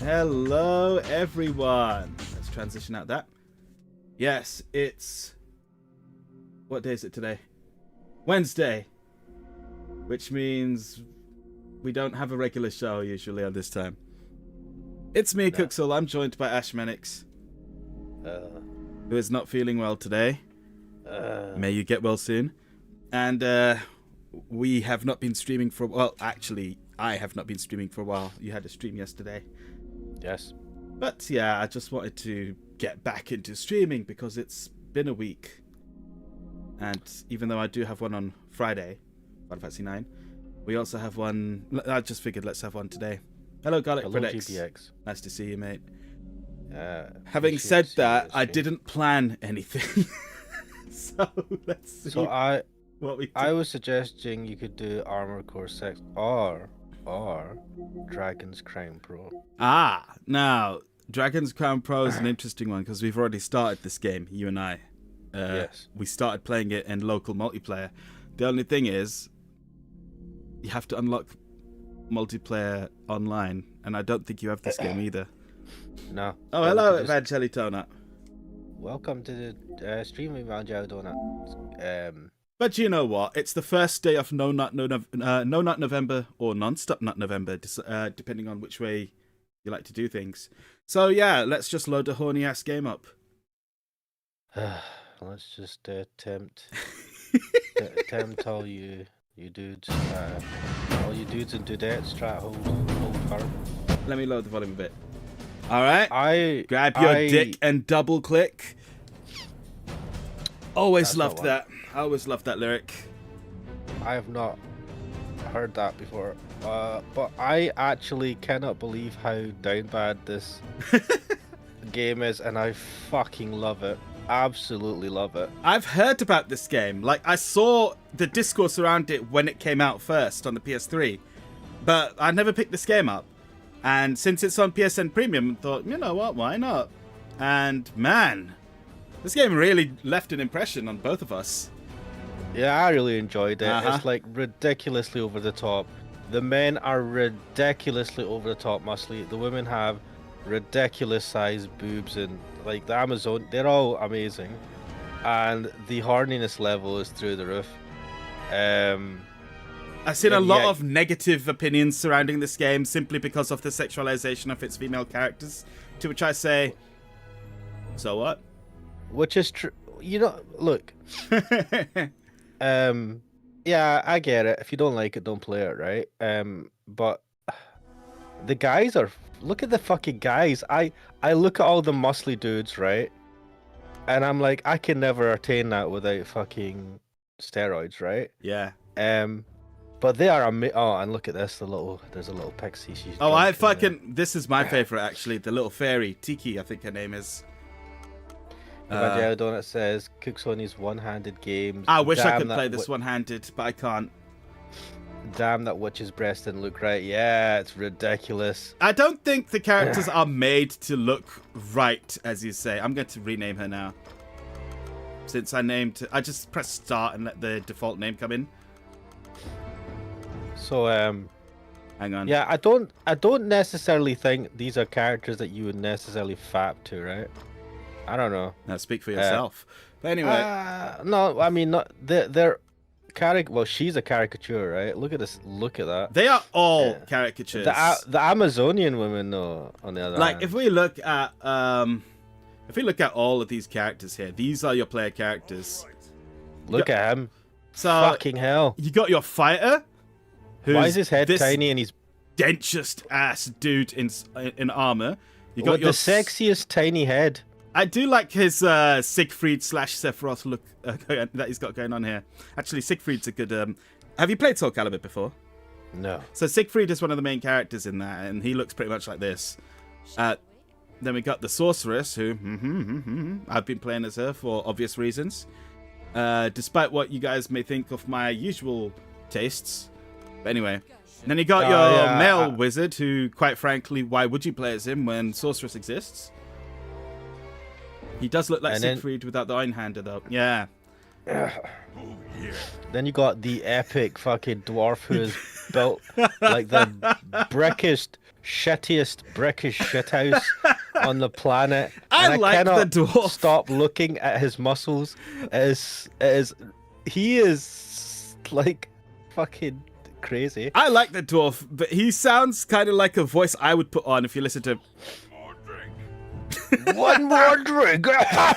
Hello, everyone. Let's transition out that. Yes, it's... What day is it today? Wednesday. Which means we don't have a regular show usually on this time. It's me, Cooksall. I'm joined by Ash Menix, who is not feeling well today. May you get well soon. And we have not been streaming for... Well, actually, I have not been streaming for a while. You had a stream yesterday. Yes. But yeah, I just wanted to get back into streaming because it's been a week. And even though I do have one on Friday, Final Fantasy 9, we also have one... I just figured let's have one today. Hello, Garlic Predex. GPX. Nice to see you, mate. Having said that, I didn't plan anything. So let's see what we do. I was suggesting you could do Armor Core 6 or Dragon's Crown Pro. Now Dragon's Crown Pro is an interesting one because we've already started this game, you and I. Yes. We started playing it in local multiplayer. The only thing is, you have to unlock multiplayer online, and I don't think you have this game either. No. Oh, hello, Evangeli Donut. Welcome to the stream, Evangeli Donut. But you know what? It's the first day of No Nut November or Non-Stop Nut November, depending on which way you like to do things. So yeah, let's just load a horny ass game up. Let's just tempt all you dudes, all you dudes and dudettes try to hold firm. Let me load the volume a bit. All right. Grab your dick and double click. Always loved that. I always loved that lyric. I have not heard that before, but I actually cannot believe how down bad this game is, and I fucking love it. Absolutely love it. I've heard about this game. Like, I saw the discourse around it when it came out first on the PS3, but I never picked this game up. And since it's on PSN Premium, I thought, you know what, why not? And man, this game really left an impression on both of us. Yeah, I really enjoyed it. It's like ridiculously over the top. The men are ridiculously over the top muscly. The women have ridiculous sized boobs, and like the Amazon, they're all amazing. And the horniness level is through the roof. I've seen a lot of negative opinions surrounding this game simply because of the sexualization of its female characters, to which I say, so what? Which is true. You know, look. Yeah, I get it. If you don't like it, don't play it, right? But the guys are... Look at the fucking guys. I look at all the muscly dudes, right? And I'm like, I can never attain that without fucking steroids, right? Yeah. But they are oh, and look at this. There's a little pixie. She's this is my favorite actually. The little fairy, Tiki, I think her name is. Evangeli Donut says Cooks on his one-handed games. I wish I could play this one-handed, but I can't. Damn, that witch's breast didn't look right. Yeah, it's ridiculous. I don't think the characters are made to look right, as you say. I'm going to rename her now. Since I just press start and let the default name come in. So, hang on. Yeah, I don't necessarily think these are characters that you would necessarily fap to, right? I don't know. Now speak for yourself. But anyway. No, I mean, not they're well, she's a caricature, right? Look at this. Look at that. They are all caricatures. The Amazonian women, though, on the other hand. Like, if we look at all of these characters here, these are your player characters. Look at him. So, fucking hell. You got your fighter. Why is his head tiny and he's dentist ass dude in armor? You got the sexiest tiny head. I do like his Siegfried / Sephiroth look that he's got going on here. Actually, Siegfried's a good... Have you played Soul Calibur before? No. So Siegfried is one of the main characters in that, and he looks pretty much like this. Then we got the Sorceress, who... I've been playing as her for obvious reasons. Despite what you guys may think of my usual tastes. But anyway. And then you got your male wizard, who, quite frankly, why would you play as him when Sorceress exists? He does look like Siegfried without the Einhander, though. Yeah. Then you got the epic fucking dwarf who is built like the shittiest brickish shithouse on the planet. I like the cannot dwarf. stop looking at his muscles. He is like fucking crazy. I like the dwarf, but he sounds kind of like a voice I would put on if you listen to. One more drink. Oh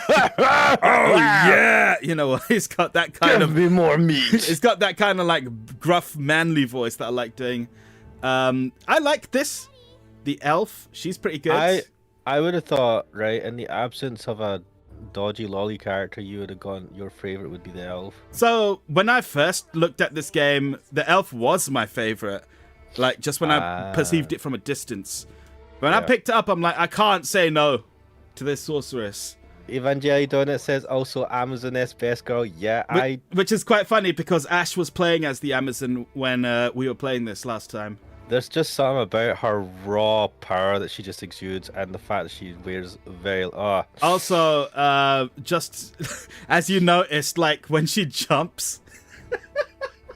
yeah, you know, he's got that kind Give me more meat. He's got that kind of like gruff, manly voice that I like doing. I like this. The elf, she's pretty good. I would have thought, right, in the absence of a dodgy lolly character, you would have gone. Your favorite would be the elf. So when I first looked at this game, the elf was my favorite. Like just when I perceived it from a distance. When I picked it up, I'm like, I can't say no to this sorceress. Evangeli Donut says also Amazoness best girl. Yeah, which is quite funny because Ash was playing as the Amazon when we were playing this last time. There's just something about her raw power that she just exudes, and the fact that she wears veil. Oh. Also, just as you noticed, like when she jumps.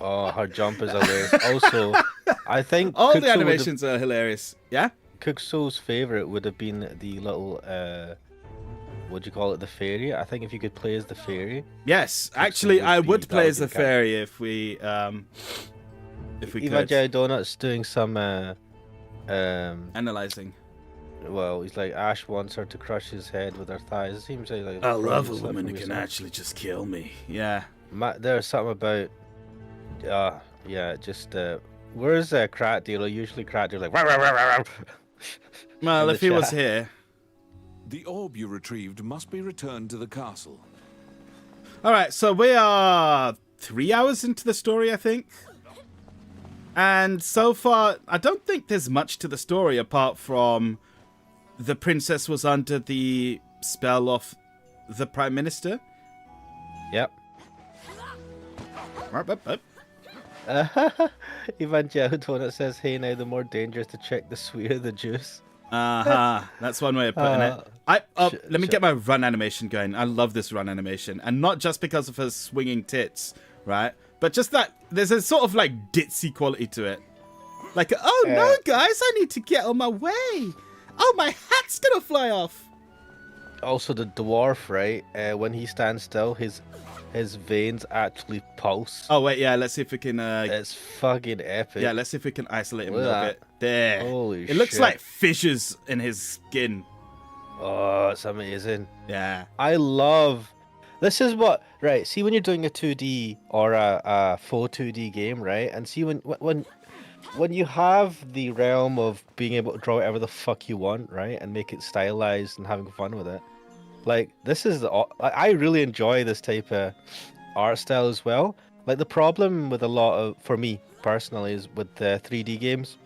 Oh, her jump is hilarious. Also, I think all the animations are hilarious. Yeah. Cooksoul's favorite would have been the little, what do you call it, the fairy? I think if you could play as the fairy. Yes, actually, I would play as the fairy if we could. Evangeli Donut's doing some, analyzing. Well, he's like, Ash wants her to crush his head with her thighs. It seems like I love a woman who can actually just kill me. Yeah. There's something about, yeah, just, where's Crat Dealer? Usually Crat Dealer like, well, if he was here. The orb you retrieved must be returned to the castle. Alright, so we are 3 hours into the story, I think. And so far, I don't think there's much to the story apart from the princess was under the spell of the Prime Minister. Yep. Evangel Donut says, hey, now the more dangerous to check the sweeter the juice. That's one way of putting it. Let me get my run animation going. I love this run animation. And not just because of her swinging tits, right? But just that there's a sort of like ditzy quality to it. Like, oh no, guys, I need to get on my way. Oh, my hat's gonna fly off. Also, the dwarf, right? When he stands still, his veins actually pulse. Oh wait, yeah. Let's see if we can. It's fucking epic. Yeah, let's see if we can isolate him a little bit. There. Holy shit! It looks like fissures in his skin. Oh, it's amazing. Yeah. I love. This is what, right? See, when you're doing a 2D or a full 2D game, right? And see when you have the realm of being able to draw whatever the fuck you want, right, and make it stylized and having fun with it. Like, this is I really enjoy this type of art style as well. Like, the problem with a lot of, for me personally, is with the 3D games,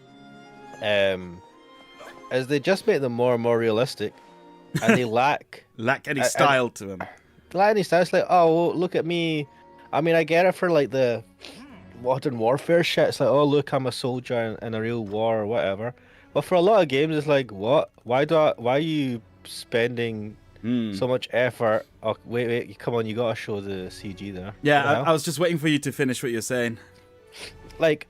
is they just make them more and more realistic, and they lack any style to them. Lack any style. It's like, oh, well, look at me. I mean, I get it for like the modern warfare shit. It's like, oh, look, I'm a soldier in a real war or whatever. But for a lot of games, it's like, what? Why are you spending so much effort? Oh, wait, come on, you gotta show the CG there. Yeah, I was just waiting for you to finish what you're saying. Like,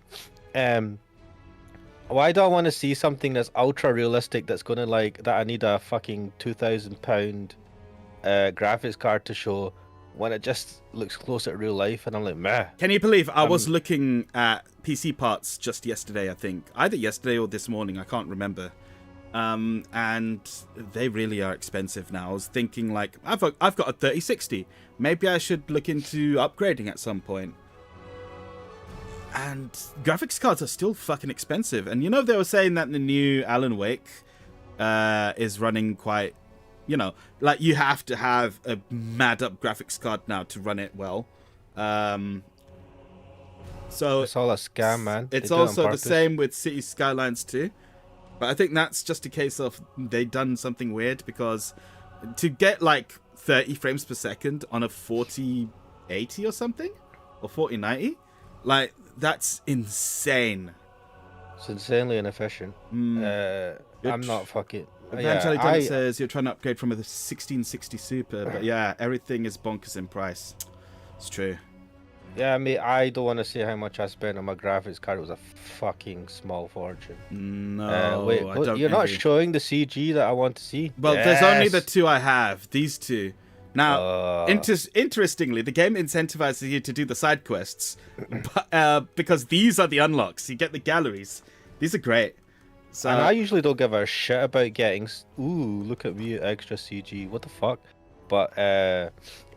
why do I want to see something that's ultra realistic that's gonna like that I need a fucking £2,000 graphics card to show when it just looks closer to real life? And I'm like, meh. Can you believe I was looking at PC parts just yesterday, I think. Either yesterday or this morning, I can't remember. And they really are expensive now. I was thinking like, I've got a 3060. Maybe I should look into upgrading at some point. And graphics cards are still fucking expensive. And you know, they were saying that the new Alan Wake is running quite, you know, like you have to have a mad up graphics card now to run it well. So it's all a scam, man. It's also the same with City Skylines 2. But I think that's just a case of they done something weird, because to get like 30 frames per second on a 4080 or something, or 4090, like that's insane. It's insanely inefficient. I'm not fucking. Eventually, Dennis says you're trying to upgrade from a 1660 Super, but yeah, everything is bonkers in price. It's true. Yeah, I don't want to say how much I spent on my graphics card. It was a fucking small fortune. No, Wait, I don't you're not envy. showing the CG that I want to see? Well, there's only the two I have. These two. Now, interestingly, the game incentivizes you to do the side quests, because these are the unlocks. You get the galleries. These are great. So, and I usually don't give a shit about getting. Ooh, look at me, extra CG. What the fuck? But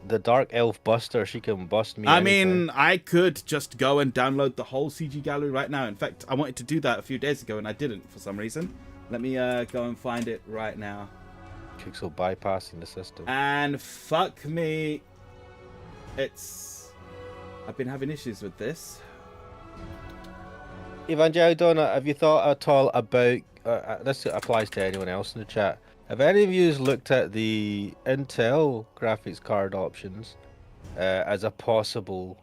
the Dark Elf Buster, she can bust me. I anytime. mean, I could just go and download the whole CG gallery right now. In fact, I wanted to do that a few days ago and I didn't for some reason. Let me go and find it right now. Kixel bypassing the system. And fuck me, I've been having issues with this. Evangel Donut, have you thought at all about? This applies to anyone else in the chat. Have any of you looked at the Intel graphics card options as a possible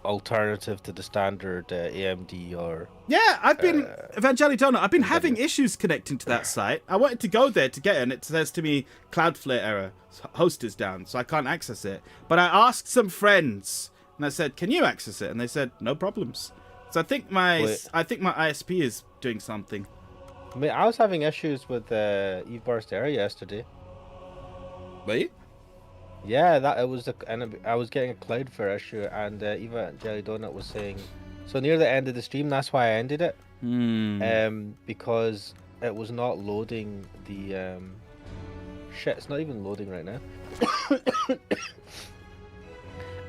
alternative to the standard AMD or? Yeah, I've been Evangelidona. I've been having issues connecting to that site. I wanted to go there to get it, and it says to me Cloudflare error, host is down, so I can't access it. But I asked some friends, and I said, "Can you access it?" And they said, "No problems." So I think my ISP is doing something. I mean, I was having issues with Eve Burst Air yesterday. Wait. Yeah, that it was I was getting a Cloudflare issue, and Eva Jelly Donut was saying, so near the end of the stream, that's why I ended it. Because it was not loading the shit. It's not even loading right now.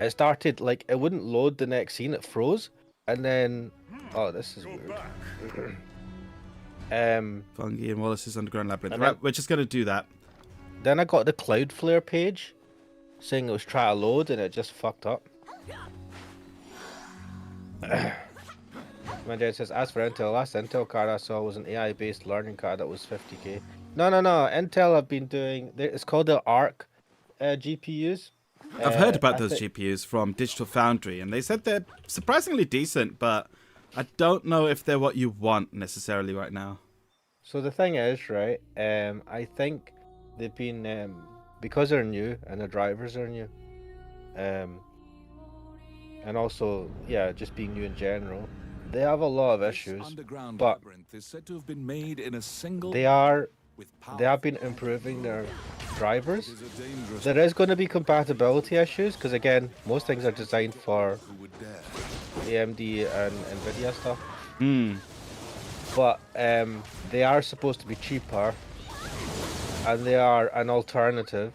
It started like it wouldn't load the next scene. It froze, and then this is weird. Fungi and Wallace's Underground Labyrinth. Right, we're just gonna do that. Then I got the Cloudflare page saying it was trying to load and it just fucked up. My dad says, as for Intel, last Intel card I saw was an AI based learning card that was 50k. No. Intel have been doing, it's called the ARC GPUs. I've heard about those GPUs from Digital Foundry, and they said they're surprisingly decent, but I don't know if they're what you want necessarily right now. So the thing is, right, I think they've been, because they're new and the drivers are new, and also, yeah, just being new in general, they have a lot of issues, but they have been improving their drivers. There is going to be compatibility issues, because again, most things are designed for AMD and Nvidia stuff. But they are supposed to be cheaper, and they are an alternative.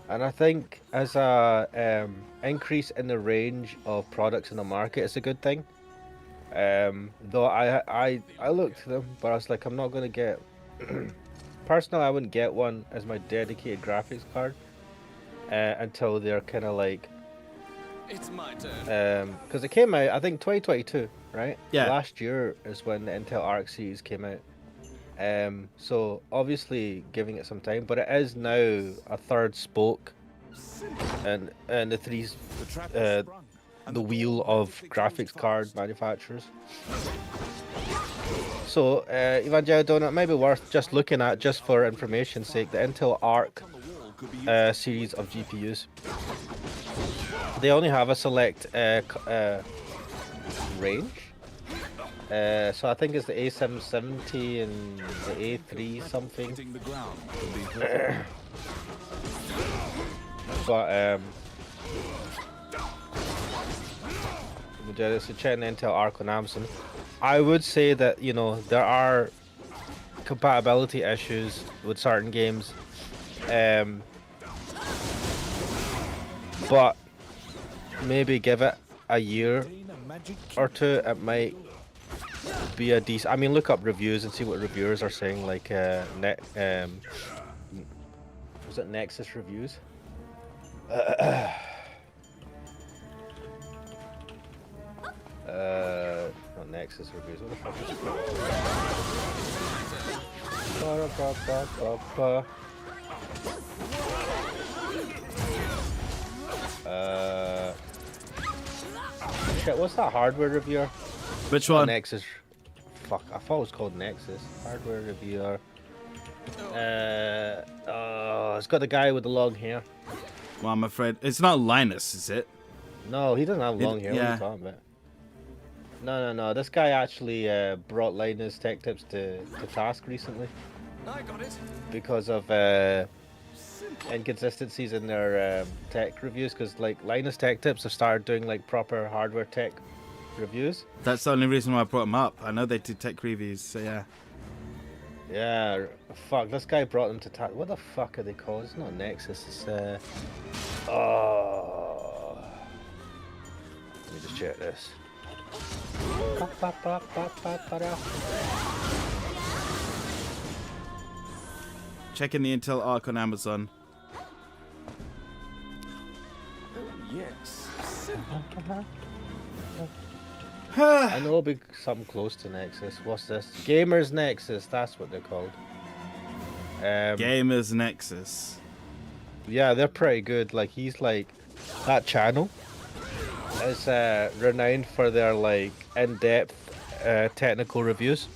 And I think as a increase in the range of products in the market, it's a good thing. Though I looked at them, but I was like, I'm not going to get. Personally, I wouldn't get one as my dedicated graphics card until they're kind of like. It's my turn. Because it came out, I think 2022, right? Yeah. Last year is when the Intel Arc series came out. So obviously giving it some time, but it is now a third spoke and the wheel of graphics card manufacturers. So Evangel Donut, maybe worth just looking at, just for information's sake, the Intel Arc series of GPUs. They only have a select range. So I think it's the A770 and the A3 something. But so check the Intel Arc on Amazon. I would say that, you know, there are compatibility issues with certain games, but maybe give it a year or two, it might be a decent. I mean, look up reviews and see what reviewers are saying. Like, was it Nexus reviews? Not Nexus reviews. What the fuck is it? Shit, what's that hardware reviewer? Which one? Nexus. Fuck, I thought it was called Nexus. Hardware reviewer. It's got the guy with the long hair. Well, I'm afraid it's not Linus, is it? No, he doesn't have long hair. What are Yeah. you talking about? No. This guy actually brought Linus Tech Tips to task recently I got it. because of inconsistencies in their tech reviews. Because like Linus Tech Tips have started doing like proper hardware tech reviews. That's the only reason why I brought them up. I know they do tech reviews, so yeah. Yeah, fuck. This guy brought them to task. What the fuck are they called? It's not Nexus. It's oh. Let me just check this. Checking the Intel Arc on Amazon. Yes. I know it'll be something close to Nexus. What's this? Gamers Nexus. That's what they're called. Gamers Nexus. Yeah, they're pretty good. Like he's like that channel is renowned for their like in-depth technical reviews.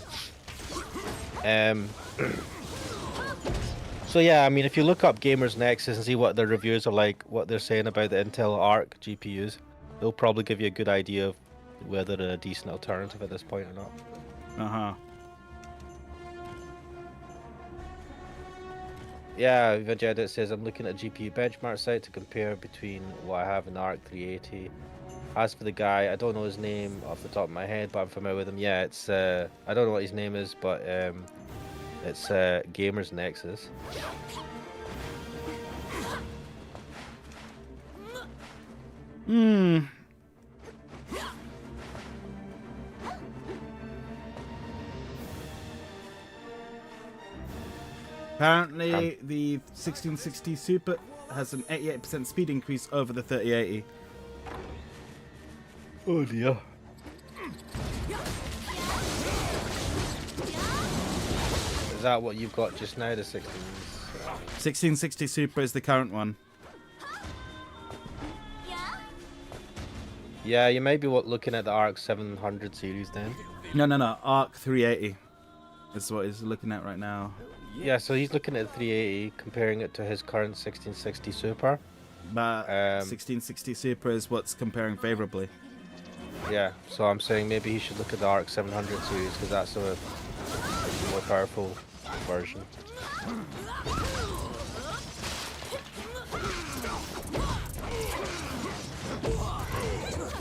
So yeah, I mean, if you look up Gamers Nexus and see what their reviews are like, what they're saying about the Intel Arc GPUs, they'll probably give you a good idea of whether they're a decent alternative at this point or not. Uh-huh. Yeah, Vegeta says I'm looking at a GPU benchmark site to compare between what I have in the Arc 380. As for the guy, I don't know his name off the top of my head, but I'm familiar with him. Yeah, it's I don't know what his name is, but it's Gamers Nexus. Hmm. Apparently, the 1660 Super has an 88% speed increase over the 3080. Oh dear. Is that what you've got just now, the 1660 Super is the current one. Yeah, you might be looking at the Arc 700 series then. No. Arc 380 is what he's looking at right now. Yeah, so he's looking at 380, comparing it to his current 1660 Super. But 1660 Super is what's comparing favorably. Yeah, so I'm saying maybe he should look at the Arc 700 series because that's a more powerful version.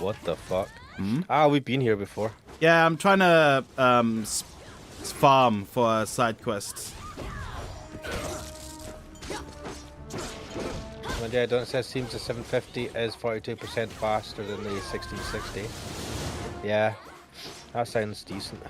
What the fuck? Hmm? Ah, we've been here before. Yeah, I'm trying to farm for side quests. And yeah, don't say seems the 750 is 42% faster than the 1660. Yeah, that sounds decent.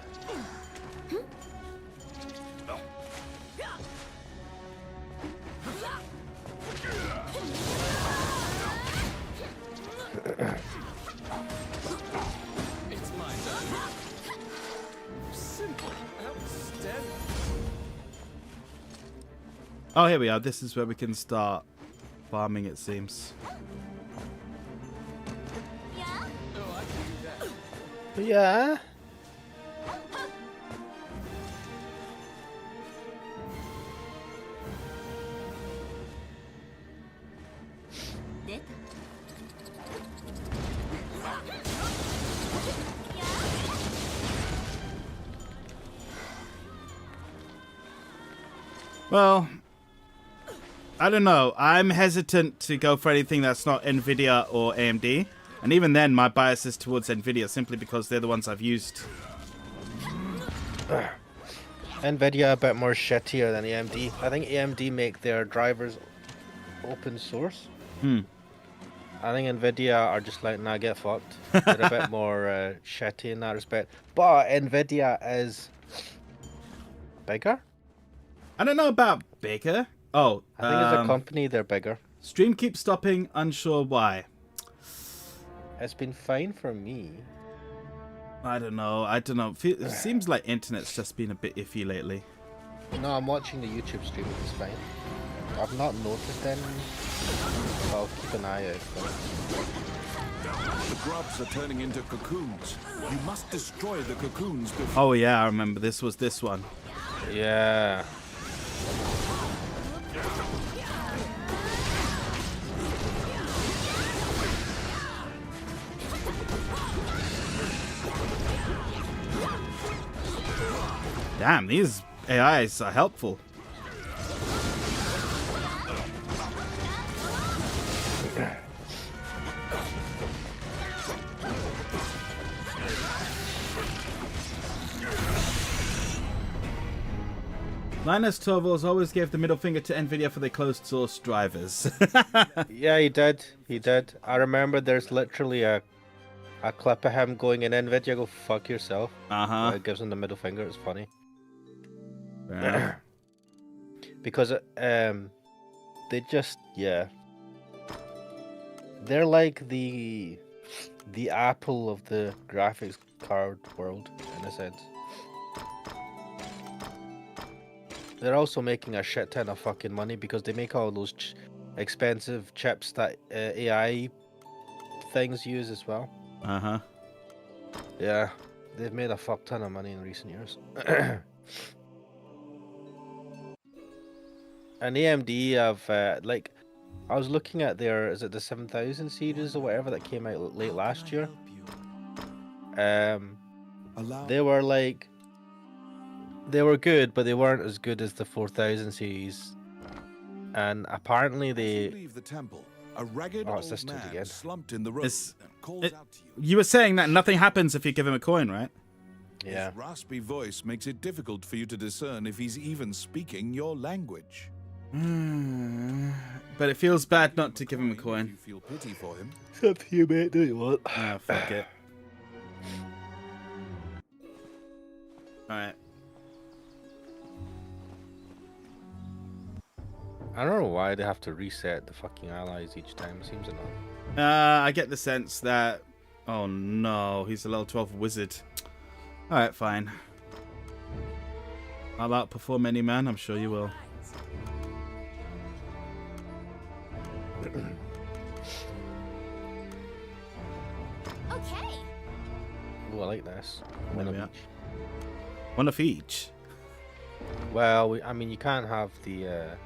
It's my turn. Simple. Outstanding. Oh, here we are. This is where we can start farming, it seems. Oh, I can do that. Yeah. Well, I don't know. I'm hesitant to go for anything that's not NVIDIA or AMD. And even then, my bias is towards NVIDIA simply because they're the ones I've used. NVIDIA a bit more shittier than AMD. I think AMD make their drivers open source. Hmm. I think NVIDIA are just like, nah, get fucked. They're a bit more shitty in that respect. But NVIDIA is bigger? I don't know about bigger. Oh, I think as a company, they're bigger. Stream keeps stopping, unsure why. It's been fine for me. I don't know. It seems like internet's just been a bit iffy lately. No, I'm watching the YouTube stream. It's fine. I've not noticed any. I'll keep an eye out for it. The grubs are turning into cocoons. You must destroy the cocoons before... Oh yeah, I remember. This was this one. Yeah. Damn, these AIs are helpful. Linus Torvalds always gave the middle finger to Nvidia for their closed source drivers. Yeah, he did. He did. I remember there's literally a clip of him going in Nvidia, go fuck yourself. It gives him the middle finger. It's funny. Because they just, yeah, they're like the Apple of the graphics card world in a sense. They're also making a shit ton of fucking money because they make all those expensive chips that AI things use as well. Yeah, they've made a fuck ton of money in recent years. And AMD have like, I was looking at their, is it the 7000 series or whatever that came out late last year? They were like, they were good, but they weren't as good as the 4000 series. And apparently they... Leave the temple. A ragged it's this old dude man again. slumped in the road and calls out to you. You were saying that nothing happens if you give him a coin, right? Yeah. His raspy voice makes it difficult for you to discern if he's even speaking your language. But it feels bad not to give him a You coin. feel pity for him. It's up to you, mate. Do you want? Ah, fuck it. Alright. I don't know why they have to reset the fucking allies each time. It seems annoying. I get the sense that... Oh no, he's a level 12 wizard. Alright, fine. I'll outperform any man, I'm sure you will. Okay. Oh, I like this. There One we of are. each. One of each. Well, I mean, you can't have the...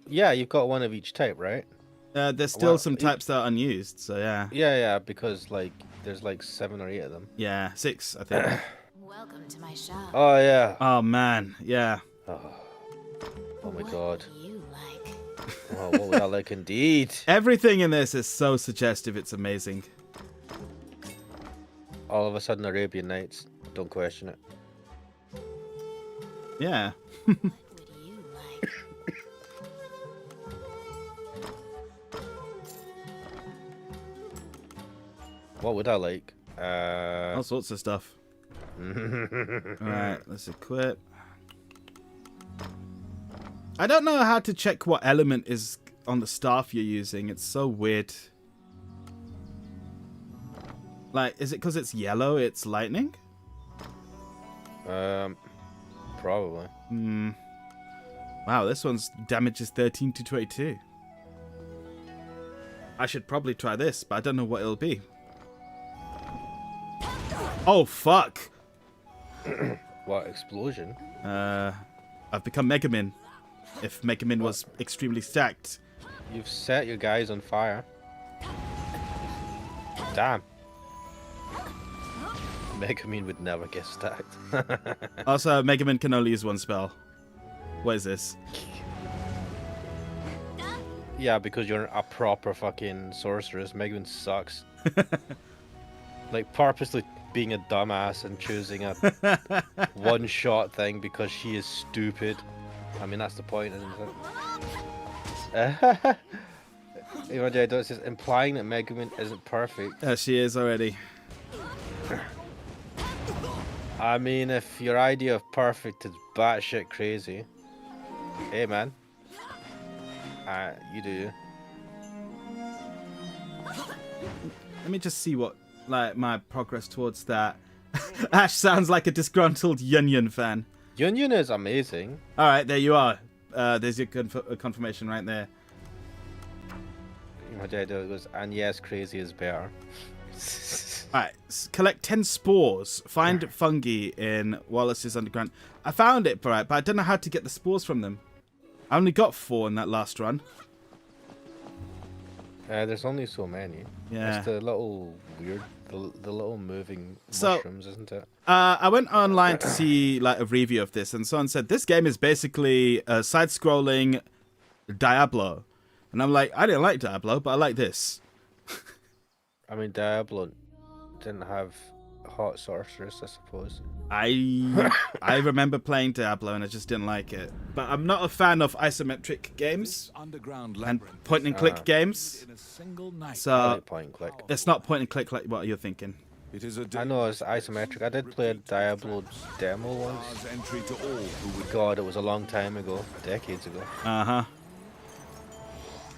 Yeah, you've got one of each type, right? There's still Well, some types that are unused, so yeah. Yeah, because, like, there's like 7 or 8 of them. Yeah, 6, I think. Welcome to my shop. Oh, yeah. Oh man, yeah. Oh my god. What do you like? Oh, what would I like indeed? Everything in this is so suggestive, it's amazing. All of a sudden, Arabian Nights. Don't question it. Yeah. What would you like? What would I like? All sorts of stuff. Alright, let's equip. I don't know how to check what element is on the staff you're using. It's so weird. Like, is it because it's yellow, it's lightning? Probably. Wow, this one's damage is 13 to 22. I should probably try this, but I don't know what it'll be. Oh, fuck. What, explosion? I've become Megamin. If Megamin was extremely stacked. You've set your guys on fire. Damn. Megamin would never get stacked. Also, Megamin can only use one spell. What is this? Yeah, because you're a proper fucking sorceress. Megamin sucks. Like, purposely being a dumbass and choosing a one-shot thing because she is stupid. I mean, that's the point, isn't it? It says implying that Megamin isn't perfect. She is already. I mean, if your idea of perfect is batshit crazy, hey man, you do. Let me just see what, like, my progress towards that. Ash sounds like a disgruntled Yun fan. Yun is amazing. All right, there you are. There's your confirmation right there. My dad goes, and yes, crazy is better. Alright, collect 10 spores. Find fungi in Wallace's Underground. I found it, right, but I don't know how to get the spores from them. I only got 4 in that last run. There's only so many. Yeah. It's the little weird, the little moving So- mushrooms, isn't it? I went online to see like a review of this, and someone said this game is basically a side-scrolling Diablo, and I'm like, I didn't like Diablo, but I like this. I mean, Diablo didn't have hot sorceress, I suppose. I remember playing Diablo, and I just didn't like it. But I'm not a fan of isometric games Underground and labyrinth point-and-click games, in a single night. I so like point and click. it's not point-and-click like what you're thinking. It is a I know it's isometric. I did play a Diablo demo once. bar's entry to all who would God, it was a long time ago, decades ago. Uh-huh.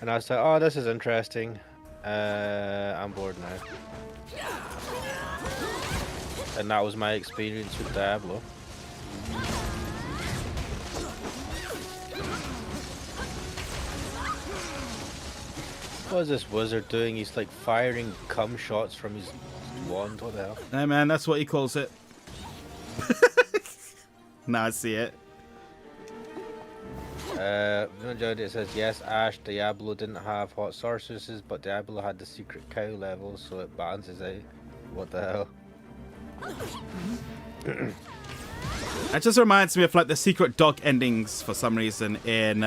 And I was like, oh, this is interesting. I'm bored now. And that was my experience with Diablo. What is this wizard doing? He's like firing cum shots from his wand. What the hell? Hey man, that's what he calls it. Now I see it. It says, yes, Ash, Diablo didn't have hot sorceresses, but Diablo had the secret cow level, so it balances out. What the hell? It just reminds me of like the secret dog endings for some reason in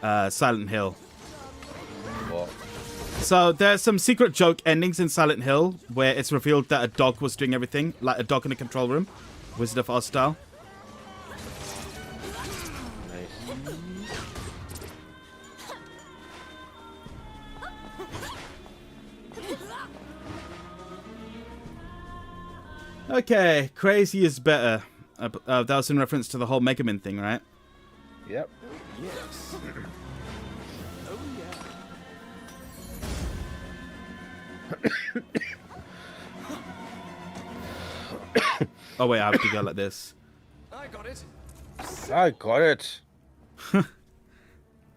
Silent Hill. What? So there's some secret joke endings in Silent Hill where it's revealed that a dog was doing everything, like a dog in a control room, Wizard of Oz style. Nice. Okay, crazy is better. That was in reference to the whole Mega Man thing, right? Yep. yes. Oh wait, I have to go like this. I got it. I got it.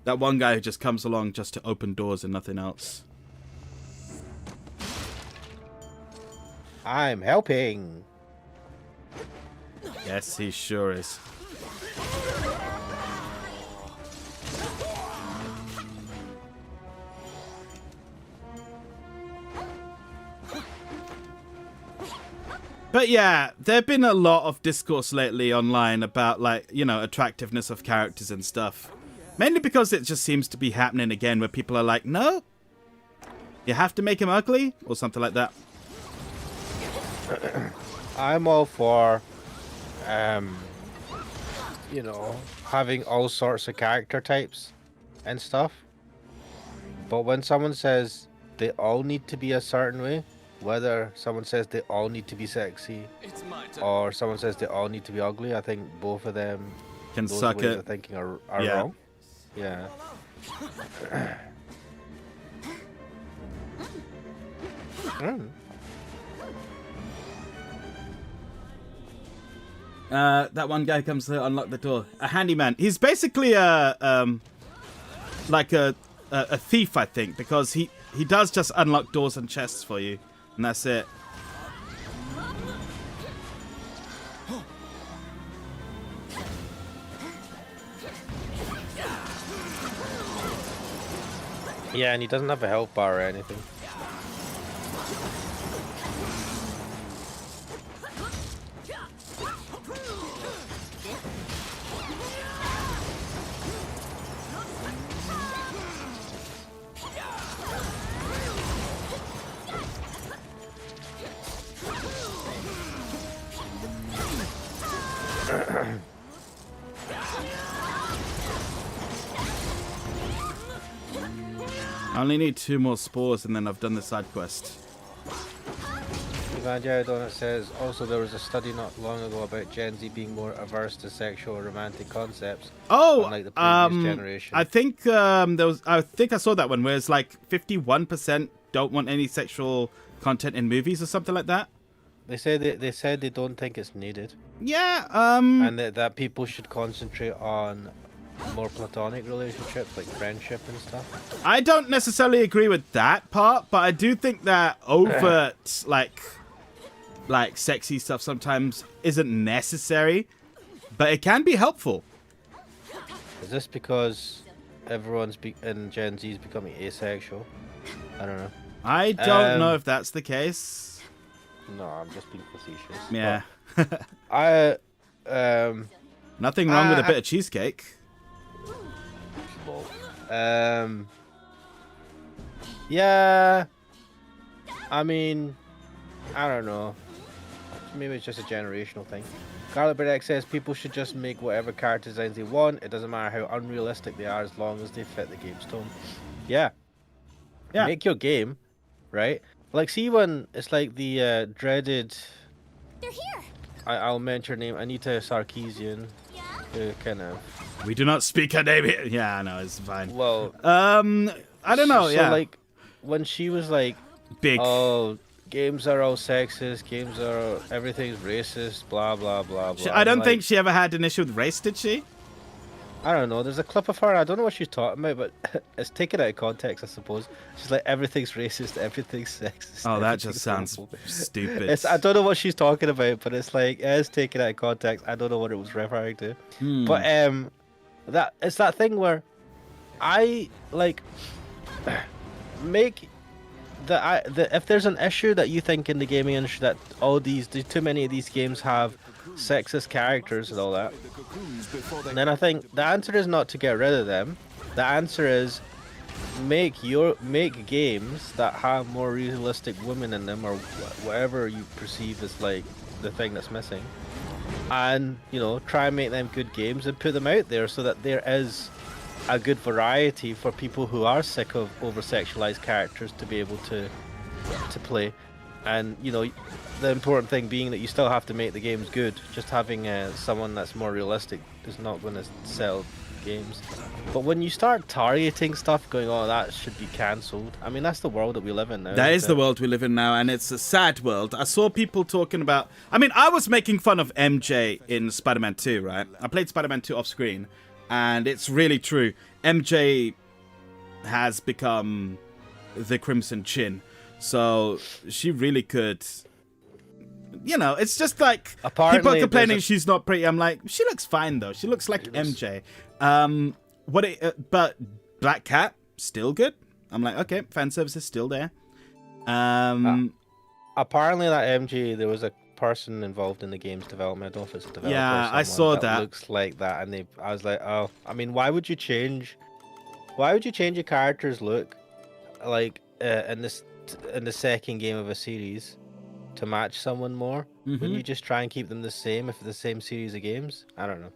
That one guy who just comes along just to open doors and nothing else. I'm helping. Yes, he sure is. But yeah, there have been a lot of discourse lately online about, like, you know, attractiveness of characters and stuff. Mainly because it just seems to be happening again where people are like, no, you have to make him ugly or something like that. I'm all for, you know, having all sorts of character types and stuff. But when someone says they all need to be a certain way, whether someone says they all need to be sexy It's my turn. or someone says they all need to be ugly, I think both of them Can those suck ways it. of thinking are Yeah. wrong. Yeah. Mm. That one guy comes to unlock the door. A handyman. He's basically like a thief, I think, because he does just unlock doors and chests for you, and that's it. Yeah, and he doesn't have a health bar or anything. I only need 2 more spores, and then I've done the side quest. Evangelio Donut says, also there was a study not long ago about Gen Z being more averse to sexual or romantic concepts. Oh, unlike the previous generation. I think I think I saw that one where it's like 51% don't want any sexual content in movies or something like that. They said they don't think it's needed, Yeah, and that people should concentrate on more platonic relationships like friendship and stuff. I don't necessarily agree with that part, but I do think that overt like sexy stuff sometimes isn't necessary, but it can be helpful. Is this because in Gen Z is becoming asexual. I don't know. I don't know Um, if that's the case. No, I'm just being facetious. Yeah. But I Nothing wrong with a I- bit of cheesecake. lol. Yeah. I mean, I don't know. Maybe it's just a generational thing. Garlic Bread X says people should just make whatever character designs they want. It doesn't matter how unrealistic they are as long as they fit the game's tone. Yeah. Yeah. Make your game, right? Like, see when it's like the dreaded... They're here. I'll mention her name, Anita Sarkeesian, Yeah. who kind of... We do not speak her name here. Yeah, no, it's fine. Well... I don't know, so, yeah. like, when she was like, Big. oh, games are all sexist, everything's racist, blah, blah, blah, blah. I don't I'm think like, she ever had an issue with race, did she? I don't know. There's a clip of her. I don't know what she's talking about, but it's taken out of context, I suppose. She's like, everything's racist, everything's sexist. Oh, that everything's just sounds homophobic." stupid. I don't know what she's talking about, but it's like it's taken out of context. I don't know what it was referring to. But that it's that thing where I like make if there's an issue that you think in the gaming industry that too many of these games have sexist characters and all that, The cocoons before they then I think the answer is not to get rid of them. The answer is make games that have more realistic women in them, or whatever you perceive as like the thing that's missing, and try and make them good games and put them out there so that there is a good variety for people who are sick of over-sexualized characters to be able to play. And the important thing being that you still have to make the games good. Just having someone that's more realistic is not going to sell games. But when you start targeting stuff, going, oh, that should be cancelled. I mean, that's the world that we live in now. That is the world we live in now, and it's a sad world. I saw people talking about... I mean, I was making fun of MJ in Spider-Man 2, right? I played Spider-Man 2 off screen, and it's really true. MJ has become the Crimson Chin. So she really could... it's just like... Apparently, people are complaining she's not pretty. I'm like, she looks fine, though. She looks like MJ. But Black Cat, still good. I'm like, okay, fan service is still there. Apparently that MJ, there was a person involved in the game's development. I don't know if it's a developer Yeah, or I saw that that. looks like that, and I was like, oh, I mean, why would you change a character's look like in the second game of a series to match someone more? Wouldn't you just try and keep them the same if it's the same series of games? I don't know.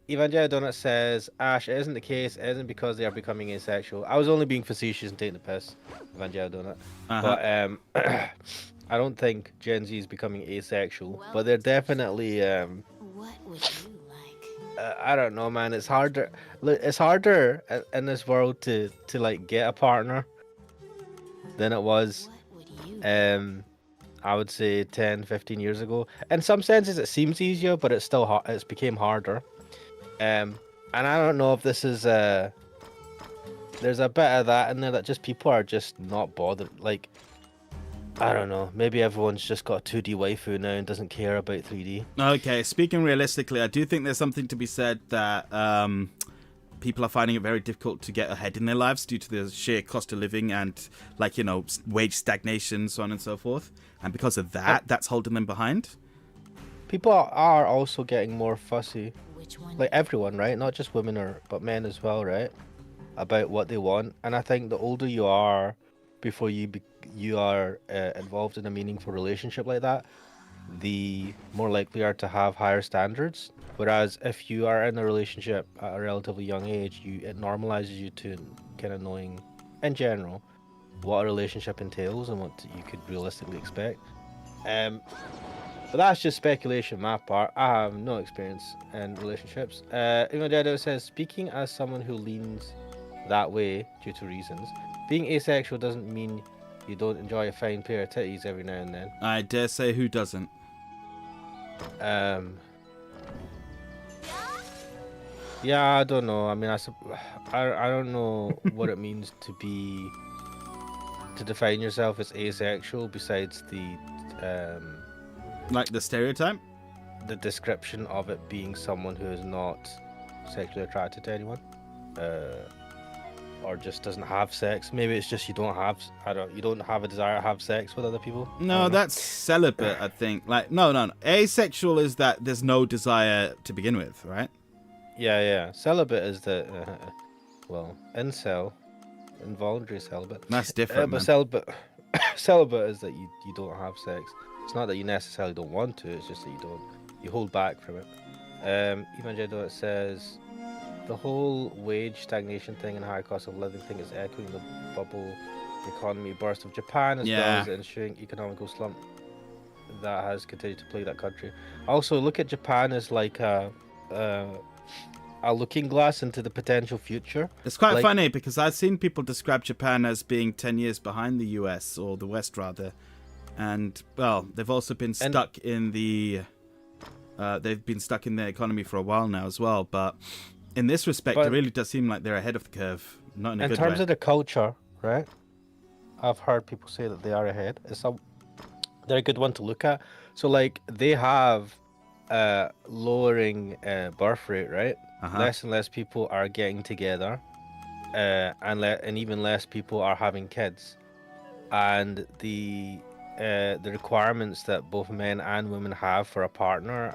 Evangelion Donut says, Ash, it isn't the case. It isn't because they are becoming asexual. I was only being facetious and taking the piss, Evangelion Donut. But I don't think Gen Z is becoming asexual, but they're definitely. What would you like? I don't know, man. It's harder. It's harder in this world to like get a partner than it was. What would you like? I would say 10, 15 years ago. In some senses, it seems easier, but it's still it's became harder. And I don't know if this is there's a bit of that in there that just people are just not bothered. Like, I don't know. Maybe everyone's just got a 2D waifu now and doesn't care about 3D. Okay, speaking realistically, I do think there's something to be said that people are finding it very difficult to get ahead in their lives due to the sheer cost of living and, like, wage stagnation, so on and so forth. And because of that, that's holding them behind. People are also getting more fussy. Which one? Like everyone, right? Not just women, but men as well, right? About what they want. And I think the older you are before you are involved in a meaningful relationship like that, the more likely you are to have higher standards. Whereas if you are in a relationship at a relatively young age, it normalizes you to kind of knowing, in general, what a relationship entails and what you could realistically expect. But that's just speculation on my part. I have no experience in relationships. Even Dedo says, speaking as someone who leans that way due to reasons, being asexual doesn't mean you don't enjoy a fine pair of titties every now and then. I dare say, who doesn't? Yeah, I don't know. I mean, I don't know what it means to define yourself as asexual besides Like the stereotype? the description of it being someone who is not sexually attracted to anyone. or just doesn't have sex. Maybe it's just you don't have a desire to have sex with other people. No, that's celibate, I think. Like, no. Asexual is that there's no desire to begin with, right? Yeah. Celibate is the incel, involuntary celibate. That's different, But man. celibate is that you don't have sex. It's not that you necessarily don't want to. It's just that you hold back from it. Evangelo, it says the whole wage stagnation thing and high cost of living thing is echoing the bubble economy burst of Japan, as well as the ensuing economical slump that has continued to plague that country. Also, look at Japan as like a looking glass into the potential future. It's quite funny because I've seen people describe Japan as being 10 years behind the US, or the West rather. And, well, they've also been stuck in the... they've been stuck in their economy for a while now as well. But in this respect, it really does seem like they're ahead of the curve. Not in a good way. In terms of the culture, right? I've heard people say that they are ahead. They're a good one to look at. So, like, they have lowering birth rate, right? Less and less people are getting together, and even less people are having kids, and the requirements that both men and women have for a partner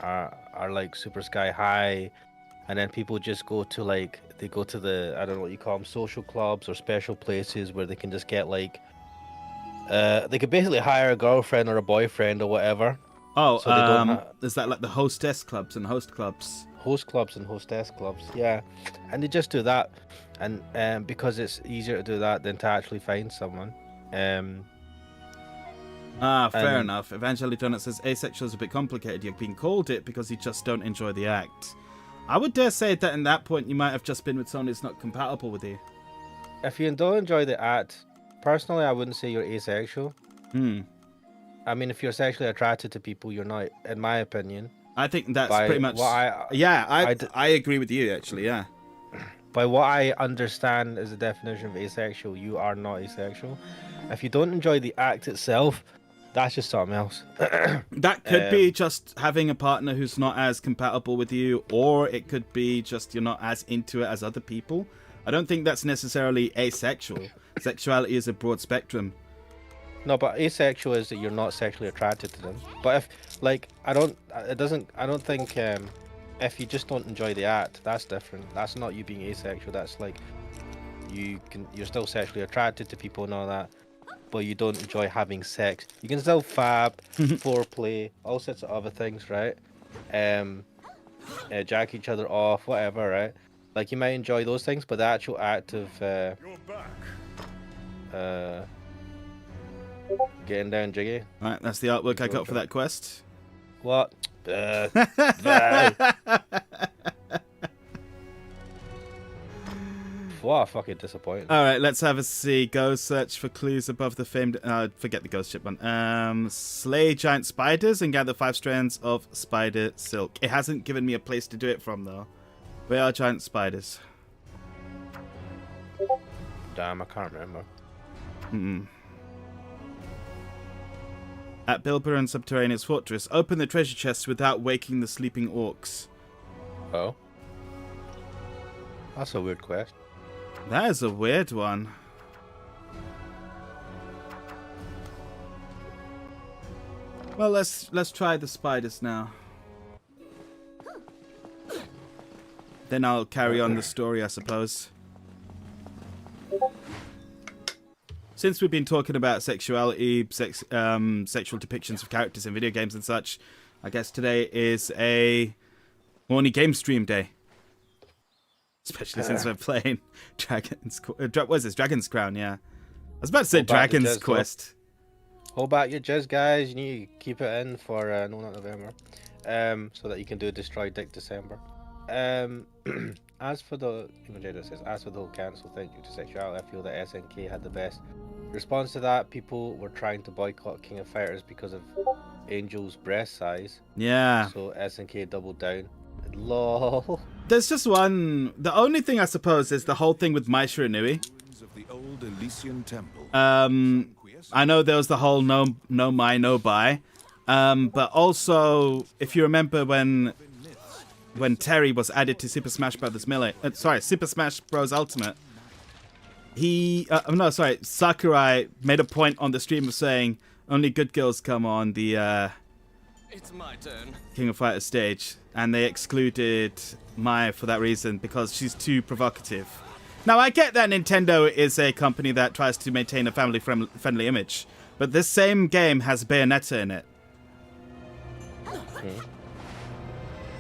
are like super sky high, and then people just go to the I don't know what you call them, social clubs or special places where they can just get like they could basically hire a girlfriend or a boyfriend or whatever. Oh, so they don't is that like the hostess clubs and host clubs? Host clubs and hostess clubs, yeah, and they just do that, and because it's easier to do that than to actually find someone. Fair enough. Evangeline Donut says asexual is a bit complicated. You're being called it because you just don't enjoy the act. I would dare say that in that point you might have just been with someone who's not compatible with you. If you don't enjoy the act, personally, I wouldn't say you're asexual. I mean, if you're sexually attracted to people, you're not, in my opinion. I think that's pretty much... I agree with you, actually, yeah. By what I understand as the definition of asexual, you are not asexual. If you don't enjoy the act itself, that's just something else. That could be just having a partner who's not as compatible with you, or it could be just you're not as into it as other people. I don't think that's necessarily asexual. Sexuality is a broad spectrum. No, but asexual is that you're not sexually attracted to them. But if, like, I don't think if you just don't enjoy the act, that's different. That's not you being asexual. That's like you're still sexually attracted to people and all that, but you don't enjoy having sex. You can still fab, foreplay, all sorts of other things, right? Jack each other off, whatever, right? Like, you might enjoy those things, but the actual act of getting down jiggy. Right, that's the artwork I got for that quest. What? What a fucking disappointment. Alright, let's have a see. Go search for clues above the famed... forget the ghost ship one. Slay giant spiders and gather 5 strands of spider silk. It hasn't given me a place to do it from, though. Where are giant spiders? Damn, I can't remember. At Bilberand Subterraneous Fortress, open the treasure chests without waking the sleeping orcs. Oh. That's a weird quest. That is a weird one. Well, let's try the spiders now. Then I'll carry on the story, I suppose. Since we've been talking about sexuality, sexual depictions of characters in video games and such, I guess today is a horny game stream day. Especially since we're playing Dragon's Crown, yeah. I was about to say Dragon's Quest. Hold back your jizz, guys. You need to keep it in for not November. So that you can do Destroy Dick December. As for the whole cancel thing due to sexuality, I feel that SNK had the best response to that. People were trying to boycott King of Fighters because of Angel's breast size. Yeah. So SNK doubled down. Lol. There's just one. The only thing I suppose is the whole thing with Mai Shiranui. I know there was the whole no Mai, no buy. But also, if you remember when when Terry was added to Super Smash Bros. Super Smash Bros. Ultimate, Sakurai made a point on the stream of saying only good girls come on the It's my turn. King of Fighters stage, and they excluded Maya for that reason because she's too provocative. Now, I get that Nintendo is a company that tries to maintain a family-friendly image, but this same game has Bayonetta in it.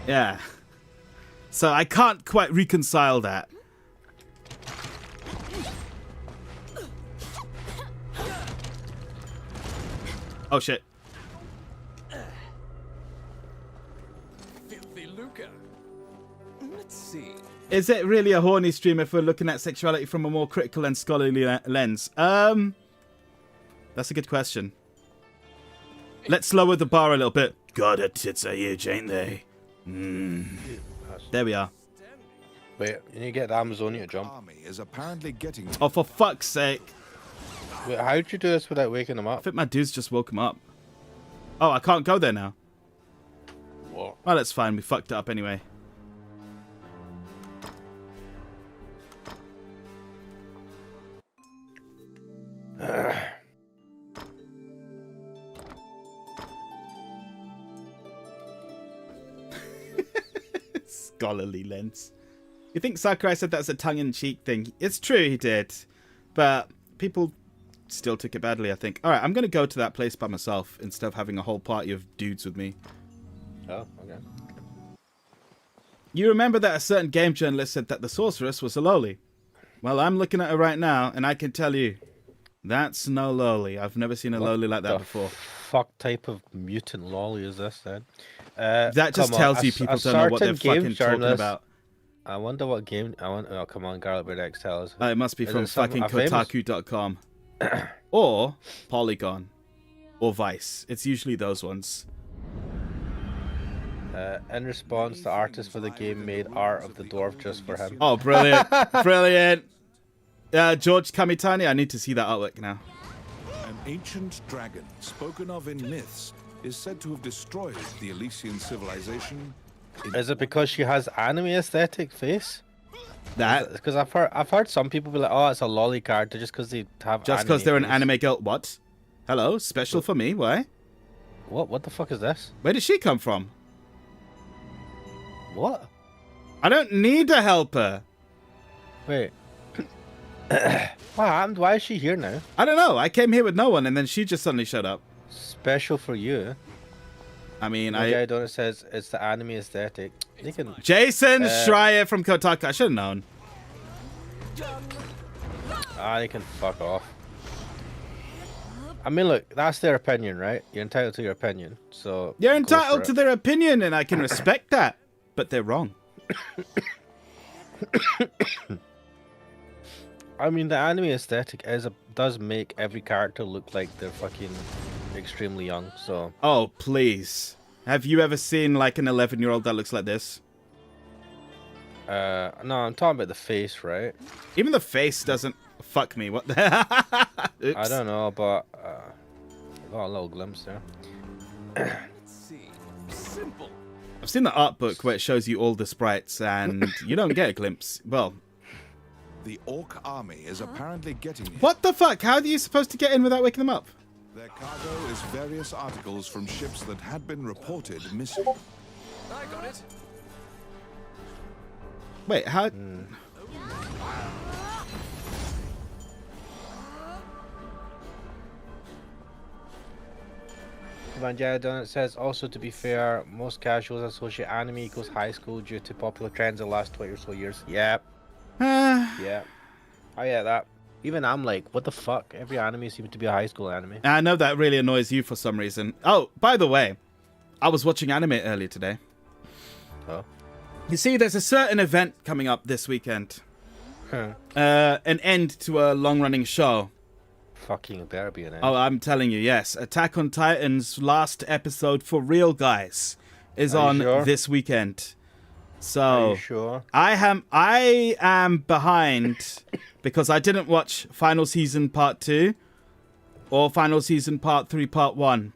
Yeah. So I can't quite reconcile that. Oh, shit. Filthy Luca. Let's see. Is it really a horny stream if we're looking at sexuality from a more critical and scholarly lens? That's a good question. Let's lower the bar a little bit. God, her tits are huge, ain't they? There we are. Wait, you need to get the Amazonia jump. Army is apparently getting Oh, for fuck's sake. Wait, how'd you do this without waking them I up? think my dudes just woke him up. Oh, I can't go there now. What? Well, that's fine. We fucked it up anyway. Scholarly lens. You think Sakurai said that's a tongue-in-cheek thing? It's true, he did. But people still took it badly, I think. Alright, I'm going to go to that place by myself instead of having a whole party of dudes with me. Oh, okay. You remember that a certain game journalist said that the sorceress was a loli? Well, I'm looking at her right now, and I can tell you, that's no loli. I've never seen a loli like that before. Fuck type of mutant lolly is this then? That just tells you people don't know what they're fucking talking about. I wonder what game. Oh, come on, Garlic Bird X, tell us. It must be from fucking famous- Kotaku.com. Or Polygon. Or Vice. It's usually those ones. In response, the artist for the game made art of the dwarf just for him. Oh, brilliant. Brilliant. George Kamitani, I need to see that artwork now. An ancient dragon, spoken of in myths, is said to have destroyed the Elysian civilization. Is it because she has anime aesthetic face? That Because I've heard some people be like, oh, it's a lolly character just because they have. just because they're an anime girl. What? Hello, special for me. Why? What the fuck is this? Where did she come from? What? I don't need a helper. Wait. What happened? Why is she here now? I don't know. I came here with no one, and then she just suddenly showed up. Special for you. I mean, I don't. It says it's the anime aesthetic. They can. Jason Schreier from Kotaku. I should have known. They can fuck off. I mean, look, that's their opinion, right? You're entitled to your opinion, so. You're go entitled for to it. their opinion, and I can respect that. But they're wrong. I mean, the anime aesthetic does make every character look like they're fucking extremely young. So. Oh, please. Have you ever seen like an 11-year-old that looks like this? No, I'm talking about the face, right? Even the face doesn't. Fuck me. What the? Oops. I don't know, but I got a little glimpse there. Let's see. Simple. I've seen the art book where it shows you all the sprites, and you don't get a glimpse. Well, The Orc army is apparently getting here. what the fuck? How are you supposed to get in without waking them up? Their cargo is various articles from ships that had been reported missing. I got it. Wait, how? Evangelion says also, to be fair, most casuals associate anime equals high school due to popular trends in the last 20 or so years. Yep. Yeah. I get that. Even I'm like, what the fuck? Every anime seems to be a high school anime. I know that really annoys you for some reason. Oh, by the way, I was watching anime earlier today. Oh. You see, there's a certain event coming up this weekend. Huh. An end to a long-running show. Fucking better be an end. Oh, I'm telling you, yes. Attack on Titan's last episode for real, guys, is Are on you sure? this weekend. Are So you sure? I am behind because I didn't watch Final Season Part 2 or Final Season Part 3 Part 1.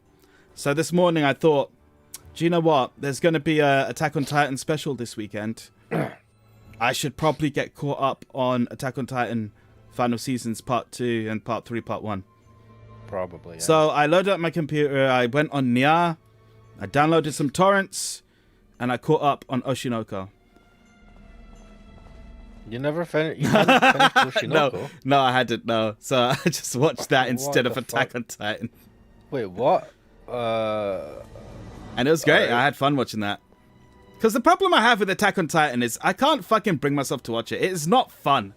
So this morning I thought, do you know what? There's going to be a Attack on Titan special this weekend. I should probably get caught up on Attack on Titan Final Seasons Part 2 and Part 3, Part 1. Probably, yeah. So I loaded up my computer, I went on Nia, I downloaded some torrents, and I caught up on Oshinoko. You never finished. You hadn't finished Oshinoko? No, I hadn't. No, so I just watched that instead What of the Attack fuck? on Titan, Wait, what? and it was great. Alright. I had fun watching that. Because the problem I have with Attack on Titan is I can't fucking bring myself to watch it. It is not fun.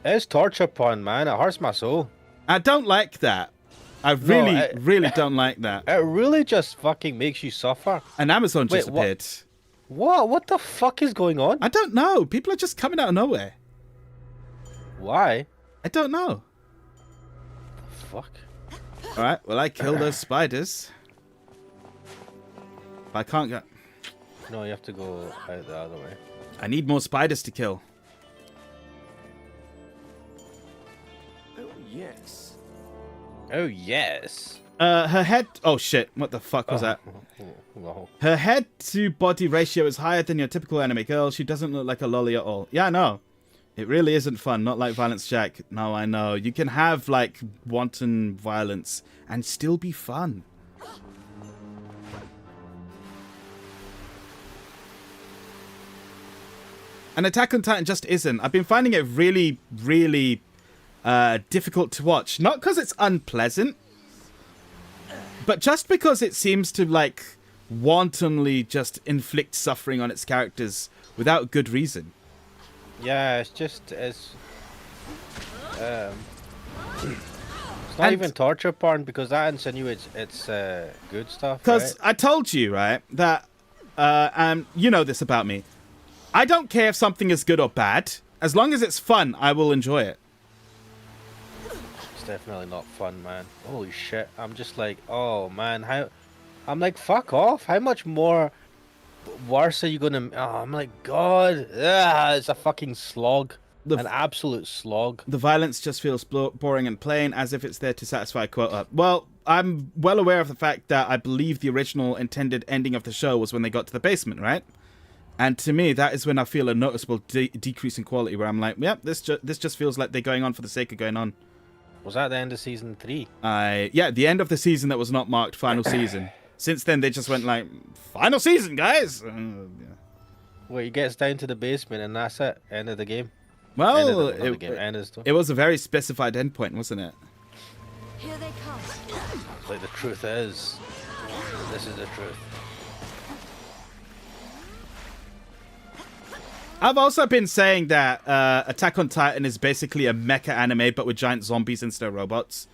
It's torture porn, man. It hurts my soul. I don't like that. I really don't like that. It really just fucking makes you suffer. And Amazon just Wait, what? appeared. What the fuck is going on? I don't know. People are just coming out of nowhere. Why? I don't know. Fuck. All right. Well, I killed those spiders. I can't get. No, you have to go out the other way. I need more spiders to kill. Oh, yes. Oh yes. Her head. Oh shit! What the fuck was that? No. Her head to body ratio is higher than your typical anime girl. She doesn't look like a lolly at all. Yeah, I know. It really isn't fun. Not like Violence Jack. No, I know. You can have like wanton violence and still be fun. And Attack on Titan just isn't. I've been finding it really, really difficult to watch. Not because it's unpleasant, but just because it seems to like wantonly just inflict suffering on its characters without good reason. Yeah, it's not And- even torture porn because that insinuates it's good stuff. Because Right? I told you, right, that, you know this about me. I don't care if something is good or bad. As long as it's fun, I will enjoy it. It's definitely not fun, man. Holy shit! I'm just like, oh man, how? I'm like, fuck off. How much more worse are you gonna? Oh, I'm like, God, it's a fucking slog, an absolute slog. The violence just feels boring and plain, as if it's there to satisfy a quota. Well, I'm well aware of the fact that I believe the original intended ending of the show was when they got to the basement, right? And to me, that is when I feel a noticeable decrease in quality, where I'm like, yep, this just feels like they're going on for the sake of going on. Was that the end of season 3? Yeah, the end of the season that was not marked final season. Since then, they just went like, final season, guys! Yeah. Well, he gets down to the basement and that's it. End of the game. Well, End of the game. End of the story. it was a very specified endpoint, wasn't it? Here they come. It's like the truth is, this is the truth. I've also been saying that Attack on Titan is basically a mecha anime, but with giant zombies instead of robots.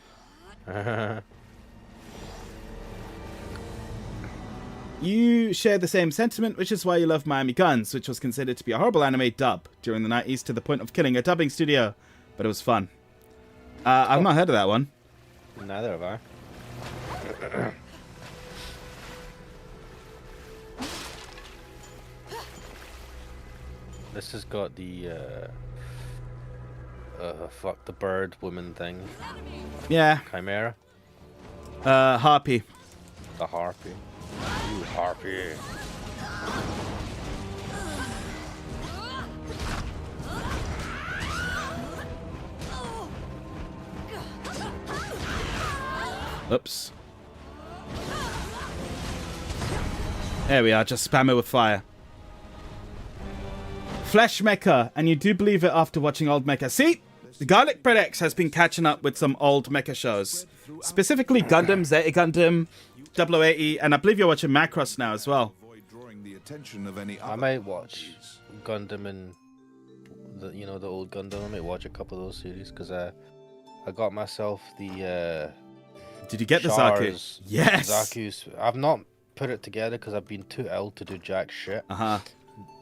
You share the same sentiment, which is why you love Miami Guns, which was considered to be a horrible anime dub during the 90s to the point of killing a dubbing studio, but it was fun. I've not heard of that one. Neither have I. This has got the fuck, the bird woman thing. Yeah, Chimera. Harpy. The harpy. You harpy. Oops. There we are, just spam it with fire. Flesh Mecha, and you do believe it after watching old mecha. See, the Garlic Bread X has been catching up with some old mecha shows. Specifically Gundam, Zeta Gundam, 0080, and I believe you're watching Macross now as well. Avoid drawing the attention of any I other might watch parties. Gundam and the the old Gundam. I might watch a couple of those series because I got myself the Did you get the Chars Zaku? Yes! Zaku's. I've not put it together because I've been too ill to do jack shit. Uh-huh.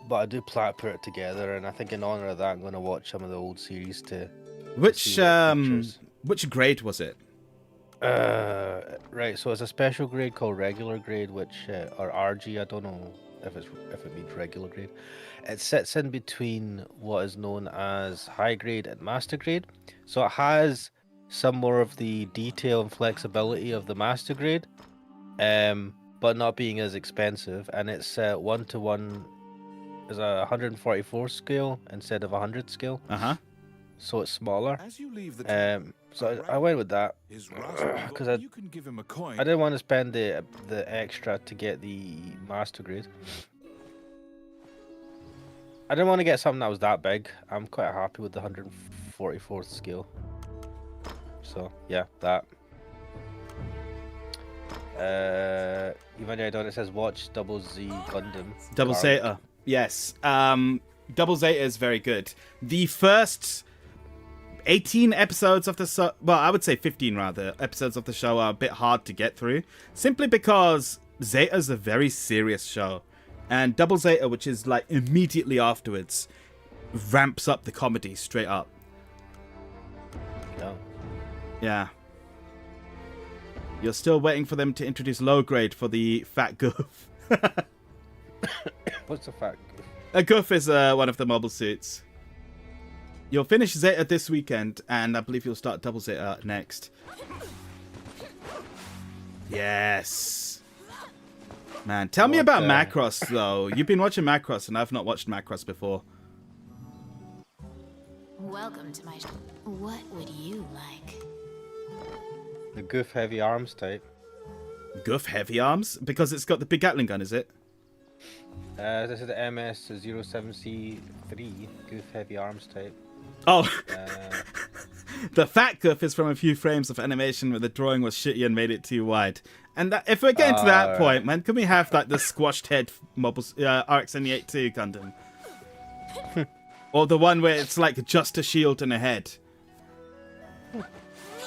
But I do plan to put it together, and I think in honor of that, I'm going to watch some of the old series to. Which, see what it features. which grade was it? Right. So it's a special grade called regular grade, which or RG. I don't know if it means regular grade. It sits in between what is known as high grade and master grade. So it has some more of the detail and flexibility of the master grade, but but not being as expensive, and it's 1-to-1 is a 144 scale instead of 100 scale. So it's smaller. As you leave the So I went with that his rascal because you can give him a I coin. didn't want to spend the extra to get the master grade. I didn't want to get something that was that big. I'm quite happy with the 144th scale. So yeah, that. Evangelion, it says watch Double Z Gundam. Double Zeta. Yes. Double Zeta is very good. The first 18 episodes of the well, I would say 15 rather, episodes of the show are a bit hard to get through, simply because Zeta's a very serious show. And Double Zeta, which is like immediately afterwards, ramps up the comedy straight up. No. Yeah. You're still waiting for them to introduce low grade for the fat goof. What's the fact? A goof is one of the mobile suits. You'll finish Zeta this weekend, and I believe you'll start Double Zeta next. Yes. Man, tell me about Macross, though. You've been watching Macross, and I've not watched Macross before. Welcome to my... What would you like? The goof heavy arms type. Goof heavy arms? Because it's got the big Gatling gun, is it? This is the MS-07C3 goof heavy arms type. Oh, the fat goof is from a few frames of animation where the drawing was shitty and made it too wide. And that, if we're getting to that point, man, can we have like the squashed head mobile RX-78 Gundam? Or the one where it's like just a shield and a head?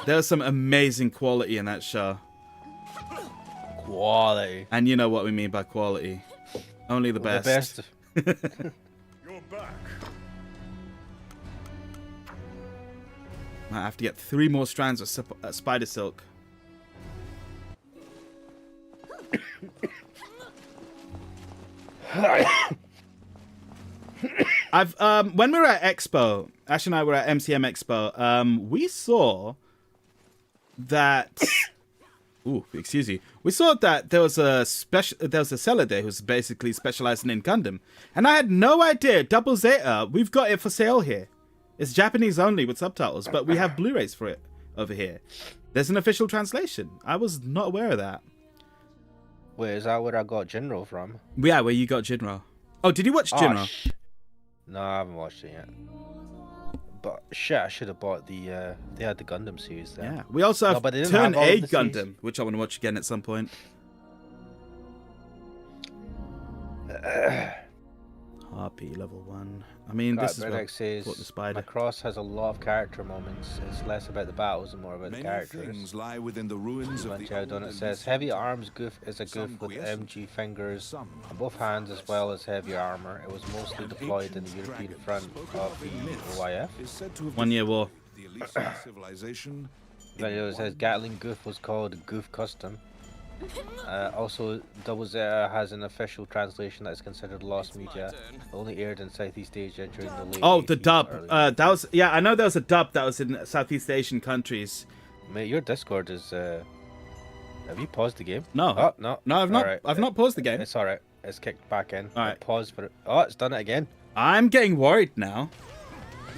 There's some amazing quality in that show. Quality. And you know what we mean by quality. Only the best. You're back. I have to get 3 more strands of spider silk. I've when we were at Expo, Ash and I were at MCM Expo, we saw that excuse me. We saw that there was a seller there who's basically specializing in Gundam. And I had no idea. Double Zeta, we've got it for sale here. It's Japanese only with subtitles, but we have Blu-rays for it over here. There's an official translation. I was not aware of that. Wait, is that where I got Jinro from? Yeah, where you got Jinro. Oh, did you watch Jinro? No, I haven't watched it yet. But shit, I should have bought the. They had the Gundam series there. Yeah, we also have Turn have A Gundam, which I want to watch again at some point. Harpy level 1. I mean, this is what says, the spider. Macross has a lot of character moments. It's less about the battles and more about the characters. Things lie within the ruins of the old it says heavy arms goof is a goof with MG fingers on both hands as well as heavy armor. It was mostly deployed in the European front of the OIF. 1 year war. The Elysian civilization. It says Gatling goof was called Goof Custom. Also, Double Zeta has an official translation that is considered lost media. Only aired in Southeast Asia during the late. Oh, the dub. That was I know there was a dub that was in Southeast Asian countries. Mate, your Discord is. Have you paused the game? No. Oh, no. No, I've not. Right. I've not paused the game. It's alright. It's kicked back in. Alright. Pause for it. Oh, it's done it again. I'm getting worried now.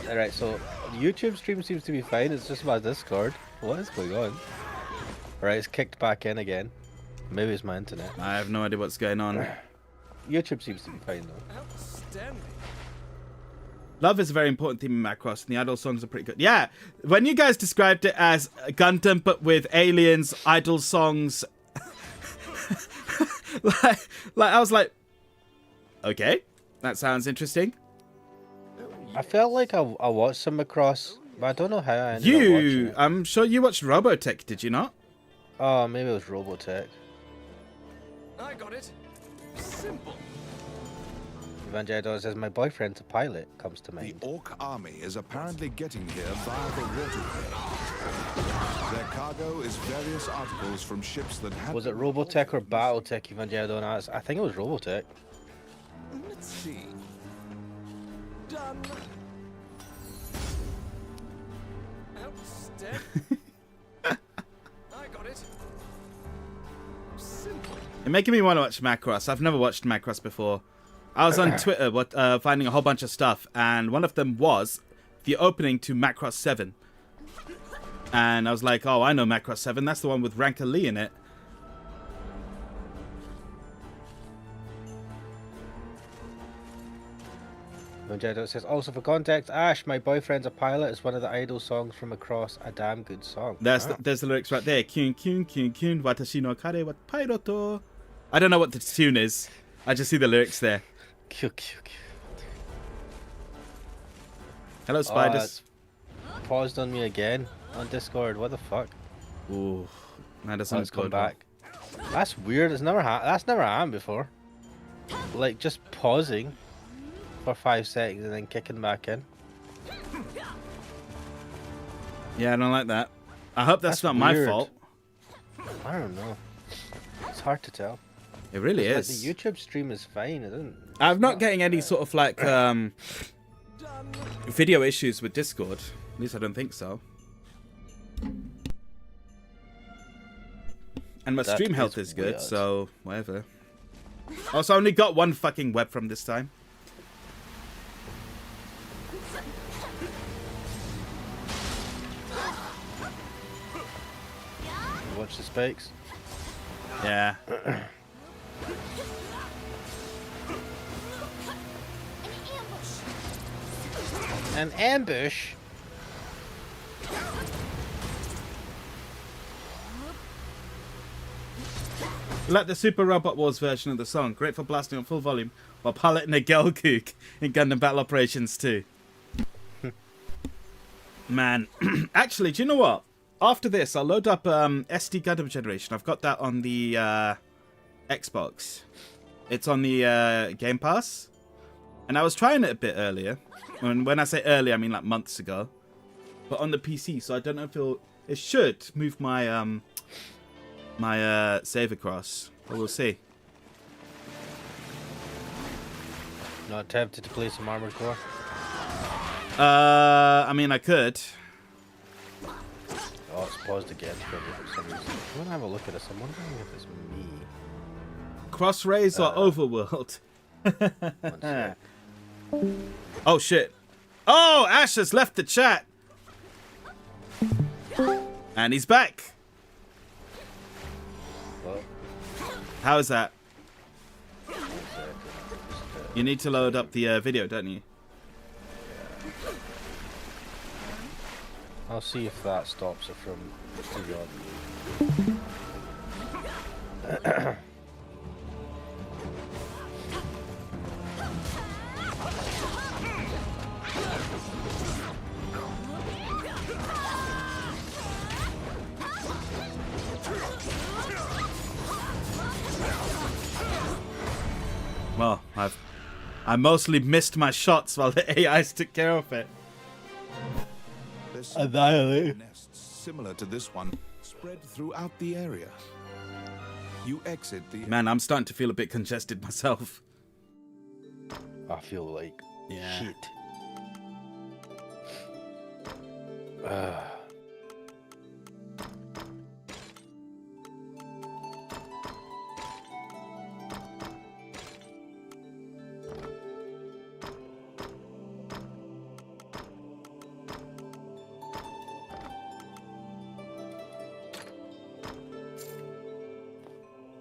Alright, so YouTube stream seems to be fine. It's just my Discord. What is going on? Alright, it's kicked back in again. Maybe it's my internet. I have no idea what's going on. YouTube seems to be fine though. Outstanding. Love is a very important theme in Macross, and the idol songs are pretty good. Yeah, when you guys described it as Gundam but with aliens, idol songs, like I was like, okay, that sounds interesting. I felt like I watched some Macross, but I don't know how I ended up watching it. I'm sure you watched Robotech, did you not? Oh, maybe it was Robotech. I got it. Simple. Evangelion says, my boyfriend's a pilot, comes to mind. The Orc army is apparently getting here via the waterway. Their cargo is various articles from ships that have... Was it Robotech or Battletech, Evangelion? I think it was Robotech. Let's see. Done. Outstanding. I got it. Simple. You're making me want to watch Macross. I've never watched Macross before. I was on Twitter finding a whole bunch of stuff, and one of them was the opening to Macross 7. And I was like, oh, I know Macross 7. That's the one with Ranker Lee in it. It says, also for context, Ash, my boyfriend's a pilot, is one of the idol songs from Across, a damn good song. There's the lyrics right there. Kyun kyun kyun kyun watashi no kare wa piloto. I don't know what the tune is. I just see the lyrics there. Hello, spiders. Paused on me again on Discord. What the fuck? Ooh, that doesn't come back. That's weird. That's never happened before. Like just pausing for 5 seconds and then kicking back in. Yeah, I don't like that. I hope that's not weird. my fault. I don't know. It's hard to tell. It really is. Like, the YouTube stream is fine. I'm not getting any sort of like video issues with Discord. At least I don't think so. And my stream health is good, weird. so whatever. Also, I only got one fucking web from this time. Watch the spikes. Yeah. An ambush? Like the Super Robot Wars version of the song. Great for blasting on full volume while piloting a girl kook in Gundam Battle Operations 2. Man. Actually, do you know what? After this, I'll load up SD Gundam Generation. I've got that on the Xbox. It's on the Game Pass. And I was trying it a bit earlier. And when I say earlier, I mean like months ago. But on the PC, so I don't know if it should move my my save across. But we'll see. Not tempted to play some Armored Core? I mean, I could. Oh, it's paused again for some reason. I want to have a look at this. I'm wondering if it's me. Crossrays or Overworld? One sec. Oh, shit. Oh, Ash has left the chat. And he's back. What? How is that? 1 second. You need to load up the video, don't you? I'll see if that stops it from the Well, I mostly missed my shots while the AIs took care of it. Annihilate. Nests similar to this one spread throughout the area. You exit the Man, I'm starting to feel a bit congested myself. I feel like shit.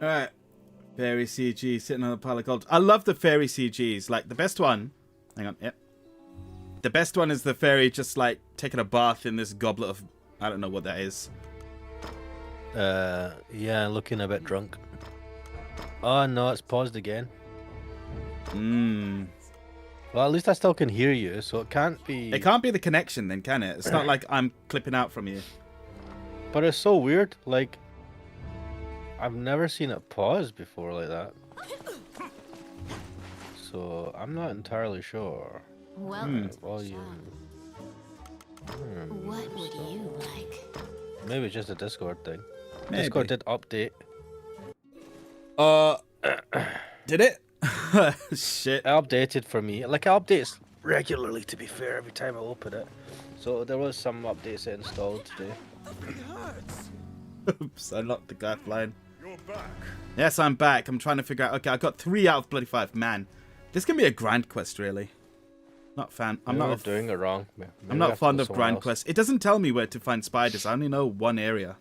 Alright. Fairy CG sitting on a pile of gold. I love the fairy CGs. Like, the best one... Hang on, yep. The best one is the fairy just, like, taking a bath in this goblet of... I don't know what that is. Yeah, looking a bit drunk. Oh, no, it's paused again. Well, at least I still can hear you, so it can't be... It can't be the connection then, can it? It's not like I'm clipping out from you. But it's so weird, like... I've never seen it pause before like that. So, I'm not entirely sure. Welcome. Volume. What would you like? Maybe it's just a Discord thing. Maybe. Discord did update. Did it? Shit. It updated for me. Like, it updates regularly, to be fair, every time I open it. So, there was some updates installed today. It hurts. Oops, I locked the guy flying. You're back. Yes, I'm back. I'm trying to figure out. Okay, I got 3 out of bloody 5. Man, this can be a grind quest, really. Not fan. I'm not doing it wrong. Maybe I'm not fond of grind quests. It doesn't tell me where to find spiders. I only know one area,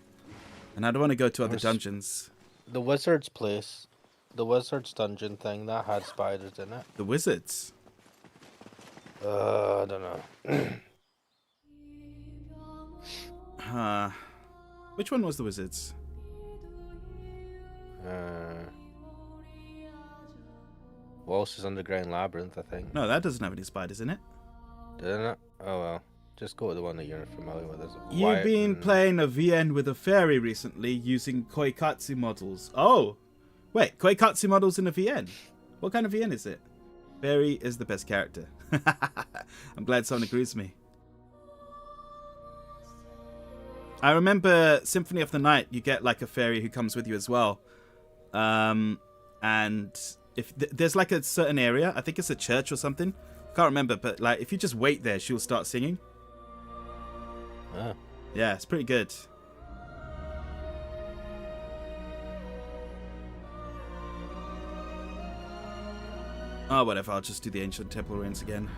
and I don't want to go to other dungeons. The wizard's place, the wizard's dungeon thing that had spiders in it. The wizards. I don't know. Which one was the wizards? Walsh's Underground Labyrinth, I think. No, that doesn't have any spiders in it. Didn't it? Oh well. Just go to the one that you're familiar with. You've been playing a VN with a fairy recently using Koikatsu models. Oh! Wait, Koikatsu models in a VN? What kind of VN is it? Fairy is the best character. I'm glad someone agrees with me. I remember Symphony of the Night, you get like a fairy who comes with you as well. And if there's like a certain area, I think it's a church or something. Can't remember, but like if you just wait there, she'll start singing. Oh. Yeah, it's pretty good. Oh, whatever. I'll just do the Ancient Temple Ruins again.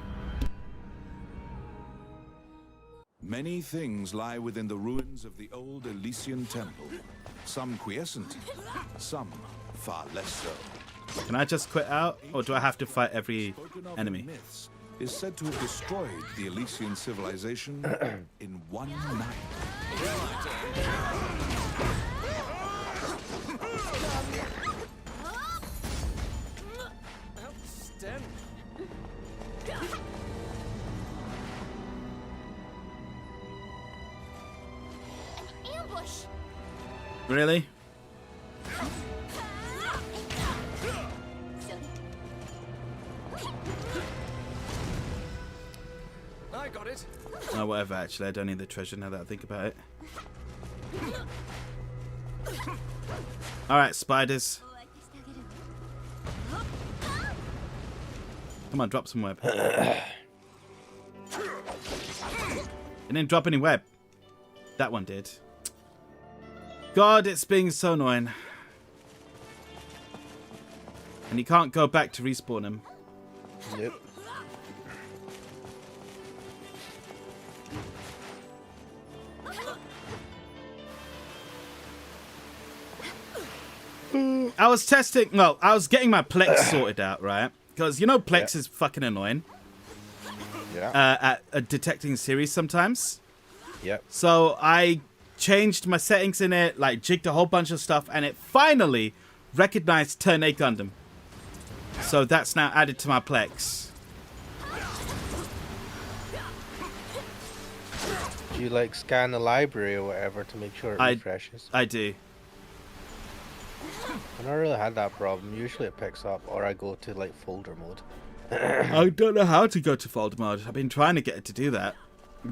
Many things lie within the ruins of the old Elysian temple. Some quiescent, some far less so. Can I just quit out, or do I have to fight every enemy? Myths is said to have destroyed the Elysian civilization in one night. Outstanding. Ambush! Really? I got it. Oh, whatever, actually. I don't need the treasure now that I think about it. Alright, spiders. Come on, drop some web. It didn't drop any web. That one did. God, it's being so annoying. And you can't go back to respawn him. Yep. I was testing, well, I was getting my Plex sorted out, right? Because, you know, Plex is fucking annoying. Yeah. At detecting series sometimes. Yep. So I changed my settings in it, like jigged a whole bunch of stuff, and it finally recognized Turn A Gundam. So that's now added to my Plex. Do you like scan the library or whatever to make sure it refreshes? I do. I've never really had that problem. Usually it picks up, or I go to like folder mode. I don't know how to go to folder mode. I've been trying to get it to do that.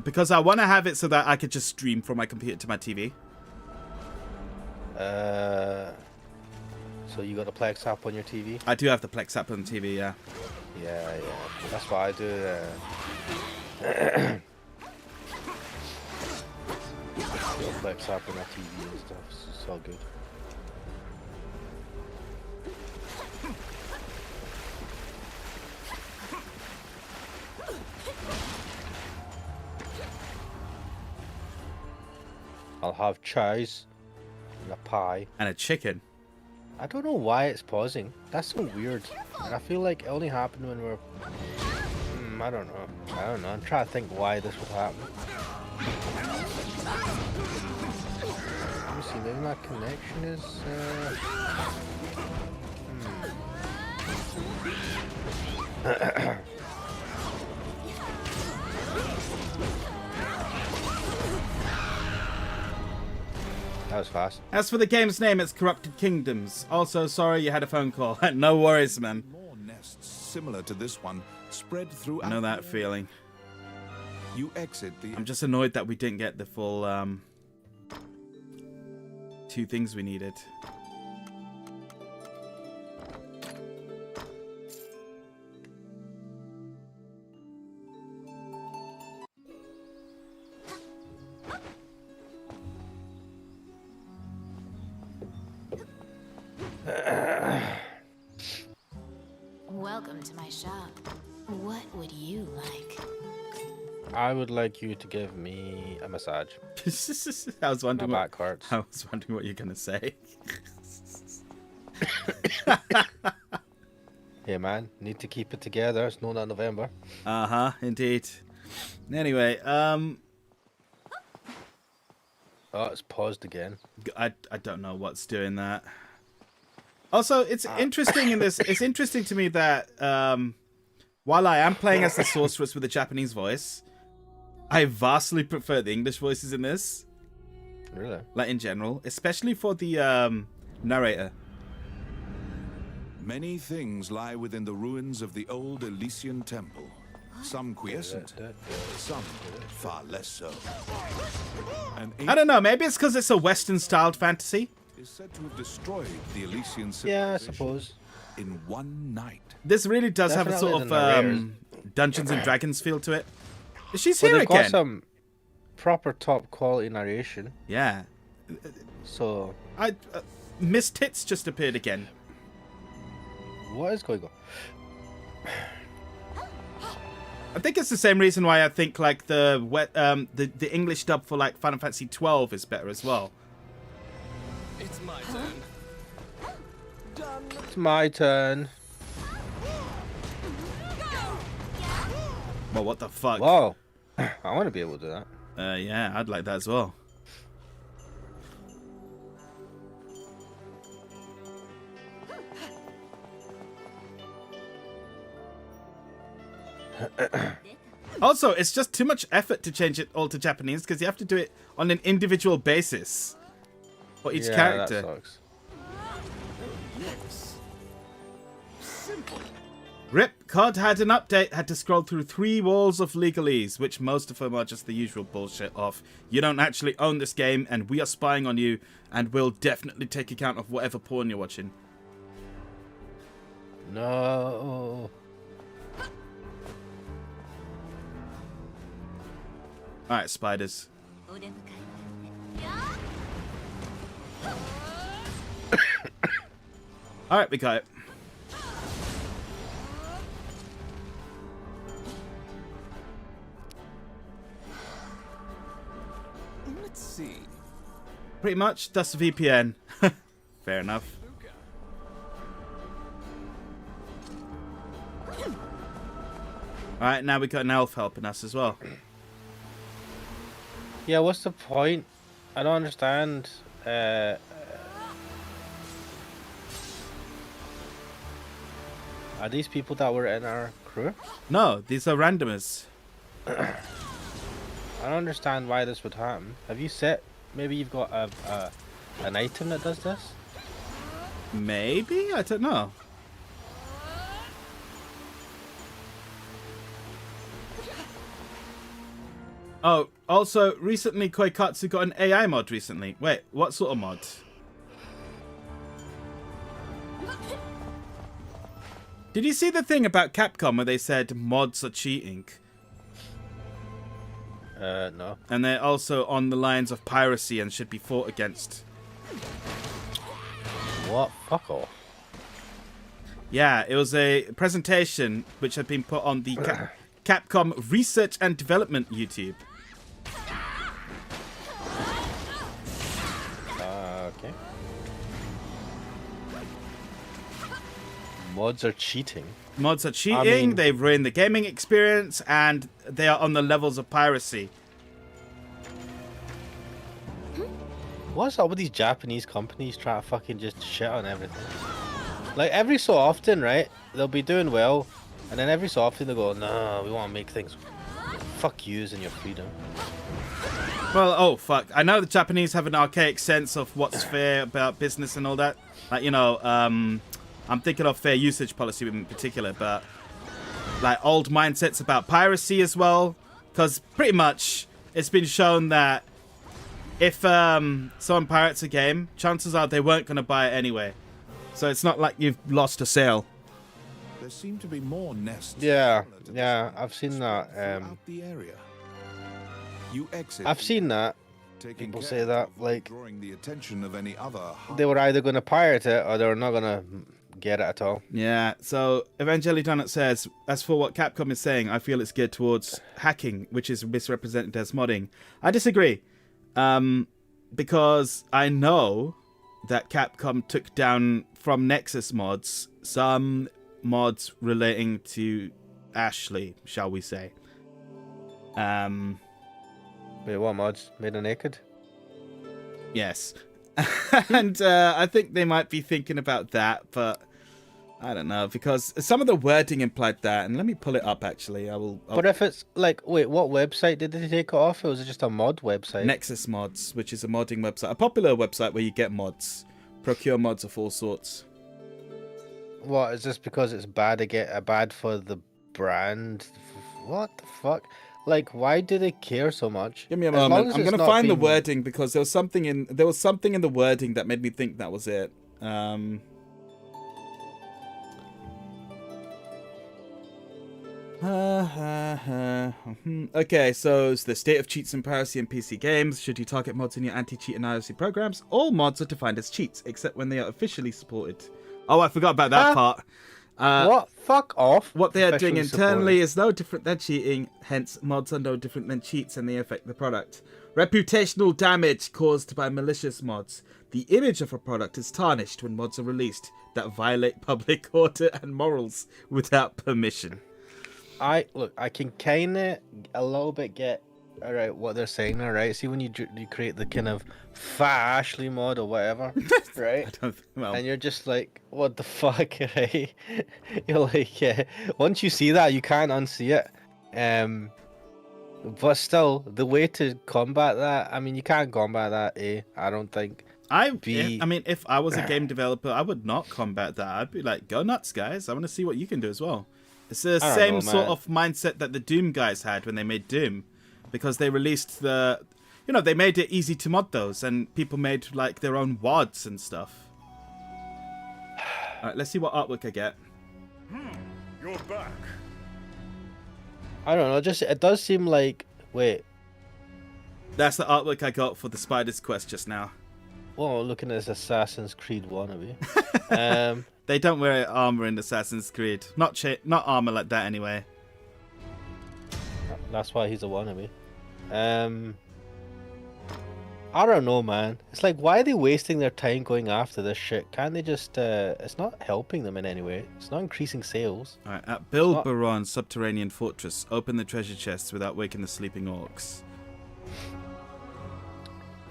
Because I want to have it so that I could just stream from my computer to my TV. So you got the Plex app on your TV? I do have the Plex app on the TV, yeah. Yeah. That's what I do. The Plex app on my TV and stuff. It's all good. I'll have chows and a pie. And a chicken. I don't know why it's pausing. That's so weird. And I feel like it only happened when we're... I don't know. I'm trying to think why this would happen. Let me see. Maybe my connection is... That was fast. As for the game's name, it's Corrupted Kingdoms. Also, sorry you had a phone call. No worries, man. More nests similar to this one spread throughout. I know that feeling. You exit the. I'm just annoyed that we didn't get the full 2 things we needed. Welcome to my shop. What would you like? I would like you to give me a massage. I was My wondering. back hurts. I was wondering what you're gonna say. Hey man, need to keep it together. It's not November. Indeed. Anyway, Oh, it's paused again. I don't know what's doing that. Also, it's interesting in this. It's interesting to me that while I am playing as the sorceress with a Japanese voice, I vastly prefer the English voices in this. Really? Like in general, especially for the narrator. Many things lie within the ruins of the old Elysian temple. Some quiescent, some far less so. An I don't know. Maybe it's because it's a Western-styled fantasy. is said to have destroyed the Elysian Yeah, I civilization suppose. in one night. This really does have a Definitely sort of the narrators. Dungeons and Dragons feel to it. She's Well, here they've again. got some proper top quality narration. Yeah. So, Miss Tits just appeared again. what is going on? I think it's the same reason why I think like the English dub for like Final Fantasy 12 is better as well. It's my turn. Done. It's my turn. Well, what the fuck? Whoa. I want to be able to do that. Yeah, I'd like that as well. Also, it's just too much effort to change it all to Japanese because you have to do it on an individual basis for each character. That sucks. Yes. Simple. Rip, COD had an update, had to scroll through 3 walls of legalese, which most of them are just the usual bullshit of, you don't actually own this game, and we are spying on you, and we'll definitely take account of whatever porn you're watching. No. Alright, spiders. Alright, we got it. Let's see. Pretty much, that's the VPN. Fair enough. Alright, now we got an elf helping us as well. Yeah, what's the point? I don't understand. Are these people that were in our crew? No, these are randomers. I don't understand why this would happen. Have you set? Maybe you've got an item that does this? Maybe? I don't know. Oh, also, recently Koikatsu got an AI mod recently. Wait, what sort of mod? Did you see the thing about Capcom where they said mods are cheating? No. And they're also on the lines of piracy and should be fought against. What? Fuck off. Yeah, it was a presentation which had been put on the Capcom Research and Development YouTube. Okay. Mods are cheating. Mods are cheating, mean- they've ruined the gaming experience, and they are on the levels of piracy. What's up with these Japanese companies trying to fucking just shit on everything? Like every so often, right? They'll be doing well, and then every so often they'll go, "No, we want to make things. Fuck yous and your freedom." Well, oh fuck. I know the Japanese have an archaic sense of what's fair about business and all that. Like, you know, I'm thinking of fair usage policy in particular, but like old mindsets about piracy as well. Because pretty much it's been shown that if someone pirates a game, chances are they weren't going to buy it anyway. So it's not like you've lost a sale. There seem to be more nests. Yeah, similar to yeah, this I've seen that. throughout the area. You exit. I've seen that. taking People care say that, of like, drawing the attention of any other they were either going to pirate it or they were not going to get it at all. Yeah, so Evangeli Donut says, as for what Capcom is saying, I feel it's geared towards hacking, which is misrepresented as modding. I disagree, because I know that Capcom took down from Nexus mods some mods relating to Ashley, shall we say. Wait, what mods? Made her naked? Yes. And I think they might be thinking about that, but I don't know, because some of the wording implied that, and let me pull it up actually. I'll But if it's like, wait, what website did they take it off? Or was it just a mod website? Nexus Mods, which is a modding website, a popular website where you get mods, procure mods of all sorts. What, is this because it's bad to get bad for the brand? What the fuck? Like, why do they care so much? Give me a As long moment. as I'm it's gonna not find the being- wording because there was something in the wording that made me think that was it. Okay, so it's the state of cheats and piracy in PC games. Should you target mods in your anti-cheat and IRC programs? All mods are defined as cheats, except when they are officially supported. Oh, I forgot about that part. What? Fuck off. What they are doing Officially internally supported. is no different than cheating, hence mods are no different than cheats and they affect the product. Reputational damage caused by malicious mods. The image of a product is tarnished when mods are released that violate public order and morals without permission. I can kind of a little bit get alright what they're saying there, right? See when you create the kind of Fat Ashley mod or whatever, right? I don't think, well, And you're just like, what the fuck, right? You're like, yeah. Once you see that, you can't unsee it. But still, the way to combat that, I mean, you can't combat that. I don't think. I mean, if I was a game developer, I would not combat that. I'd be like, go nuts, guys. I want to see what you can do as well. It's the I don't same know, sort man. of mindset that the Doom guys had when they made Doom. Because they released the... You know, they made it easy to mod those. And people made, like, their own WODs and stuff. Alright, let's see what artwork I get. You're back. I don't know. Just it does seem like. Wait. That's the artwork I got for the Spider's Quest just now. Well, looking at this Assassin's Creed wannabe. They don't wear armor in Assassin's Creed. Not armor like that, anyway. That's why he's a wannabe. I don't know, man. It's like, why are they wasting their time going after this shit? Can't they just? It's not helping them in any way. It's not increasing sales. Alright, at Bilberon Subterranean Fortress, open the treasure chests without waking the sleeping orcs.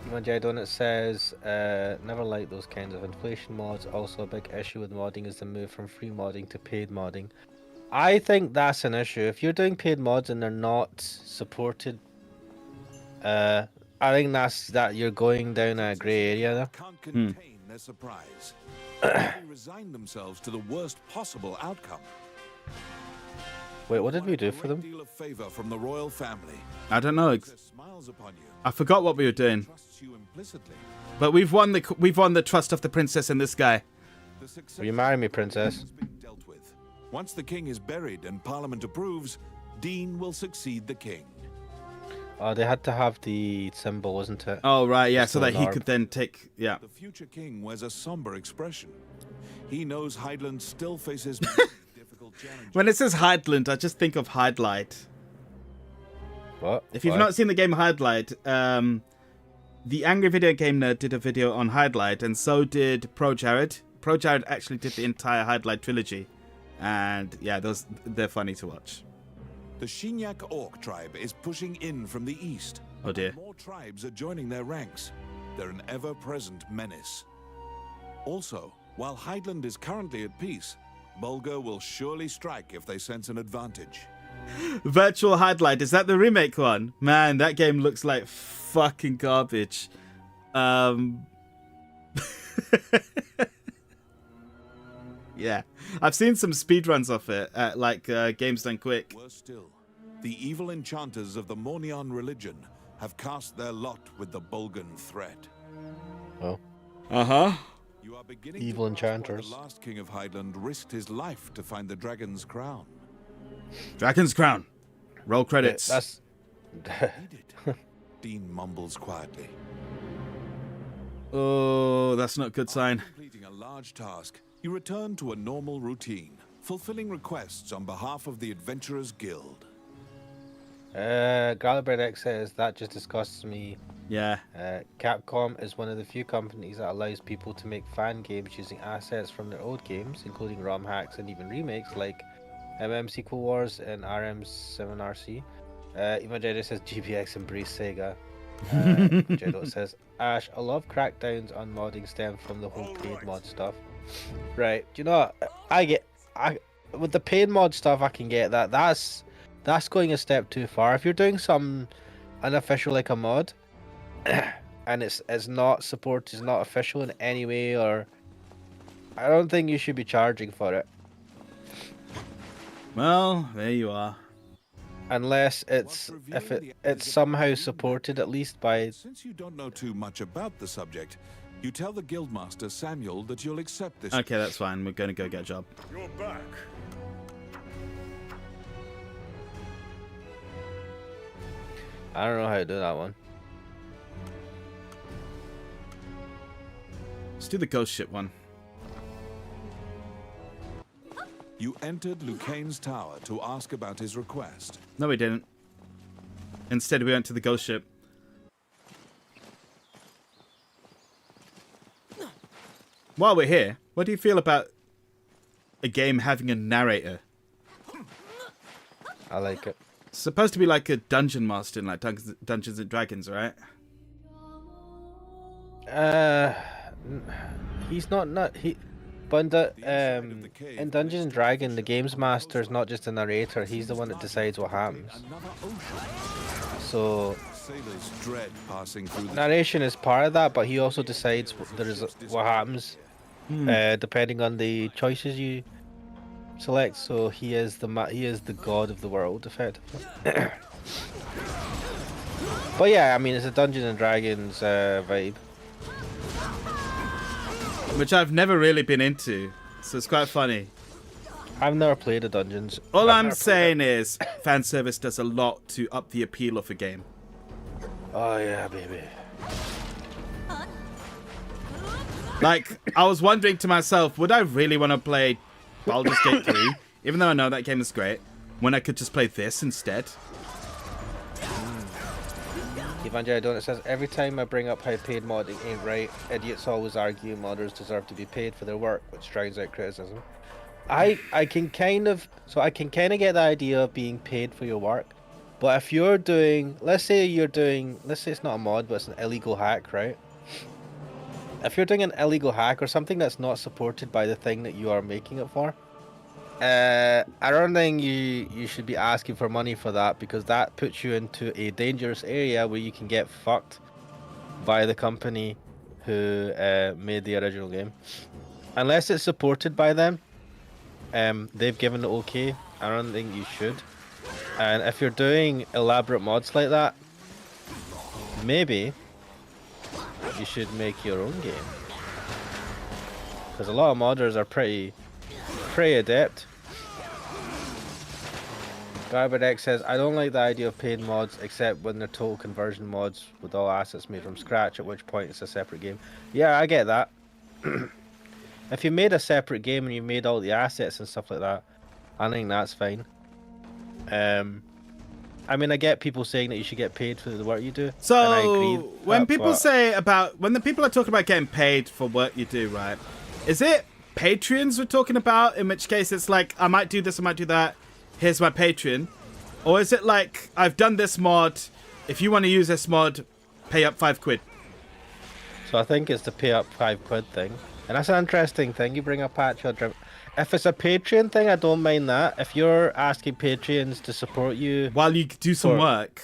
Jedi Donut says, never liked those kinds of inflation mods. Also, a big issue with modding is the move from free modding to paid modding. I think that's an issue. If you're doing paid mods and they're not supported, I think that you're going down a grey area there. Can't contain their surprise. They resign themselves to the worst possible outcome. Wait, what did we do for them? Deal of favor from the royal family. I don't know. Smiles upon you. I forgot what we were doing. Trusts you implicitly. But we've won the trust of the princess and this guy. The success Will you marry me, princess? has been dealt with. Once the king is buried and Parliament approves, Dean will succeed the king. Oh, they had to have the symbol, wasn't it? Oh, right, yeah, Just so that an he orb. could then take... Yeah. The future king wears a somber expression. He knows Hydeland still faces many difficult challenges. When it says Hydeland, I just think of Hydelight. What? If you've Why? not seen the game Hydelight, the Angry Video Game Nerd did a video on Hydelight, and so did Pro Jared. Pro Jared actually did the entire Hydelight trilogy. And, yeah, they're funny to watch. The Shinyak Orc tribe is pushing in from the east. Oh, dear. More tribes are joining their ranks. They're an ever-present menace. Also, while Hydeland is currently at peace, Bulgar will surely strike if they sense an advantage. Virtual Hydelight, is that the remake one? Man, that game looks like fucking garbage. Yeah, I've seen some speedruns of it at Games Done Quick. Worse still, the evil enchanters of the Mornion religion have cast their lot with the Bulgan threat. Oh. Uh-huh. You are beginning Evil to grasp why enchanters. the last king of Hydeland risked his life to find the dragon's crown. Dragon's Crown. Roll credits. That's. He did. Dean mumbles quietly. Oh, that's not a good sign. Completing a large task, you return to a normal routine, fulfilling requests on behalf of the Adventurers Guild. Galibert X says that just disgusts me. Yeah. Capcom is one of the few companies that allows people to make fan games using assets from their old games, including ROM hacks and even remakes like Sequel Wars and RM7RC. Imageda says GBX embrace Sega. Jedot says Ash, a lot of crackdowns on modding stem from the whole paid mod stuff. Right, do you know what? I with the paid mod stuff I can get that. That's going a step too far. If you're doing some unofficial like a mod and it's not supported, it's not official in any way, or I don't think you should be charging for it. Well, there you are. Unless it's it's somehow supported at least by. Since you don't know too much about the subject, you tell the Guildmaster Samuel that you'll accept this. Okay, that's fine. We're going to go get a job. You're back. I don't know how to do that one. Let's do the ghost ship one. You entered Lucane's tower to ask about his request. No, we didn't. Instead, we went to the ghost ship. While we're here, what do you feel about a game having a narrator? I like it. It's supposed to be like a dungeon master in like Dungeons and Dragons, right? He's not he. But in Dungeons and Dragons, the games master is not just a narrator. He's the one that decides what happens. So Sailors dread passing through the narration is part of that, but he also decides what happens, depending on the choices you select. So he is the god of the world, effectively. But yeah, I mean, it's a Dungeons and Dragons vibe. Which I've never really been into, so it's quite funny. I've never played a Dungeons. All I'm saying is, fan service does a lot to up the appeal of a game. Oh yeah, baby. Like, I was wondering to myself, would I really want to play Baldur's Gate 3, even though I know that game is great, when I could just play this instead? Evangelion Donut says, every time I bring up how paid modding ain't right, idiots always argue modders deserve to be paid for their work, which drowns out criticism. I can kind of get the idea of being paid for your work, but if you're doing, let's say it's not a mod, but it's an illegal hack, right? If you're doing an illegal hack or something that's not supported by the thing that you are making it for, I don't think you should be asking for money for that, because that puts you into a dangerous area where you can get fucked by the company who made the original game. Unless it's supported by them, they've given it okay, I don't think you should. And if you're doing elaborate mods like that, maybe you should make your own game. Because a lot of modders are pretty adept. Garbage X says, I don't like the idea of paid mods except when they're total conversion mods with all assets made from scratch, at which point it's a separate game. Yeah, I get that. If you made a separate game and you made all the assets and stuff like that, I think that's fine. I mean, I get people saying that you should get paid for the work you do. So, and I agree when that, people but say about, when the people are talking about getting paid for work you do, right? Is it Patreons we're talking about? In which case it's like, I might do this, I might do that. Here's my Patreon. Or is it like, I've done this mod. If you want to use this mod, pay up £5. So I think it's the pay up £5 thing. And that's an interesting thing you bring up, Patreon. If it's a Patreon thing, I don't mind that. If you're asking Patreons to support you while you do some work.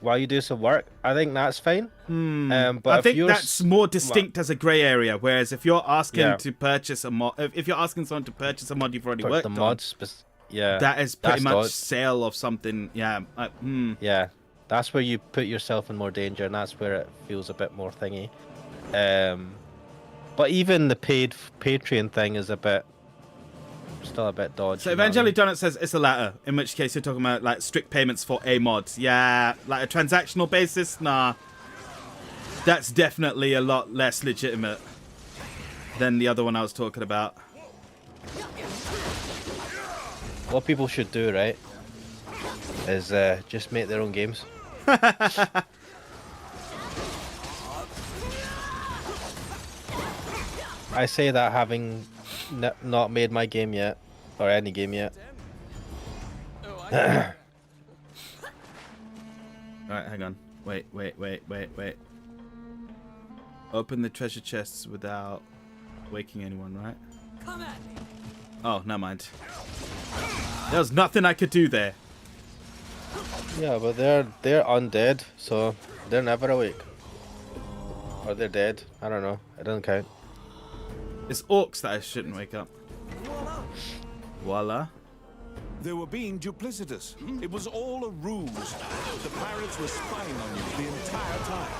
While you do some work, I think that's fine. But I think that's more distinct as a grey area. Whereas if you're asking to purchase a mod, if you're asking someone to purchase a mod you've already worked on, that is pretty much sale of something. Yeah. Yeah, that's where you put yourself in more danger, and that's where it feels a bit more thingy. But even the paid Patreon thing is a bit still a bit dodgy. So Evangelia Donut says it's the latter, in which case you're talking about like strict payments for a mod. Yeah, like a transactional basis, nah. That's definitely a lot less legitimate than the other one I was talking about. What people should do, right, is just make their own games. I say that having not made my game yet, or any game yet. Alright, hang on. Wait. Open the treasure chests without waking anyone, right? Come at me. Oh, never mind. There was nothing I could do there. Yeah, but they're undead, so they're never awake. Or they're dead. I don't know. It doesn't count. It's orcs that I shouldn't wake up. Voila. They were being duplicitous. It was all a ruse. The pirates were spying on you the entire time.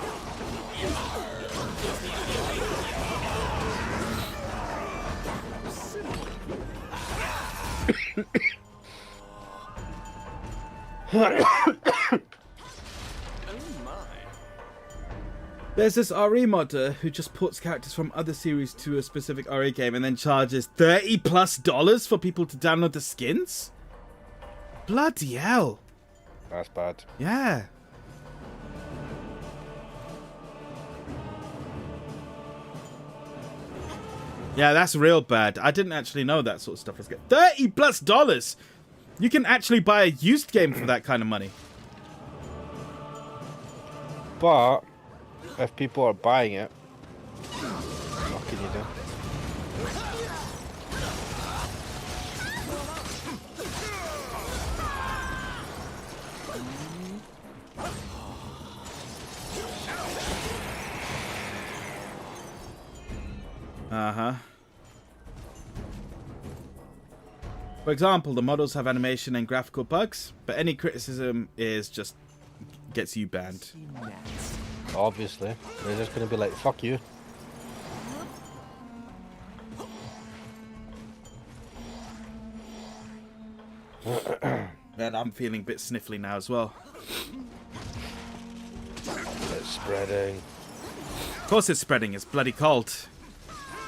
Oh my. There's this RE modder who just puts characters from other series to a specific RE game and then charges $30+ for people to download the skins? Bloody hell. That's bad. Yeah. Yeah, that's real bad. I didn't actually know that sort of stuff was good. $30+! You can actually buy a used game for that kind of money. But if people are buying it, what can you do? Uh-huh. For example, the models have animation and graphical bugs, but any criticism is just gets you banned. Obviously, they're just gonna be like, "Fuck you." Man, I'm feeling a bit sniffly now as well. It's spreading. Of course it's spreading, it's bloody cold.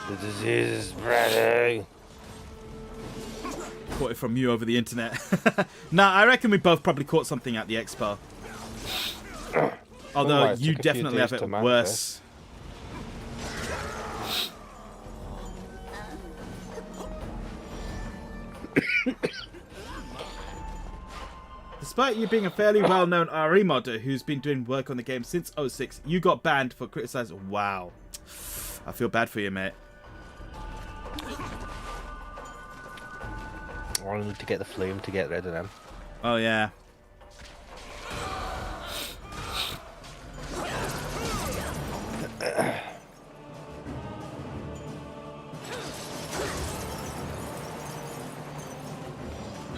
The disease is spreading. Caught it from you over the internet. Nah, I reckon we both probably caught something at the expo. Although Well, it you took a few definitely days have it to worse. Despite you being a fairly well-known RE modder who's been doing work on the game since 06, you got banned for criticizing. Wow. I feel bad for you, mate. I need to get the flame to get rid of them. Oh, yeah.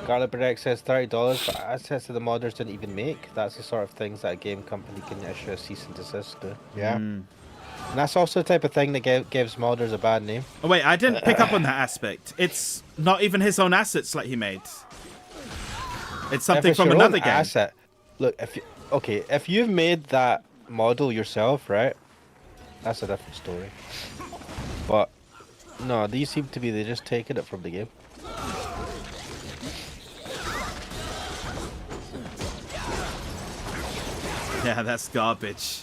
Garlic Bread says $30, but access to the modders didn't even make. That's the sort of things that a game company can issue a cease and desist to. Yeah. And that's also the type of thing that gives modders a bad name. Oh, wait, I didn't pick up on that aspect. It's not even his own assets like he made. It's something If it's from your another own game. asset, look, if you've made that model yourself, right? That's a different story. But no, these seem to be they just taking it from the game. Yeah, that's garbage.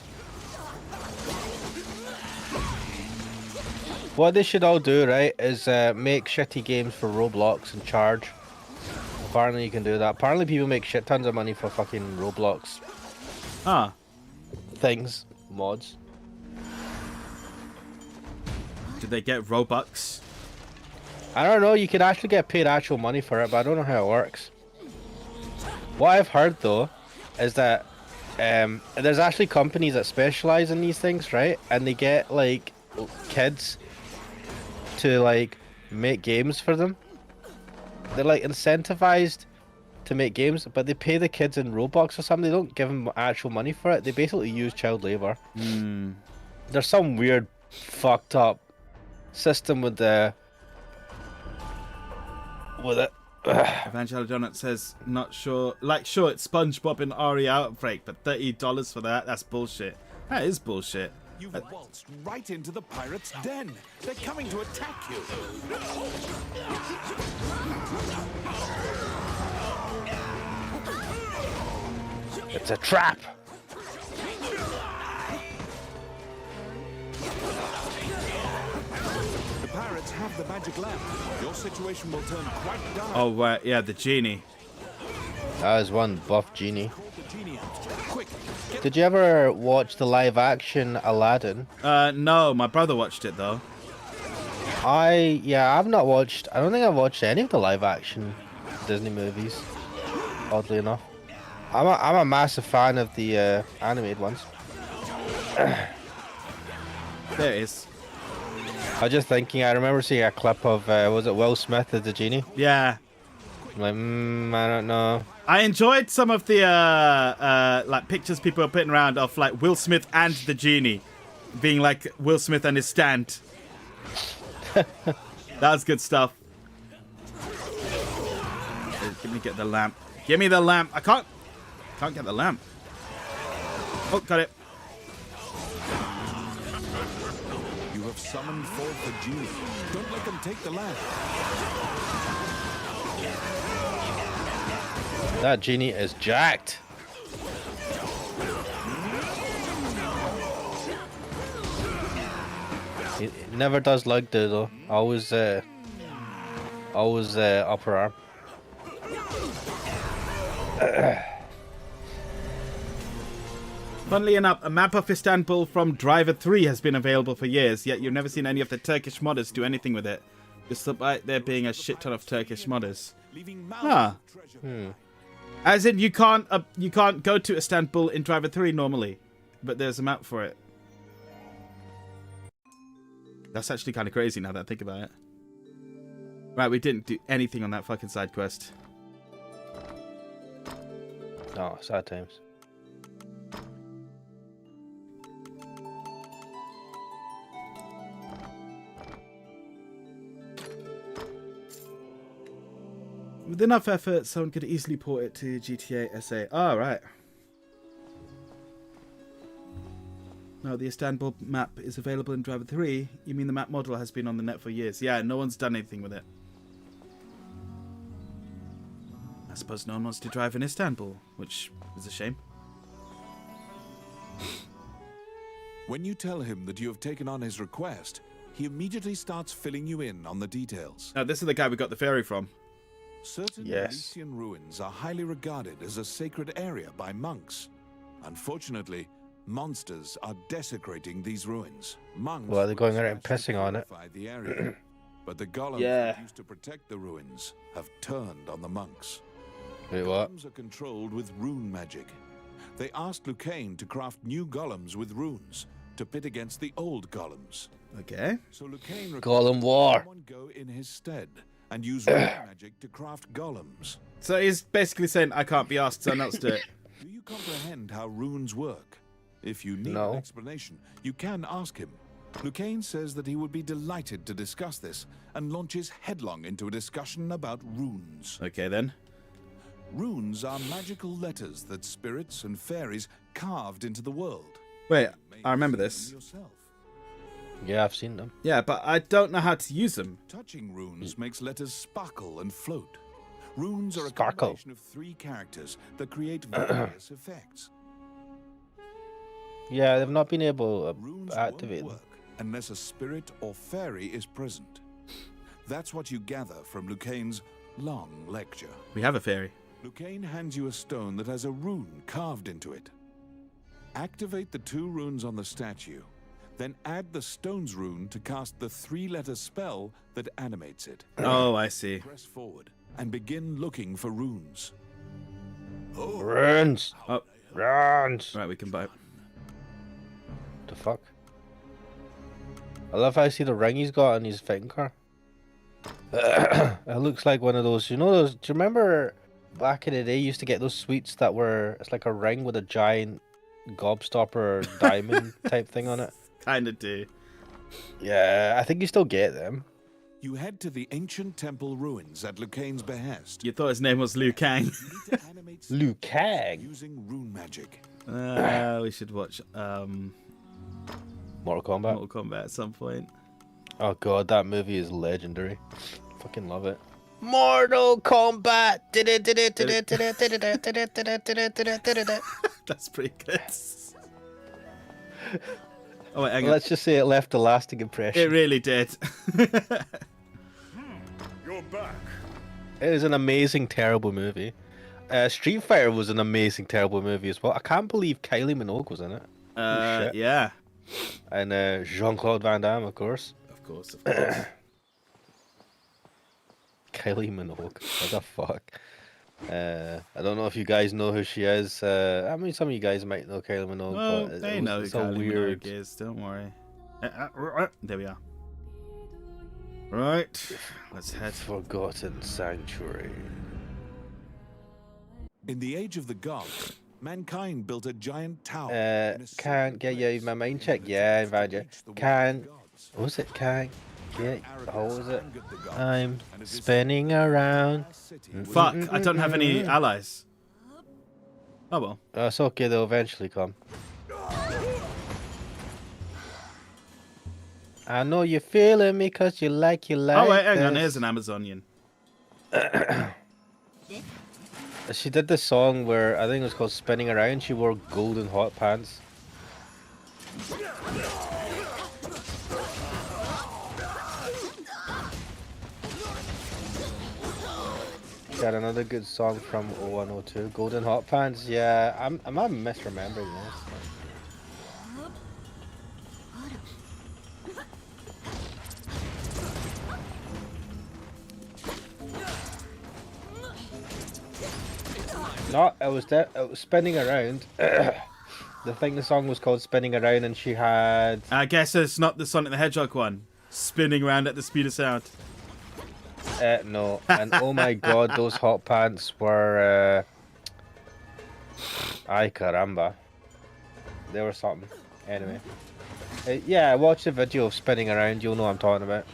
What they should all do, right, is make shitty games for Roblox and charge. Apparently you can do that. Apparently people make shit tons of money for fucking Roblox Ah. things, mods. Did they get Robux? I don't know, you can actually get paid actual money for it, but I don't know how it works. What I've heard though, is that there's actually companies that specialize in these things, right? And they get like kids to like make games for them. They're like incentivized to make games, but they pay the kids in Robux or something. They don't give them actual money for it. They basically use child labor. There's some weird fucked up system with the with it. Evangelo Donut says, not sure. Like, sure, it's SpongeBob and Ari Outbreak, but $30 for that? That's bullshit. That is bullshit. You've waltzed right into the pirates' den. They're coming to attack you. It's a trap. The pirates have the magic lamp. Your situation will turn quite dark. Oh, right. Yeah, the genie. That was one buff genie. Call the genie out. Quick, get Did you ever watch the live action Aladdin? No, my brother watched it, though. I've not watched. I don't think I've watched any of the live action Disney movies. Oddly enough, I'm a massive fan of the animated ones. There it is. I was just thinking. I remember seeing a clip of was it Will Smith as the genie? Yeah. I'm like, I don't know. I enjoyed some of the like pictures people are putting around of like Will Smith and the genie being like Will Smith and his stand. That was good stuff. Give me get the lamp. Give me the lamp. I can't get the lamp. Oh, got it. You have summoned forth the genie. Don't let them take the lamp. That genie is jacked. He never does leg do though. Always upper arm. Funnily enough, a map of Istanbul from Driver 3 has been available for years, yet you've never seen any of the Turkish modders do anything with it, despite there being a shit ton of Turkish modders. Leaving Huh. treasure. As in, you can't go to Istanbul in Driver 3 normally, but there's a map for it. That's actually kind of crazy now that I think about it. Right, we didn't do anything on that fucking side quest. Oh, sad times. With enough effort, someone could easily port it to GTA SA. Oh, right. No, the Istanbul map is available in Driver 3. You mean the map model has been on the net for years? Yeah, no one's done anything with it. I suppose no one wants to drive in Istanbul, which is a shame. When you tell him that you have taken on his request, he immediately starts filling you in on the details. Now, this is the guy we got the ferry from. Certain Yes. Elysian ruins are highly regarded as a sacred area by monks. Unfortunately, monsters are desecrating these ruins. Monks Well, they're going would around pissing on it. purify the area, but the golems Yeah. that used to protect the ruins have turned on the monks. Wait, what? Golems are controlled with rune magic. They asked Lucane to craft new golems with runes to pit against the old golems. Okay. So Lucane Golem War. someone go in his stead and use rune magic to craft golems. So he's basically saying, I can't be asked, someone else do it. Do you comprehend how runes work? If you need No. an explanation, you can ask him. Lucane says that he would be delighted to discuss this and launches headlong into a discussion about runes. Okay, then. Runes are magical letters that spirits and fairies carved into the world. Wait, I remember Say this. them yourself. Yeah, I've seen them. Yeah, but I don't know how to use them. Touching runes makes letters sparkle and float. Runes are a Sparkle. combination of three characters that create various effects. Yeah, they've not been able Runes to activate won't them. work unless a spirit or fairy is present. That's what you gather from Lucane's long lecture. We have a ferry. Lucane hands you a stone that has a rune carved into it. Activate the two runes on the statue, then add the stone's rune to cast the three-letter spell that animates it. Oh, I see. Press forward and begin looking for runes. Runs. Oh, Runs. right, we can buy it. The fuck? I love how I see the ring he's got on his fighting car. It looks like one of those, you know those, do you remember back in the day you used to get those sweets that were, it's like a ring with a giant gobstopper diamond type thing on it? Kinda do. Yeah, I think you still get them. You head to the ancient temple ruins at Liu Kang's behest. You thought his name was Liu Kang. You need to animate Liu Kang. using rune magic. We should watch Mortal Kombat. Mortal Kombat at some point. Oh god, that movie is legendary. Fucking love it. Mortal Kombat. That's pretty good. Oh wait, hang on. Let's just say it left a lasting impression. It really did. You're back. It is an amazing, terrible movie. Street Fighter was an amazing, terrible movie as well. I can't believe Kylie Minogue was in it. Shit. Yeah. And Jean-Claude Van Damme, of course. Of course, of course. Kylie Minogue. What the fuck? I don't know if you guys know who she is. I mean, some of you guys might know Kylie Minogue, Well, but they know who it's a Kylie weird. Minogue is. Don't worry. There we are. Right, let's head. Forgotten Sanctuary. In the Age of the Gods, mankind built a giant tower. Can't get you my mind check. Yeah, invite you. Can. What was it? Can. Get. What was it? I'm spinning around. Fuck, I don't have any allies. Oh well. It's okay, they'll eventually come. I know you're feeling me because you like Oh wait, hang on, this. here's an Amazonian. She did this song where I think it was called Spinning Around. She wore golden hot pants. Got another good song from 0102. Golden hot pants. Yeah, I'm misremembering this. No, it was spinning around. The song was called Spinning Around, and she had. I guess it's not the Sonic the Hedgehog one. Spinning around at the speed of sound. No, and oh my god, those hot pants were. Ay caramba. They were something. Anyway. Yeah, watch the video of Spinning Around, you'll know what I'm talking about.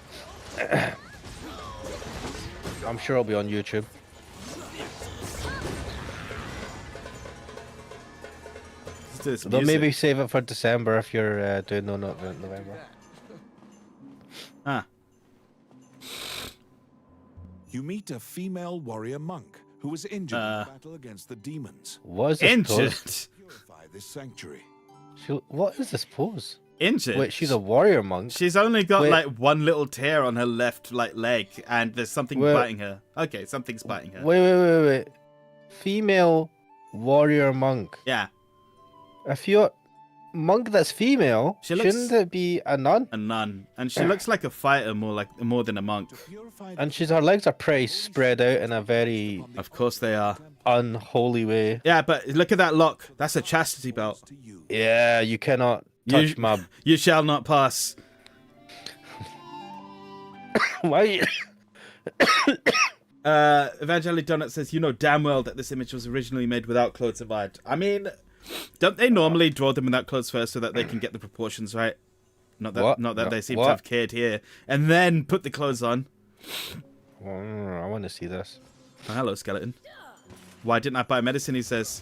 I'm sure it'll be on YouTube. Though maybe save it for December if you're doing no November. Ah. You meet a female warrior monk who was injured in the battle against the demons. Was this Injured? pose? Purify this sanctuary. What is this pose? Injured? Wait, she's a warrior monk? She's only got Wait. like one little tear on her left leg, and there's something biting her. Okay, something's biting her. Wait. Female warrior monk. Yeah. If you're monk that's female, She looks- shouldn't it be a nun? A nun, and she looks like a fighter more than a monk. To purify And her legs are pretty spread out in a very Of course they are. unholy way. Yeah, but look at that lock. That's a chastity belt. to you. Yeah, you cannot touch my. You shall not pass. Why? Evangeli Donut says, "You know damn well that this image was originally made without clothes applied." I mean, don't they normally draw them without clothes first so that they can get the proportions right? Not that, What? they seem What? to have cared here, and then put the clothes on. I want to see this. Oh, hello, skeleton. Why didn't I buy medicine? He says.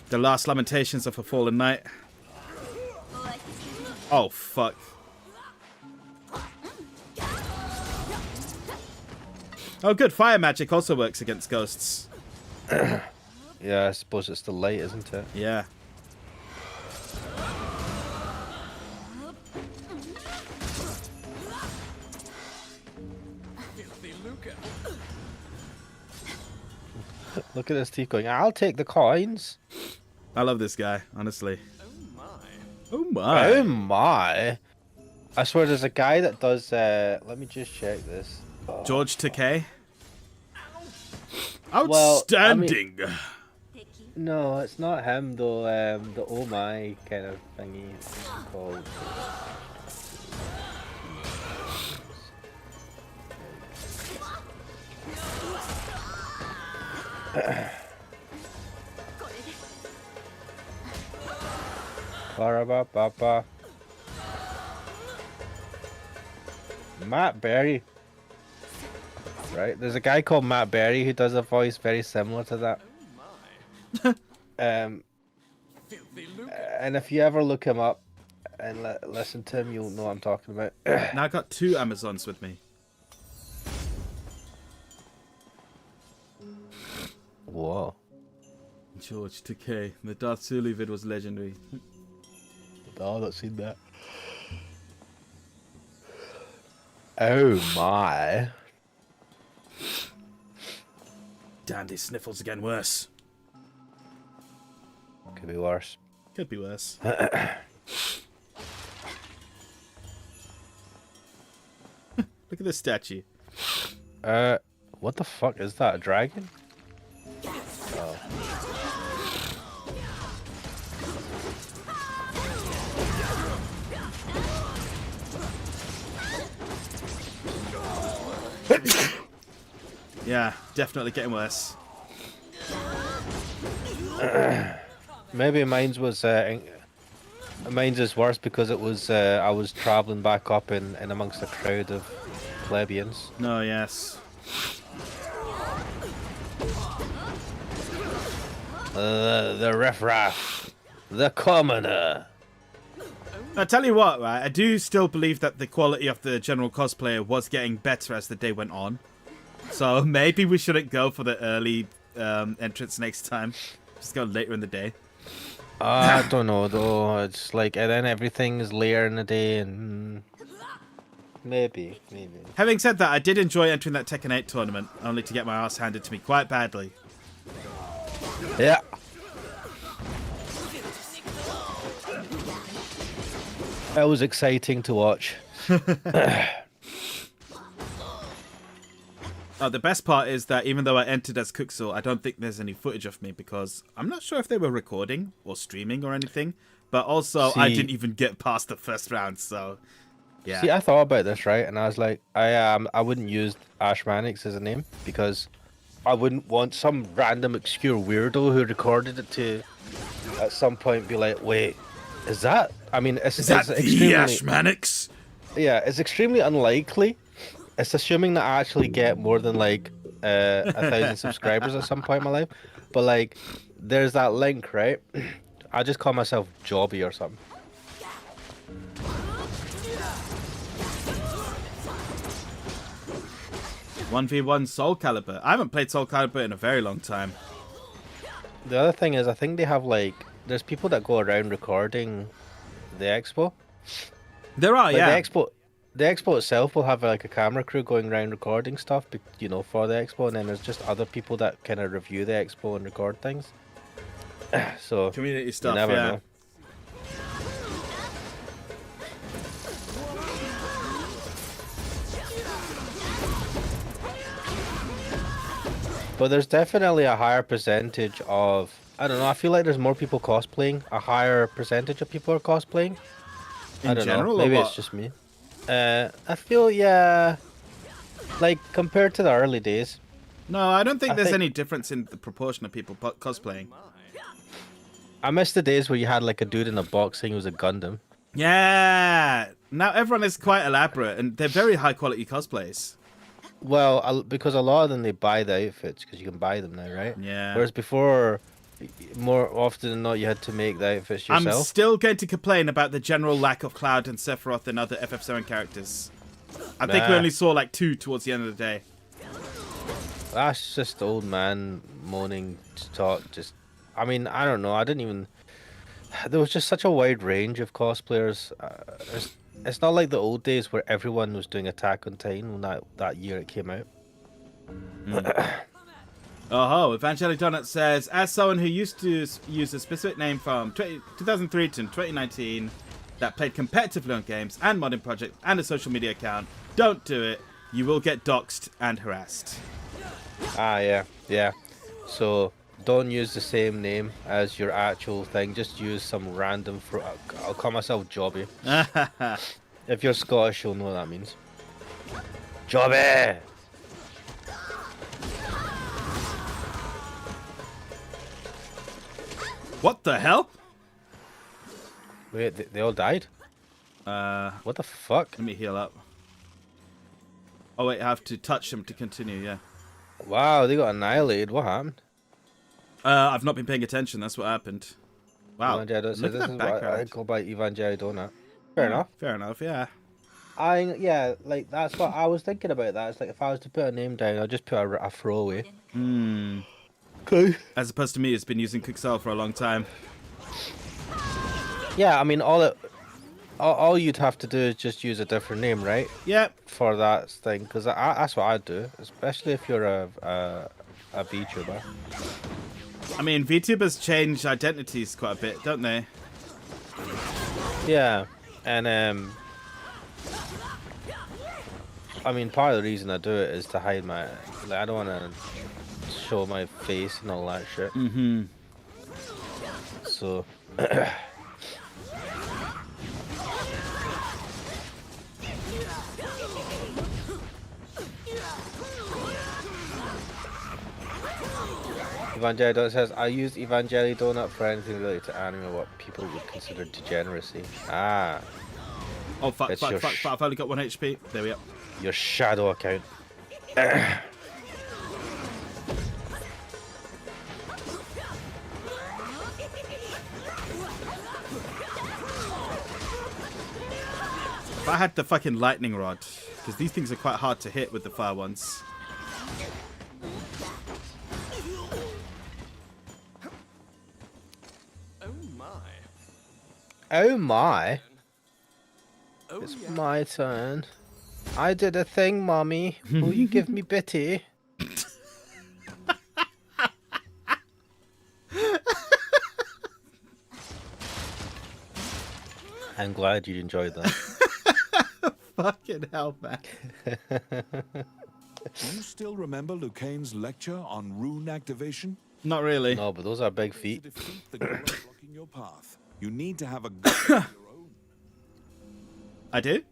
The last lamentations of a fallen knight. Oh fuck. Oh good, fire magic also works against ghosts. Yeah, I suppose it's the light, isn't it? Yeah. Filthy Luca. Look at this teeth going, I'll take the coins. I love this guy, honestly. Oh my. Oh my. Oh my. I swear there's a guy that does, let me just check this. George Takei. Well, Outstanding. No, it's not him though, the oh my kind of thingy it's called. Ba-ra-ba-ba-ba. Matt Berry. Right? There's a guy called Matt Berry who does a voice very similar to that. Filthy Luke. And if you ever look him up and listen to him, you'll know what I'm talking about. Now I got 2 Amazons with me. Whoa. George Takei. The Darth Sulu vid was legendary. Oh, I've not seen that. Oh my. Damn, these sniffles are getting worse. Could be worse. Could be worse. Look at this statue. What the fuck is that? A dragon? Oh. Yeah, definitely getting worse. Maybe mine's was mine's is worse because it was I was traveling back up in amongst a crowd of plebeians. No, yes. The riffraff, the commoner. I tell you what, right? I do still believe that the quality of the general cosplayer was getting better as the day went on. So maybe we shouldn't go for the early entrance next time. Just go later in the day. I don't know though. It's like, and then everything is later in the day, and maybe. Having said that, I did enjoy entering that Tekken 8 tournament, only to get my ass handed to me quite badly. Yeah. That was exciting to watch. The best part is that even though I entered as Kuxel, I don't think there's any footage of me because I'm not sure if they were recording or streaming or anything. But also, I didn't even get past the first round, so yeah. See, I thought about this, right? And I was like, I wouldn't use Ash Manix as a name because I wouldn't want some random obscure weirdo who recorded it to at some point be like, wait, is that? I mean, Is that the Ash Manix? Yeah, it's extremely unlikely. It's assuming that I actually get more than like 1,000 subscribers at some point in my life. But like, there's that link, right? I just call myself Jobby or something. "1v1 Soul Calibur." I haven't played Soul Calibur in a very long time. The other thing is, I think they have like, there's people that go around recording the expo. There are, Like, yeah. The expo itself will have like a camera crew going around recording stuff, you know, for the expo, and then there's just other people that kind of review the expo and record things. So Community you stuff, never yeah. know. But there's definitely a higher percentage of, I don't know, I feel like there's more people cosplaying. A higher percentage of people are cosplaying. I In don't general, know. Maybe or it's what? just me. I feel, yeah, like compared to the early days. No, I don't think I there's think- any difference in the proportion of people cosplaying. I miss the days where you had like a dude in a box saying he was a Gundam. Yeah. Now everyone is quite elaborate, and they're very high quality cosplays. Well, because a lot of them, they buy the outfits because you can buy them now, right? Yeah. Whereas before, more often than not, you had to make the outfits I'm yourself. still going to complain about the general lack of Cloud and Sephiroth and other FF7 characters. I think we Nah. only saw like 2 towards the end of the day. That's just old man moaning to talk. Just, I mean, I don't know. I didn't even. There was just such a wide range of cosplayers. It's not like the old days where everyone was doing Attack on Titan when that year it came out. Oh, Evangelic Donut says, as someone who used to use a specific name from 2003 to 2019 that played competitively on games and modding projects and a social media account, don't do it. You will get doxxed and harassed. Ah, yeah. So don't use the same name as your actual thing. Just use some random. I'll call myself Jobby. If you're Scottish, you'll know what that means. Jobby. What the hell? Wait, they all died? Let What the fuck? me heal up. Oh wait, I have to touch them to continue. Yeah. Wow, they got annihilated. What happened? I've not been paying attention. That's what happened. Wow. Evangelion, so Look this at is that what I background. go by Evangelion Donut. Fair enough. Fair enough. Yeah. Yeah, like that's what I was thinking about. That it's like if I was to put a name down, I'd just put a throwaway. Hmm. Okay. As opposed to me, it's been using Quixel for a long time. Yeah, I mean, all you'd have to do is just use a different name, right? Yep. For that thing, because that's what I'd do, especially if you're a VTuber. I mean, VTubers change identities quite a bit, don't they? Yeah, and I mean, part of the reason I do it is to hide my, like, I don't want to show my face and all that shit. Mm-hmm. So. Evangelion says, I use Evangelion Donut for anything related to anime or what people would consider degeneracy. Ah. Oh, fuck, It's fuck, your fuck, fuck, I've only got 1 HP. There we go. Your shadow account. If I had the fucking lightning rod, because these things are quite hard to hit with the fire ones. Oh my. Oh my. Oh It's yeah. my turn. I did a thing, mommy. Will you give me Bitty? I'm glad you enjoyed that. Fucking hell, man. Do you still remember Lucane's lecture on rune activation? Not really. No, but those are big To feet. defeat the goal blocking your path, you need to have a goal of your own. I do?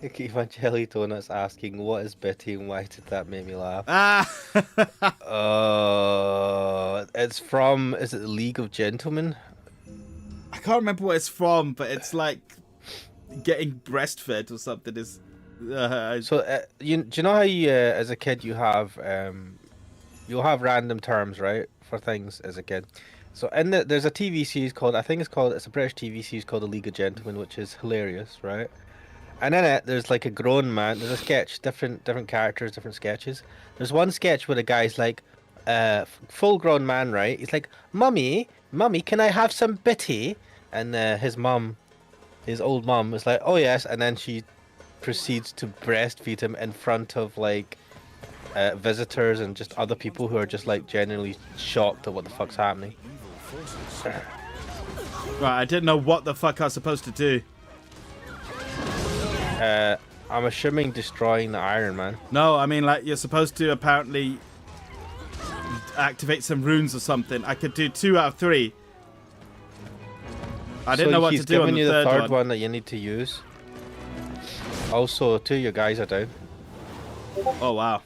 Evangelion Donut's asking, what is Bitty and why did that make me laugh? Ah! It's from, is it the League of Gentlemen? I can't remember what it's from, but it's like getting breastfed or something. Is So, do you know how you, as a kid, you'll have random terms, right, for things as a kid. So there's a TV series called, it's a British TV series called The League of Gentlemen, which is hilarious, right? And in it, there's like a grown man. There's a sketch, different characters, different sketches. There's one sketch where the guy's like, full grown man, right? He's like, mummy, can I have some bitty? And his old mum, is like, oh yes. And then she proceeds to breastfeed him in front of like visitors and just other people who are just like genuinely shocked at what the fuck's happening. right, I didn't know what the fuck I was supposed to do. I'm assuming destroying the Iron Man. No, I mean, like, you're supposed to apparently activate some runes or something. I could do 2 out of 3. I didn't know what to do on the you third the third one. one that you need to use. Also, 2 of your guys are down. Oh, wow.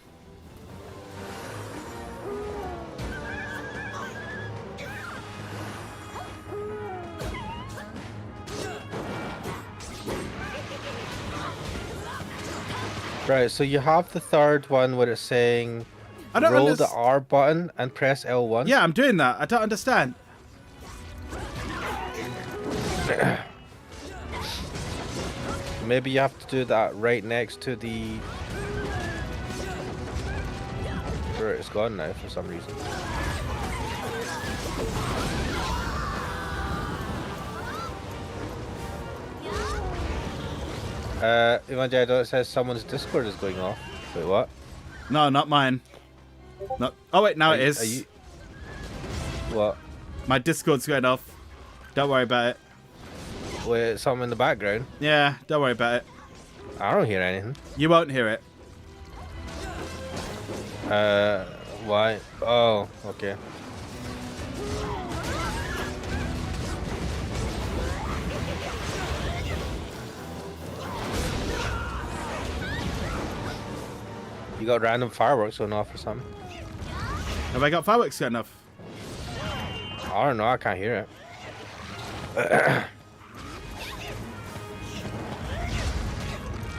Right, so you have the third one where it's saying I don't roll the understand. R button and press L1. Yeah, I'm doing that. I don't understand. Maybe you have to do that right next to the... Sure, it's gone now for some reason. Evangelion says someone's Discord is going off. Wait, what? No, not mine. Not. Oh wait, now it is. Are you... What? My Discord's going off. Don't worry about it. Wait, something in the background? Yeah, don't worry about it. I don't hear anything. You won't hear it. Why? Oh, okay. You got random fireworks going off or something? Have I got fireworks going off? I don't know, I can't hear it.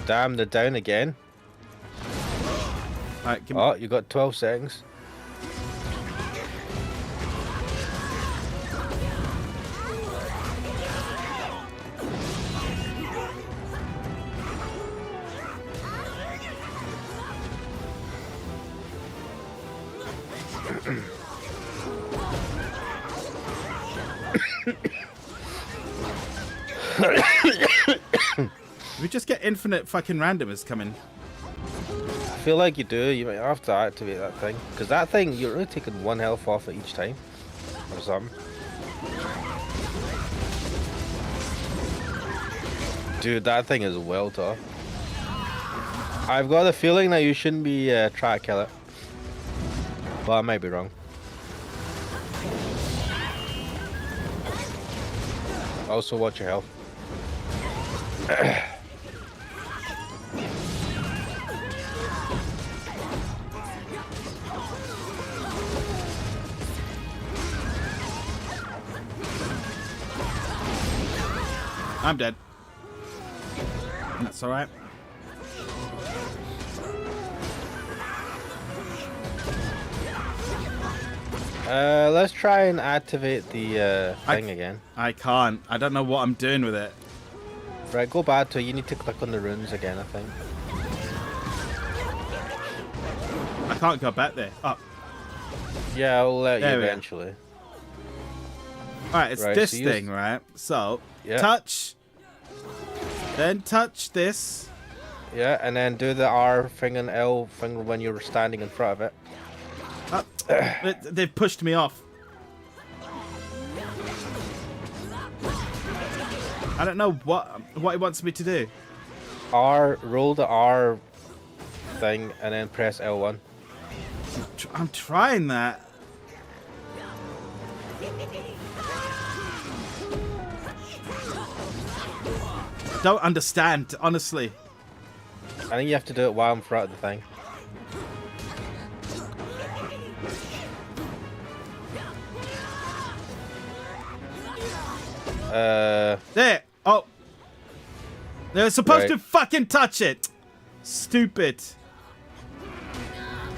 Damn, they're down again. Alright, give me. Oh, you got 12 seconds. We just get infinite fucking randomers coming. I feel like you do. You might have to activate that thing. Because that thing, you're only taking 1 health off it each time. Or something. Dude, that thing is well tough. I've got a feeling that you shouldn't be trying to kill it. But I might be wrong. Also, watch your health. I'm dead. That's alright. Let's try and activate the thing again. I can't. I don't know what I'm doing with it. Right, go back to it. You need to click on the runes again, I think. I can't go back there. Oh. Yeah, I'll let you There we go. eventually. Alright, it's Right, this so thing, right? So, Yeah. touch. Then touch this. Yeah, and then do the R thing and L thing when you're standing in front of it. Oh, they've pushed me off. I don't know what it wants me to do. Roll the R thing and then press L1. I'm trying that. Don't understand, honestly. I think you have to do it while I'm in front of the thing. There. Oh. They're supposed to Right. fucking touch it. Stupid.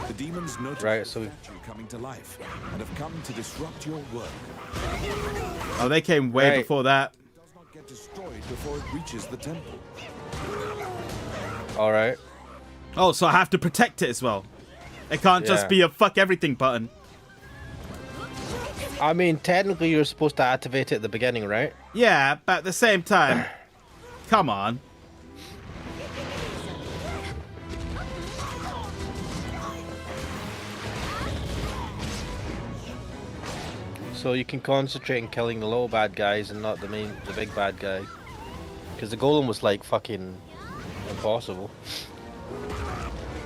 The demons notice Right, so the statue coming to life and have come to disrupt your work. Oh, they came way Right. before that. It does not get destroyed before it reaches the temple. Alright. Oh, so I have to protect it as well. It can't just Yeah. be a fuck everything button. I mean, technically you're supposed to activate it at the beginning, right? Yeah, but at the same time, come on. So you can concentrate on killing the little bad guys and not the big bad guy. Because the golem was like fucking impossible.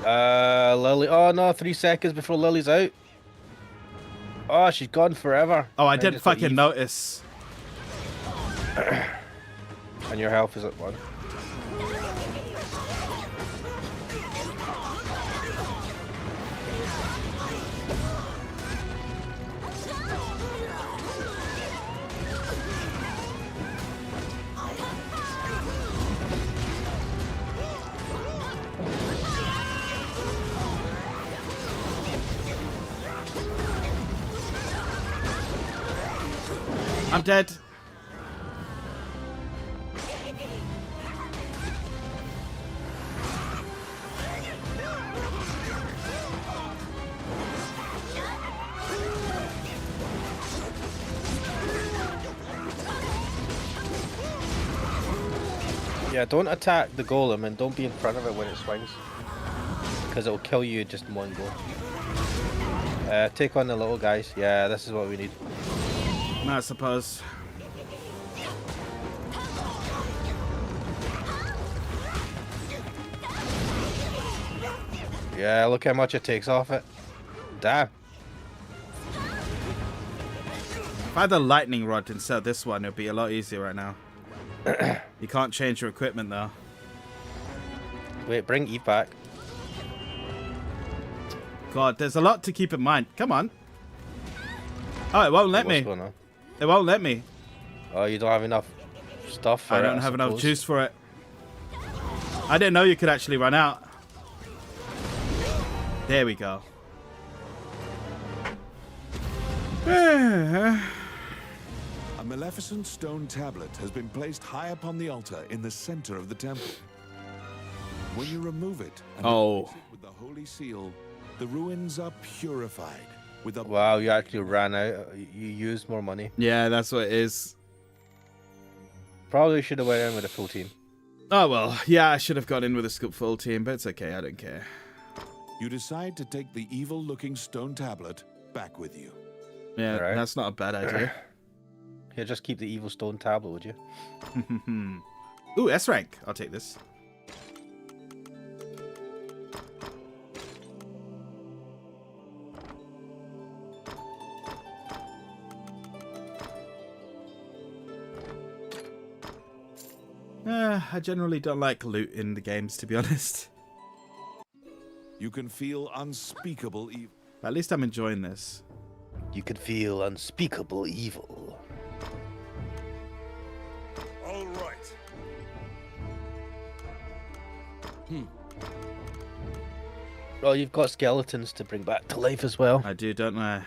Lily. Oh no, 3 seconds before Lily's out. Oh, she's gone forever. Oh, I And didn't just got fucking Eve. notice. And your health is at 1. I'm dead. Yeah, don't attack the golem and don't be in front of it when it swings. Because it'll kill you just in one go. Take on the little guys. Yeah, this is what we need. I suppose. Yeah, look how much it takes off it. Damn. If I had the lightning rod instead of this one, it'd be a lot easier right now. You can't change your equipment though. Wait, bring Eve back. God, there's a lot to keep in mind. Come on. Oh, it won't let What's me. going on? It won't let me. Oh, you don't have enough stuff for I it, don't have enough suppose. juice for it. I didn't know you could actually run out. There we go. A maleficent stone tablet has been placed high upon the altar in the center of the temple. When you remove it and replace it with the holy seal, the ruins are purified with a... Wow, you actually ran out. You used more money. Yeah, that's what it is. Probably should have went in with a full team. Oh, well, yeah, I should have got in with a full team, but it's okay, I don't care. You decide to take the evil-looking stone tablet back with you. Yeah, Alright. that's not a bad idea. Here, just keep the evil stone tablet, would you? Ooh, S rank. I'll take this. I generally don't like loot in the games, to be honest. You can feel unspeakable evil. At least I'm enjoying this. You could feel unspeakable evil. All right. Well, you've got skeletons to bring back to life as well. I do, don't I?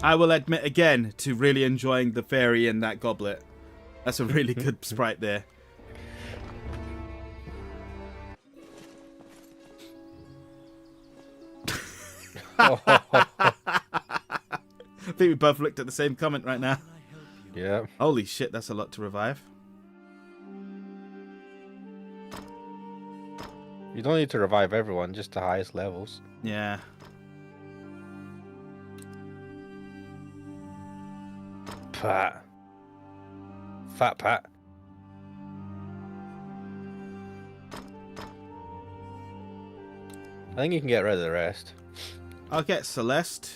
I will admit again to really enjoying the fairy in that goblet. That's a really good sprite there. I think we both looked at the same comment right now. Yeah. Holy shit, that's a lot to revive. You don't need to revive everyone, just the highest levels. Yeah. Pat. Fat Pat. I think you can get rid of the rest. I'll get Celeste.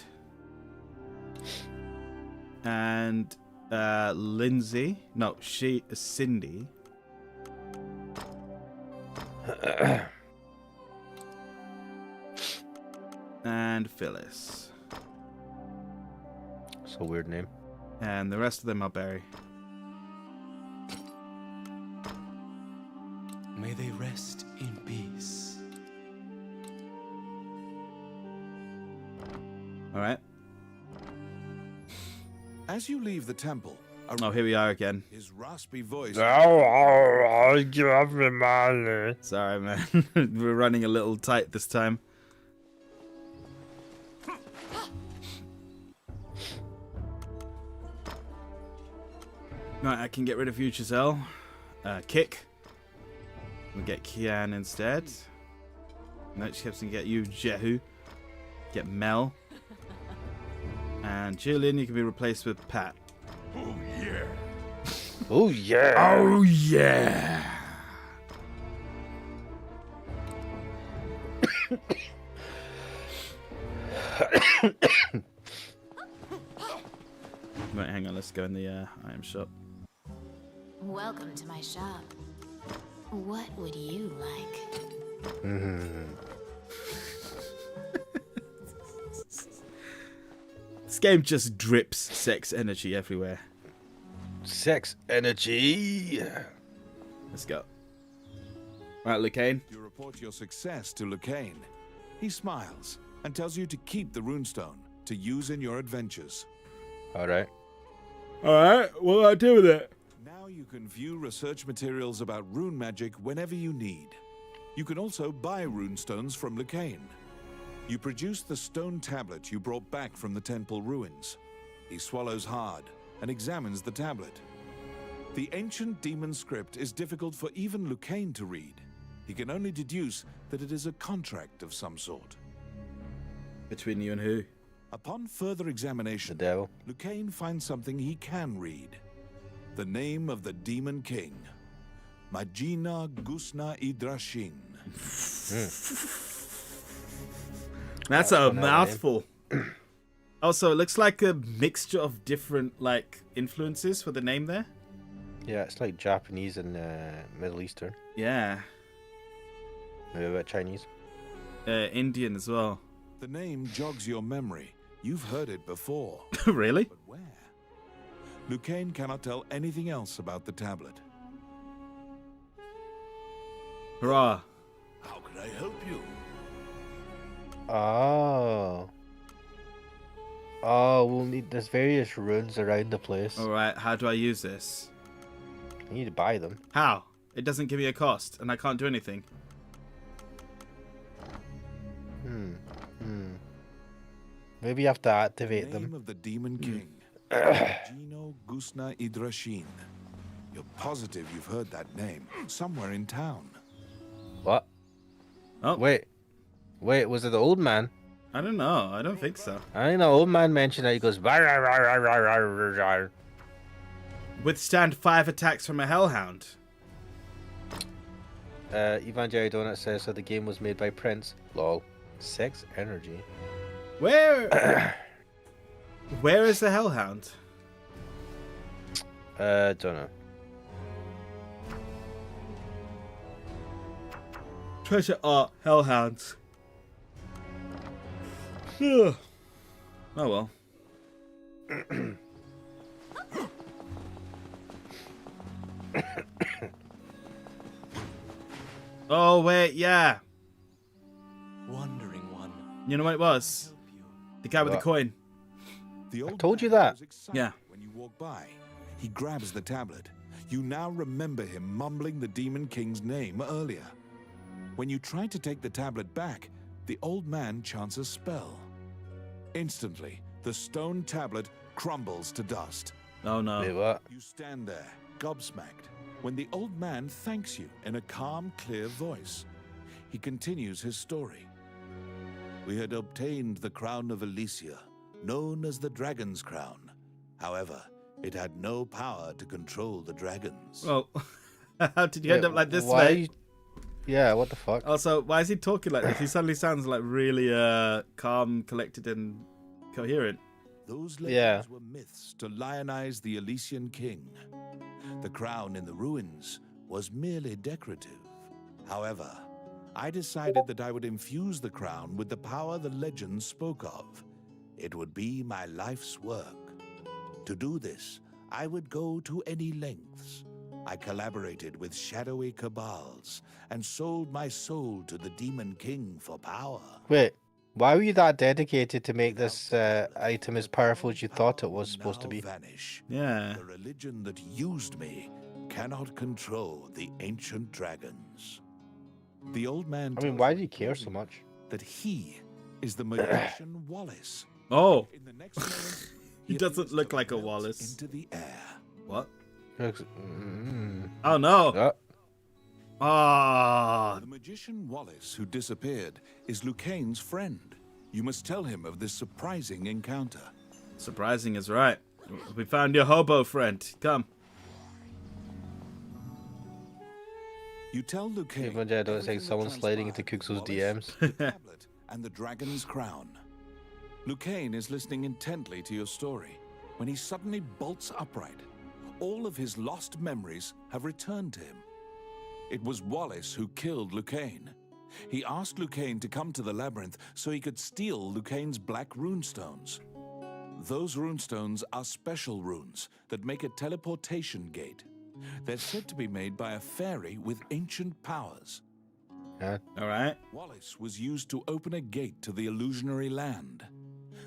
And Lindsay. No, Cindy. And Phyllis. It's a weird name. And the rest of them I'll bury. May they rest in peace. Alright. As you leave the temple, Oh, here we are again. his raspy voice Give up the money. Sorry, man. We're running a little tight this time. Right, I can get rid of you, Giselle. Kick. We'll get Kian instead. No, she can get you, Jehu. Get Mel. And Julian, you can be replaced with Pat. Oh, yeah. Oh yeah. Oh, yeah. Right, hang on. Let's go in the item shop. Welcome to my shop. What would you like? This game just drips sex energy everywhere. Sex energy. Let's go. Right, Lucane. You report your success to Lucane. He smiles and tells you to keep the runestone to use in your adventures. Alright. Alright, what do I do with it? Now you can view research materials about rune magic whenever you need. You can also buy runestones from Lucane. You produce the stone tablet you brought back from the temple ruins. He swallows hard and examines the tablet. The ancient demon script is difficult for even Lucane to read. He can only deduce that it is a contract of some sort. Between you and who? Upon further The examination, devil. Lucane finds something he can read. The name of the Demon King. Magina Gusna Idrashin. That's a another name. mouthful. Also, it looks like a mixture of different, like, influences for the name there. Yeah, it's like Japanese and Middle Eastern. Yeah. Maybe a bit Chinese. Indian as well. The name jogs your memory. You've heard it before. Really? But where? Lucane cannot tell anything else about the tablet. Hurrah. How can I help you? Oh. Oh, we'll need. There's various runes around the place. Alright, how do I use this? You need to buy them. How? It doesn't give me a cost, and I can't do anything. Maybe you have to activate Name them. of the Demon King. Gino Gusna Idrashin. You're positive you've heard that name somewhere in town. What? Oh. Wait, was it the old man? I don't know. I don't think so. I think the old man mentioned that he goes. "Rar, rar, rar, rar, rar, rar, rar, rar." Withstand 5 attacks from a hellhound. Ivan Jerry Donut says so. The game was made by Prince. Lol. 6 energy. Where? Where is the hellhound? Don't know. Treasure art hellhounds. Oh well. Oh wait, yeah. Wandering one. You know what it was? Help you. The guy with the What? coin. The old told you man that. was excited Yeah. When you walk by, he grabs the tablet. You now remember him mumbling the Demon King's name earlier. When you try to take the tablet back, the old man chants a spell. Instantly, the stone tablet crumbles to dust. Oh no. Wait, what? You stand there, gobsmacked, when the old man thanks you in a calm, clear voice. He continues his story. We had obtained the crown of Elysia, known as the Dragon's Crown. However, it had no power to control the dragons. Well, how did you end Wait, up like this, why mate? you- Yeah, what the fuck? Also, why is he talking like this? He suddenly sounds like really calm, collected, and coherent. Those Yeah. legends were myths to lionize the Elysian king. The crown in the ruins was merely decorative. However, I decided that I would infuse the crown with the power the legends spoke of. It would be my life's work. To do this, I would go to any lengths. I collaborated with shadowy cabals and sold my soul to the Demon King for power. Wait, why were you that dedicated to make this item as powerful as you thought it was Will supposed to now be? Vanish. Yeah. The religion that used me cannot control the ancient dragons. The old man I mean, tells why you do you care so plainly much? that he is the magician Wallace. Oh, In the next moment, He doesn't appears look to like a melt Wallace. into the air. what? Mm. Oh no. Yeah. Ah, The magician Wallace who disappeared is Lucane's friend. You must tell him of this surprising encounter. surprising is right. We found your hobo friend. Come. You tell Lucane Even though I don't everything think someone's that sliding into transpired Kuxo's with Wallace, DMs. the tablet, and the dragon's crown. Lucane is listening intently to your story when he suddenly bolts upright. All of his lost memories have returned to him. It was Wallace who killed Lucane. He asked Lucane to come to the labyrinth so he could steal Lucane's black runestones. Those runestones are special runes that make a teleportation gate. They're said to be made by a fairy with ancient powers. Yeah. All right. Wallace was used to open a gate to the illusionary land.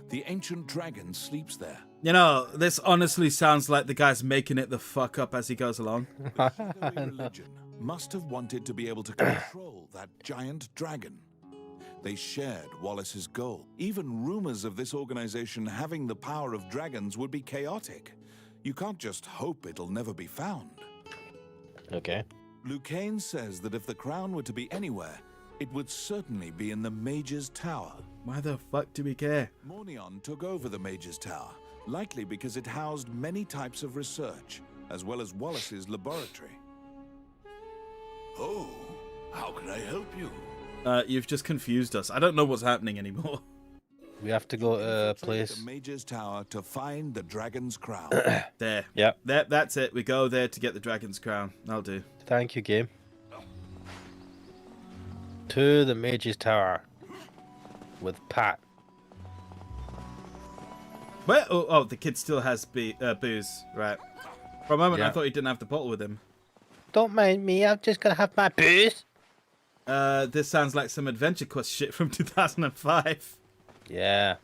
The ancient dragon sleeps there. You know, this honestly sounds like the guy's making it the fuck up as he goes along. The Shadowly religion must have wanted to be able to control that giant dragon. They shared Wallace's goal. Even rumors of this organization having the power of dragons would be chaotic. You can't just hope it'll never be found. Okay. Lucane says that if the crown were to be anywhere, it would certainly be in the Mage's Tower. Why the fuck do we care? Mornion took over the Mage's Tower, likely because it housed many types of research, as well as Wallace's laboratory. Oh, how can I help you? You've just confused us. I don't know what's happening anymore. We have to go to a Infiltrate place. the Mage's Tower to find the dragon's crown. There. Yep. That's it. We go there to get the dragon's crown. That'll do. Thank you, game. To the Mage's Tower with Pat. Where? Oh, the kid still has booze. Right. For a moment, I Yeah. thought he didn't have the bottle with him. Don't mind me, I'm just gonna have my booze. This sounds like some Adventure Quest shit from 2005. Yeah.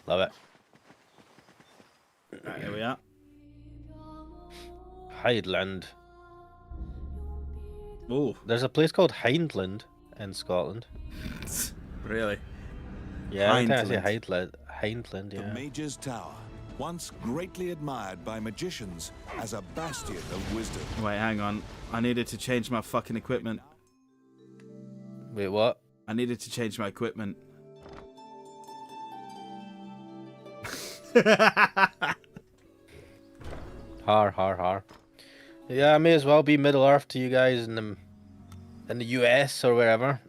Love it. Right, here we are. Highland. Ooh, There's a place called Hindland in Scotland. really? Yeah, every time I say Hindland. Hindland, The yeah. Mage's Tower, once greatly admired by magicians as a bastion of wisdom. Wait, hang on. I needed to change my fucking equipment. Wait, what? I needed to change my equipment. Har. Yeah, I may as well be Middle Earth to you guys in the US or wherever.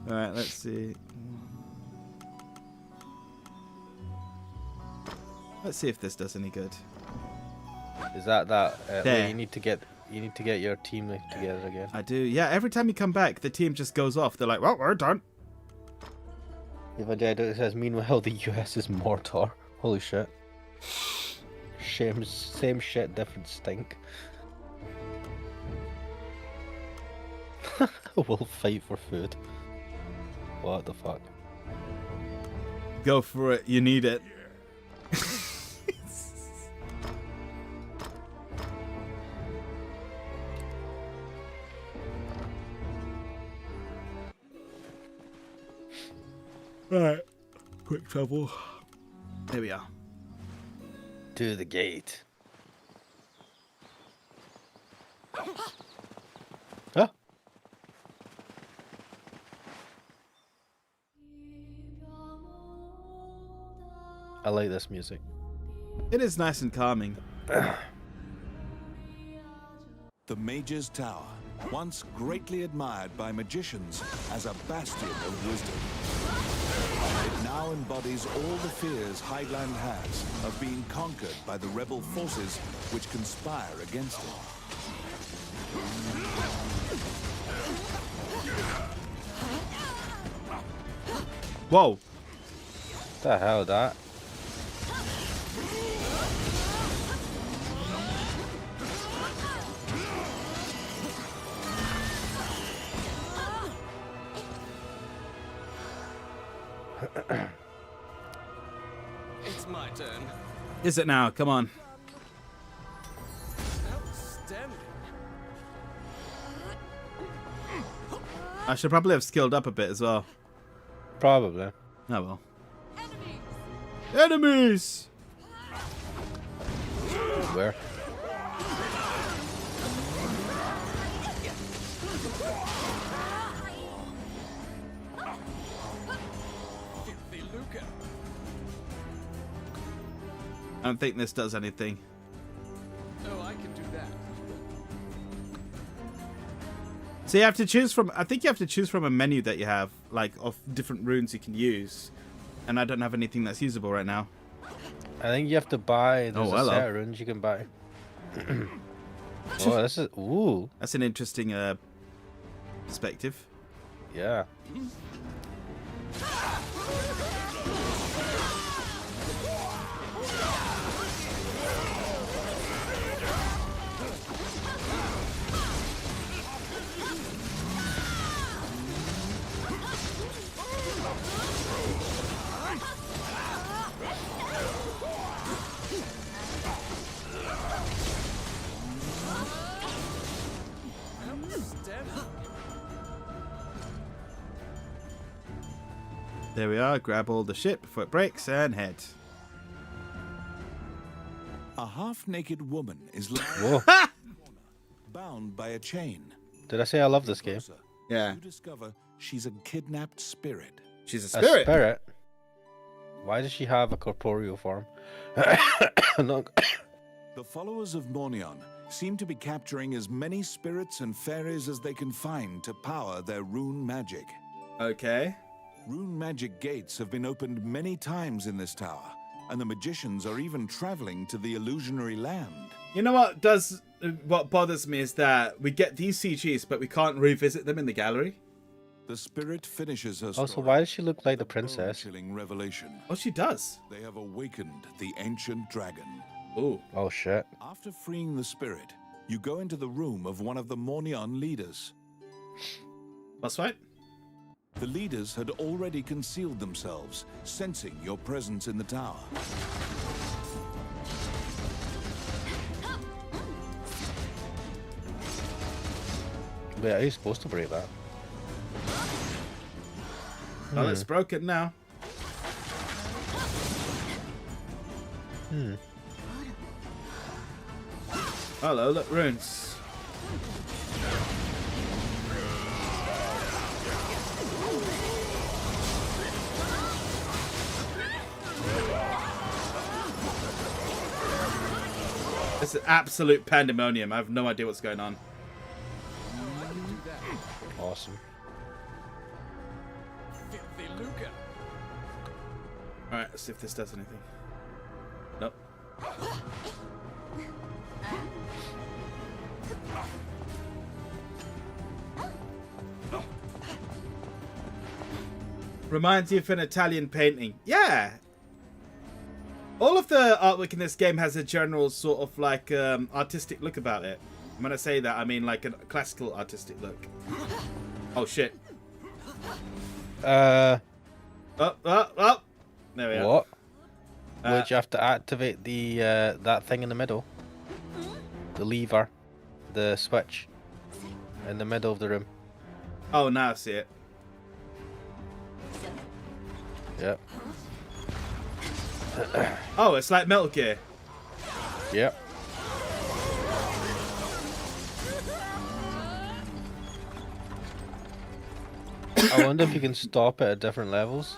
Alright, let's see. Let's see if this does any good. Is that There. Lee, you need to get your team together again. I do. Yeah, every time you come back, the team just goes off. They're like, well, we're done. If I did, it says meanwhile the US is Mordor. Holy shit. Same shit, different stink. We'll fight for food. What the fuck? Go for it. You need it. Right. Quick travel. There we are. To the gate. Huh? I like this music. It is nice and calming. The Mage's Tower, once greatly admired by magicians as a bastion of wisdom. It now embodies all the fears Highland has of being conquered by the rebel forces which conspire against it. Whoa. The hell that? It's my turn. Is it now? Come on. Outstanding. I should probably have skilled up a bit as well. Probably. Oh well. Enemies! Where? Filthy lucre. I don't think this does anything. Oh, I can do that. So you have to choose from, I think you have to choose from a menu that you have, like, of different runes you can use. And I don't have anything that's usable right now. I think you have to buy. There's Oh, a hello. set of runes you can buy. Oh, this is ooh, That's an interesting perspective. yeah. Outstanding. There we are. Grab all the shit before it breaks and head. A half-naked woman is lying Whoa. bound by a chain. Did I say I love this game? Closer, Yeah. you discover she's a kidnapped spirit. She's a A spirit. spirit. Why does she have a corporeal form? No. The followers of Mornion seem to be capturing as many spirits and fairies as they can find to power their rune magic. Okay. Rune magic gates have been opened many times in this tower, and the magicians are even traveling to the illusionary land. You know what bothers me is that we get these CGs, but we can't revisit them in the gallery. The spirit finishes her Also, story why does she look like the with a princess? bone-chilling revelation. Oh, she does. They have awakened the ancient dragon. Oh, Oh shit. After freeing the spirit, you go into the room of one of the Mornion leaders. that's right. The leaders had already concealed themselves, sensing your presence in the tower. Wait, are you supposed to break that? Oh, it's broken now. Hello, look, runes. This is absolute pandemonium. I have no idea what's going on. Awesome. Filthy lucre. Alright, let's see if this does anything. Nope. Reminds you of an Italian painting. Yeah! All of the artwork in this game has a general sort of like artistic look about it. And when I say that, I mean like a classical artistic look. Oh shit. Oh. There we are. What? Would you have to activate the that thing in the middle? The lever, the switch, in the middle of the room. Oh, now I see it. Yep. Oh, it's like Metal Gear. Yep. I wonder if you can stop it at different levels.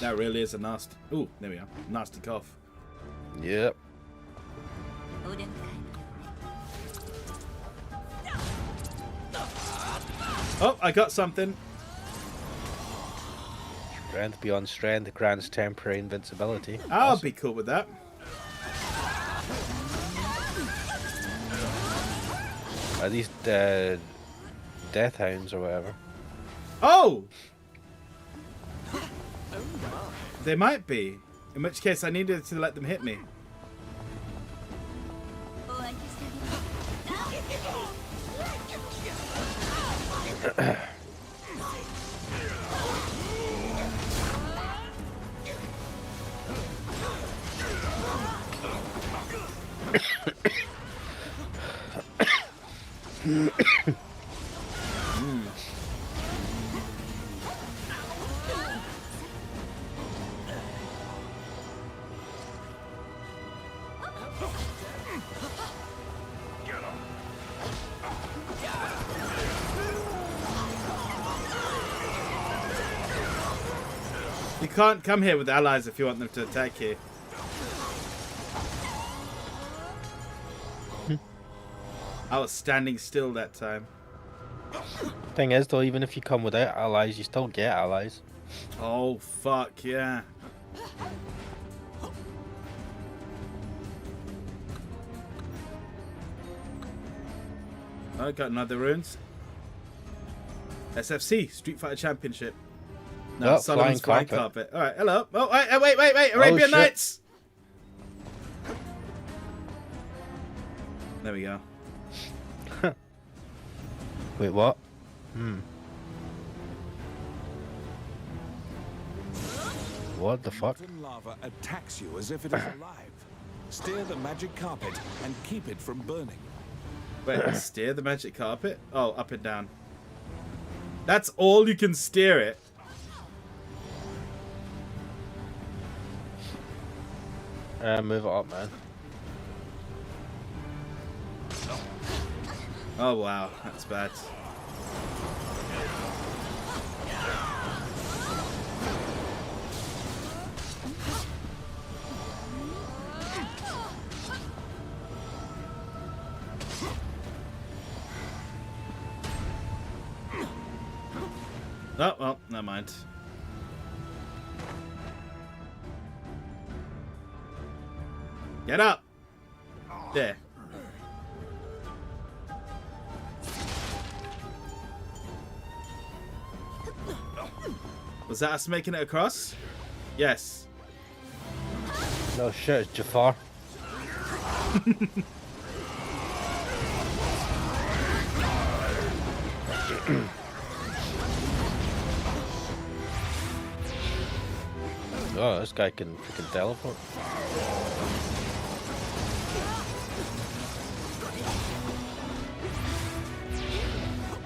That really is a nasty. Ooh, there we are. Nasty cough. Yep. Oh, I got something. Strength beyond strength grants temporary invincibility. I'll Awesome. be cool with that. Are these death hounds or whatever? Oh! They might be. In which case, I needed to let them hit me. You can't come here with allies if you want them to attack you. I was standing still that time. Thing is, though, even if you come without allies, you still get allies. Oh, fuck, yeah. I got another runes. SFC, Street Fighter Championship. No, Oh, Solomon's flying Flying carpet. Carpet. Alright, hello. Oh, wait. Arabian shit. Nights! There we go. Wait, what? What the fuck? Molten lava attacks you as if it is alive. Steer the magic carpet and keep it from burning. Wait, steer the magic carpet? Oh, up and down. That's all you can steer it. Move it up, man. Oh, wow. That's bad. Oh, well, never mind. Get up! There. Was that us making it across? Yes. No shit, it's Jafar. Oh, this guy can freaking teleport.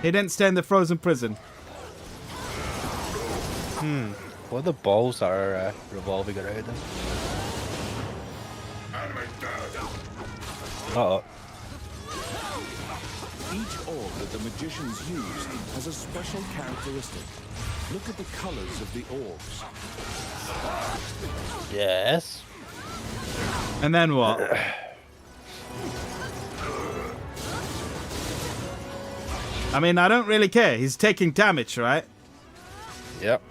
He didn't stay in the frozen prison. What are the balls that are revolving around him? Uh-oh. Each orb that the magicians use has a special characteristic. Look at the colors of the orbs. Yes. And then what? I mean, I don't really care. He's taking damage, right? Yep.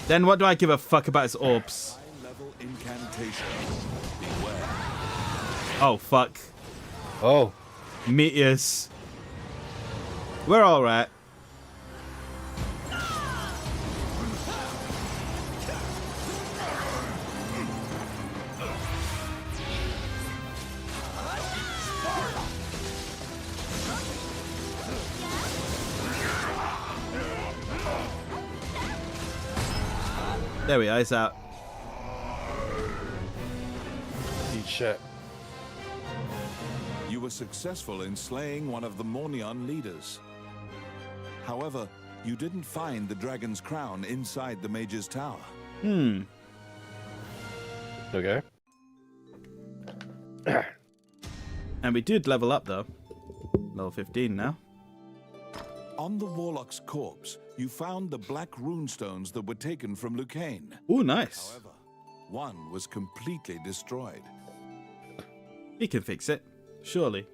Then what do I give a fuck about his orbs? High-level incantation. Beware. Oh, fuck. Oh. Meteors. We're alright. There we are, he's out. Eat shit. You were successful in slaying one of the Mornion leaders. However, you didn't find the dragon's crown inside the mage's tower. Okay. And we did level up, though. Level 15 now. On the warlock's corpse, you found the black runestones that were taken from Lucane. Ooh, nice. However, one was completely destroyed. He can fix it. Surely.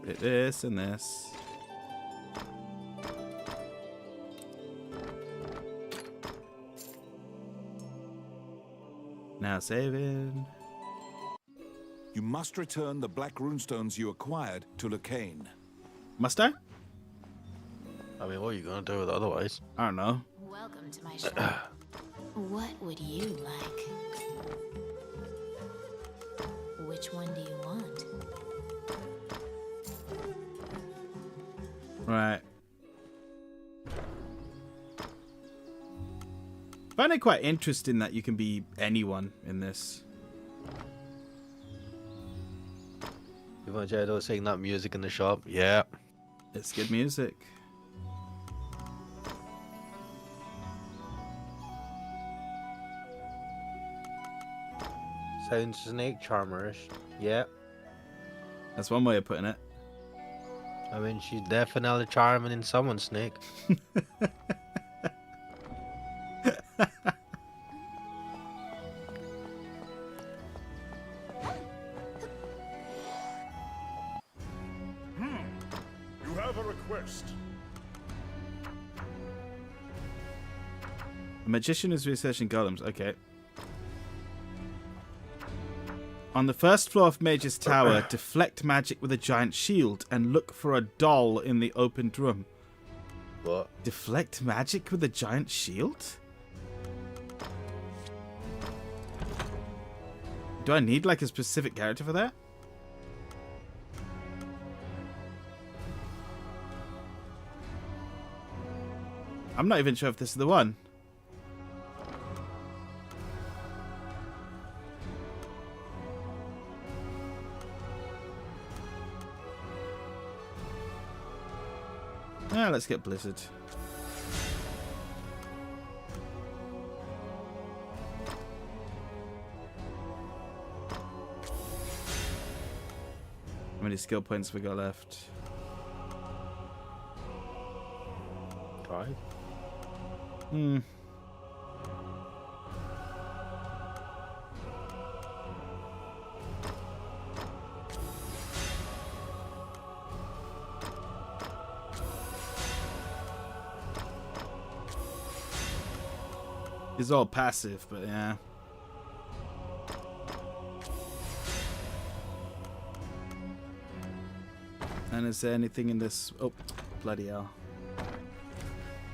Hit this and this. Now saving. You must return the black runestones you acquired to Lucane. Must I? I mean, what are you gonna do with it otherwise? I don't know. Welcome to my shop. What would you like? Which one do you want? Right. I find it quite interesting that you can be anyone in this. You want Jado sing that music in the shop? Yeah. It's good music. Sounds snake charmerish. Yeah. That's one way of putting it. I mean, she's definitely charming in someone's snake. You have a request. A magician is researching golems. Okay. On the first floor of Mage's Tower, deflect magic with a giant shield and look for a doll in the opened room. What? Deflect magic with a giant shield? Do I need like a specific character for that? I'm not even sure if this is the one. Yeah, let's get Blizzard. How many skill points we got left? 5? Hmm. It's all passive, but yeah. And is there anything in this? Oh, bloody hell.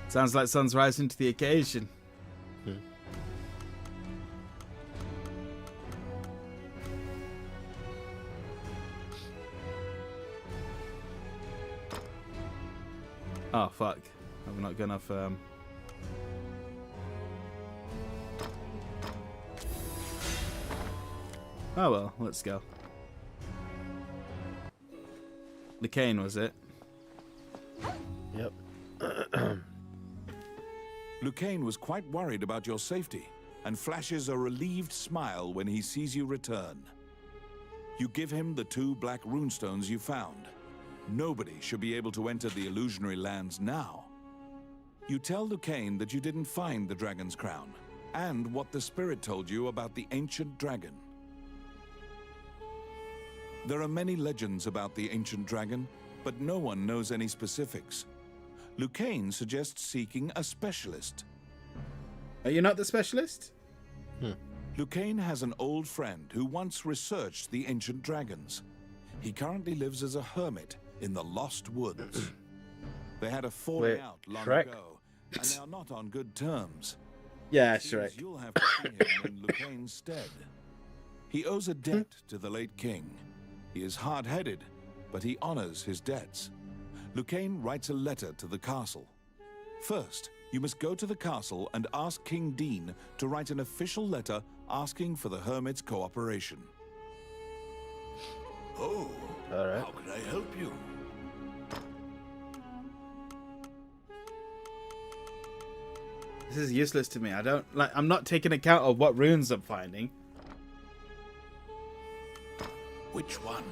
Sounds like sun's rising to the occasion. Oh, fuck. I've not got enough, Oh well, let's go. The cane, was it? Yep. Lucane was quite worried about your safety and flashes a relieved smile when he sees you return. You give him the 2 black runestones you found. Nobody should be able to enter the illusionary lands now. You tell Lucane that you didn't find the dragon's crown and what the spirit told you about the ancient dragon. There are many legends about the ancient dragon, but no one knows any specifics. Lucane suggests seeking a specialist. Are you not the specialist? Lucane has an old friend who once researched the ancient dragons. He currently lives as a hermit in the Lost Woods. They had a falling out long ago, and they are not on good terms. Yeah, It seems Shrek. you'll have to see him in Lucane's stead. He owes a debt to the late king. He is hard-headed, but he honors his debts. Lucane writes a letter to the castle. First, you must go to the castle and ask King Dean to write an official letter asking for the hermit's cooperation. Oh, All right. how can I help you? This is useless to me. I'm not taking account of what runes I'm finding. Which one?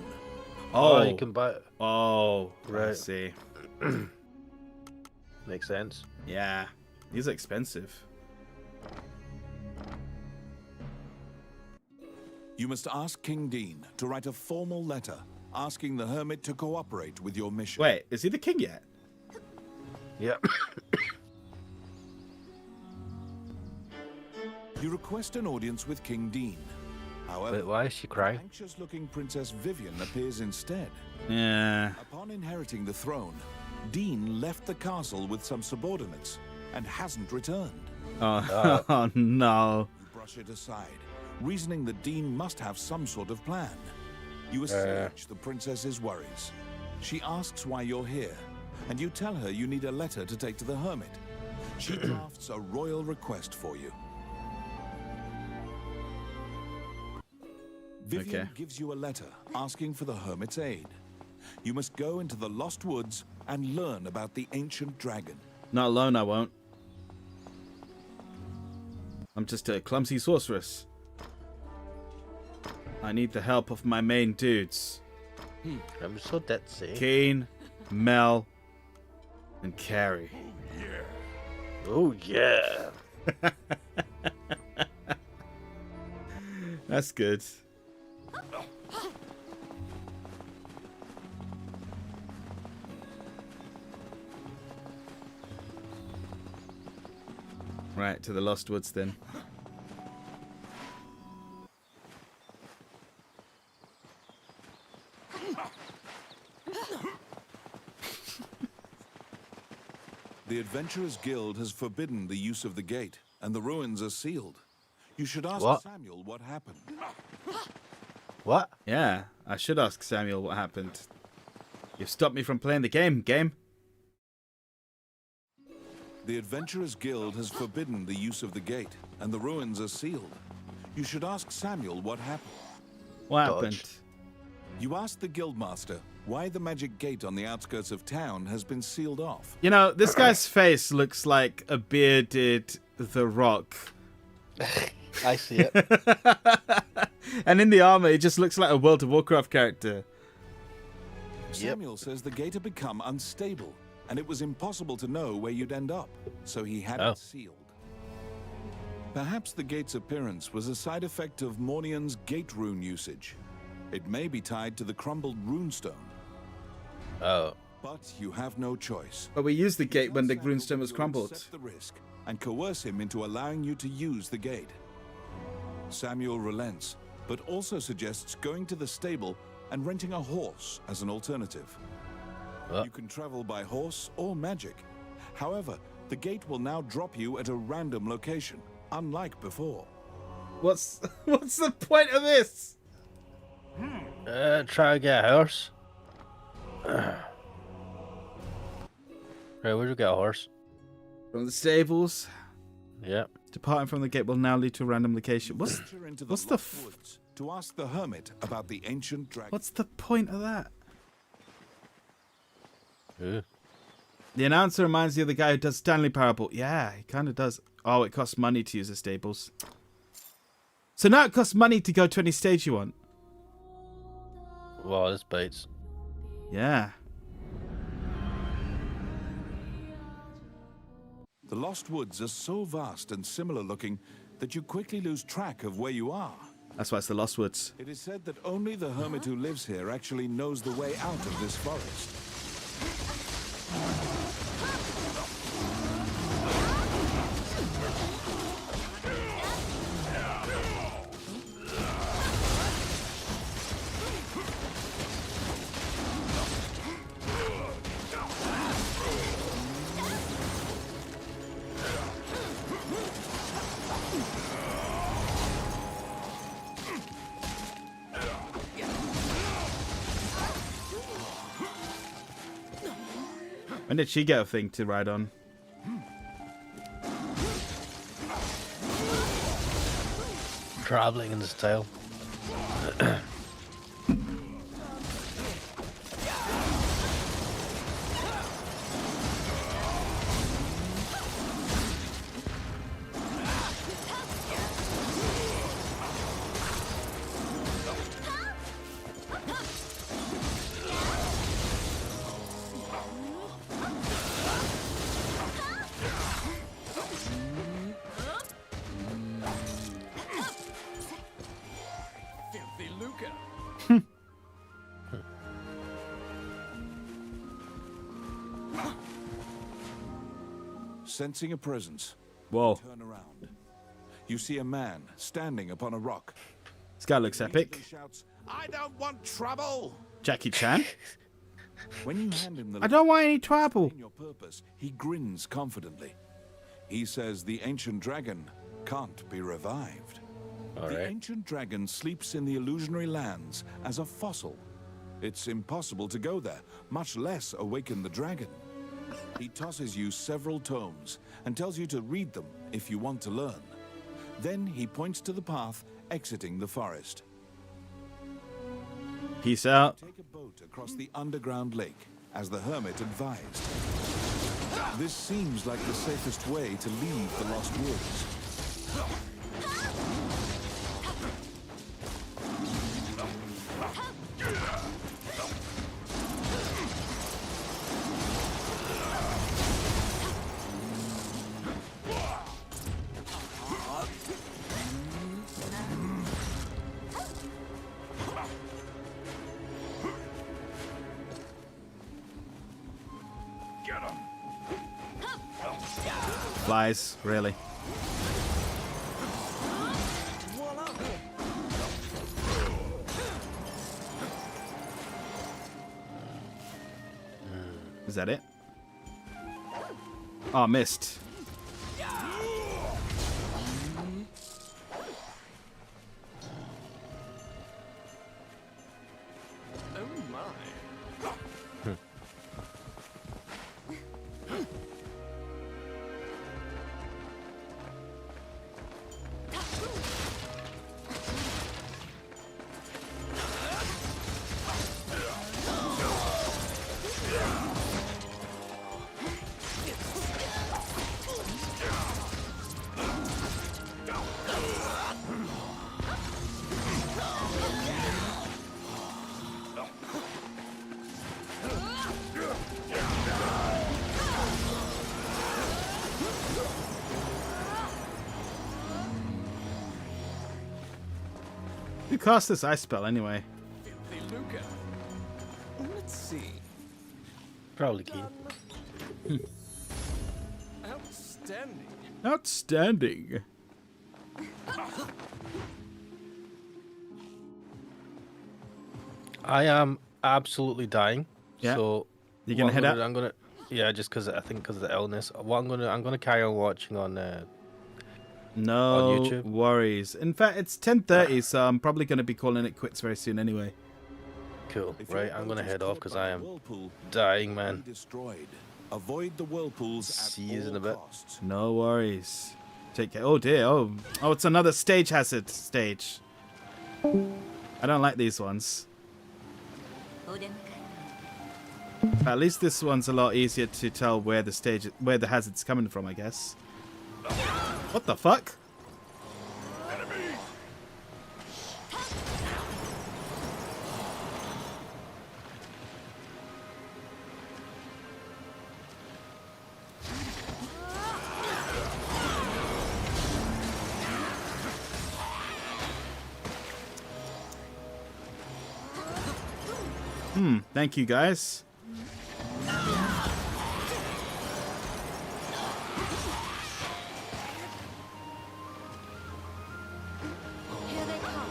Oh, you can buy. Oh, I Right. see. Makes sense. Yeah, these are expensive. You must ask King Dean to write a formal letter asking the hermit to cooperate with your mission. Wait, is he the king yet? Yep. You request an audience with King Dean. However, Wait, why is she crying? anxious-looking Princess Vivian appears instead. Yeah. Upon inheriting the throne, Dean left the castle with some subordinates and hasn't returned. Oh, oh no. You brush it aside, reasoning that Dean must have some sort of plan. You assuage the princess's worries. She asks why you're here, and you tell her you need a letter to take to the hermit. She drafts a royal request for you. Vivian Okay. gives you a letter asking for the hermit's aid. You must go into the Lost Woods and learn about the ancient dragon. Not alone, I won't. I'm just a clumsy sorceress. I need the help of my main dudes. I'm so ditzy. Kane, Mel, and Carrie. Oh yeah. That's good. Right, to the Lost Woods then. The Adventurers Guild has forbidden the use of the gate, and the ruins are sealed. You should ask What? Samuel what happened. What? Yeah, I should ask Samuel what happened. You've stopped me from playing the game. The Adventurers Guild has forbidden the use of the gate, and the ruins are sealed. You should ask Samuel what happened. What Dodge. happened? You ask the Guildmaster why the magic gate on the outskirts of town has been sealed off. You know, this guy's face looks like a bearded The Rock. I see it. And in the armor, he just looks like a World of Warcraft character. Samuel says the gate had become unstable, and it was impossible to know where you'd end up, so he had Oh. it sealed. Perhaps the gate's appearance was a side effect of Mornian's gate rune usage. It may be tied to the crumbled runestone. Oh. But you have no choice. But we used the gate when the Samuel runestone was will crumbled. accept the risk and coerce him into allowing you to use the gate. Samuel relents, but also suggests going to the stable and renting a horse as an alternative. You can travel by horse or magic. However, the gate will now drop you at a random location, unlike before. What's the point of this? Try to get a horse. Right, where'd you get a horse? From the stables. Yeah. Departing from the gate will now lead to a random location. What's Venture into what's the Lost Woods to ask the hermit about the ancient dragon. what's the point of that? Ooh. The announcer reminds you of the guy who does Stanley Parable. Yeah, he kind of does. Oh, it costs money to use the stables. So now it costs money to go to any stage you want. Wow, this bites. Yeah. The Lost Woods are so vast and similar looking that you quickly lose track of where you are. That's why it's the Lost Woods. It is said that only the hermit who lives here actually knows the way out of this forest. When did she get a thing to ride on? Traveling in style. Filthy lucre. Sensing a presence, Whoa. turn around. You see a man standing upon a rock. This guy looks He epic. shouts, "I don't want trouble!" Jackie Chan. When you hand him the I don't want any trouble. explain your purpose, he grins confidently. He says the ancient dragon can't be revived. The Alright. ancient dragon sleeps in the illusionary lands as a fossil. It's impossible to go there, much less awaken the dragon. He tosses you several tomes and tells you to read them if you want to learn. Then he points to the path exiting the forest. Peace out. Take a boat across the underground lake, as the hermit advised. This seems like the safest way to leave the Lost Woods. Flies, really. Is that it? Oh, missed. Oh my. Who cast this ice spell anyway? Filthy lucre. Let's see. Probably keen. Outstanding. Outstanding. I am absolutely dying. Yeah. So You gonna what head out? I'm gonna, yeah, just because I think because of the illness. What I'm gonna carry on watching on No YouTube? worries. In fact, it's 10:30, so I'm probably going to be calling it quits very soon anyway. Cool. If your Right, I'm boat gonna is head off caught because by I a am whirlpool, dying, be man. destroyed. Avoid the whirlpools See at yous in all a bit. costs. No worries. Take care. Oh dear. Oh, it's another stage hazard stage. I don't like these ones. At least this one's a lot easier to tell where the hazard's coming from, I guess. What the fuck? Thank you guys. Here they come.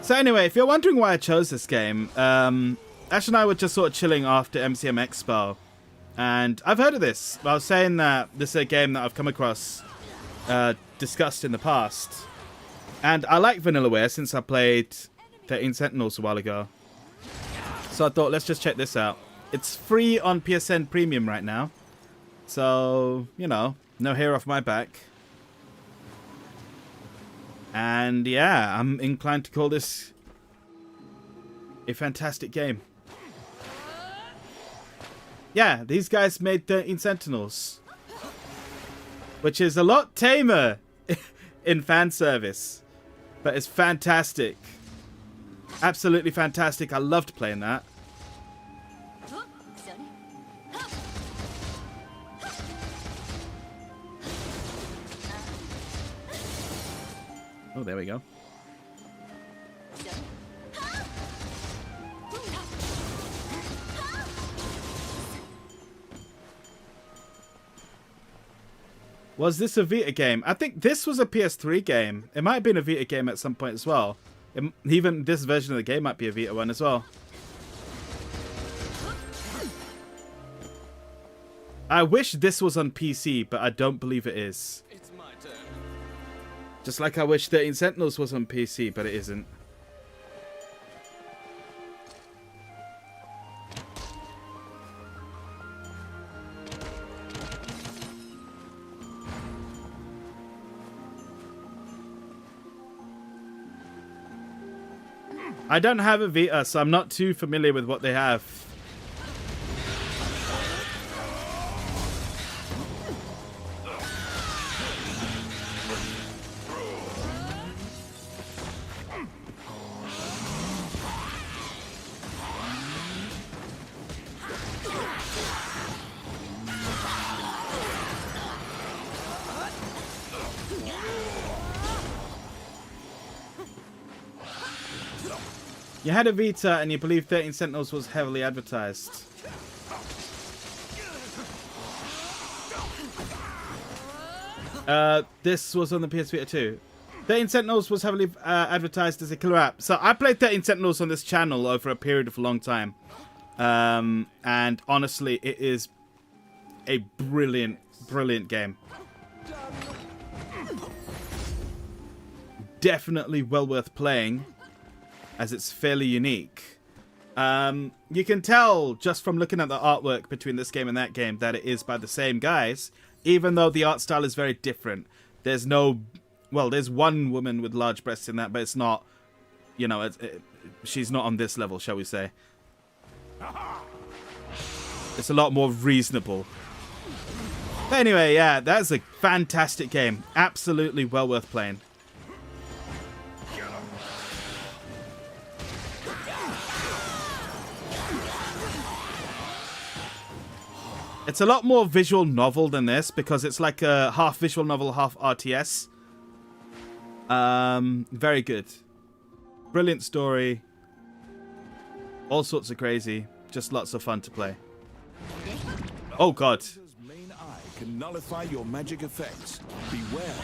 So anyway, if you're wondering why I chose this game, Ash and I were just sort of chilling after MCM Expo. And I've heard of this. I was saying that this is a game that I've come across, discussed in the past. And I like Vanillaware since I played 13 Sentinels a while ago. So I thought, let's just check this out. It's free on PSN Premium right now. So, you know, no hair off my back. And yeah, I'm inclined to call this a fantastic game. Yeah, these guys made 13 Sentinels, which is a lot tamer in fan service, but it's fantastic. Absolutely fantastic. I loved playing that. Oh, there we go. Was this a Vita game? I think this was a PS3 game. It might have been a Vita game at some point as well. Even this version of the game might be a Vita one as well. I wish this was on PC, but I don't believe it is. It's my turn. Just like I wish 13 Sentinels was on PC, but it isn't. I don't have a Vita, so I'm not too familiar with what they have. You had a Vita and you believe 13 Sentinels was heavily advertised. This was on the PS Vita too. 13 Sentinels was heavily advertised as a killer app. So I played 13 Sentinels on this channel over a period of a long time. And honestly, it is a brilliant, brilliant game. Definitely well worth playing, as it's fairly unique. You can tell just from looking at the artwork between this game and that game that it is by the same guys, even though the art style is very different. There's no... Well, there's one woman with large breasts in that, but it's not... You know, she's not on this level, shall we say. It's a lot more reasonable. But anyway, yeah, that's a fantastic game. Absolutely well worth playing. It's a lot more visual novel than this because it's like a half visual novel, half RTS. Very good. Brilliant story. All sorts of crazy. Just lots of fun to play. Oh god. Main eye can nullify your magic effects. Beware.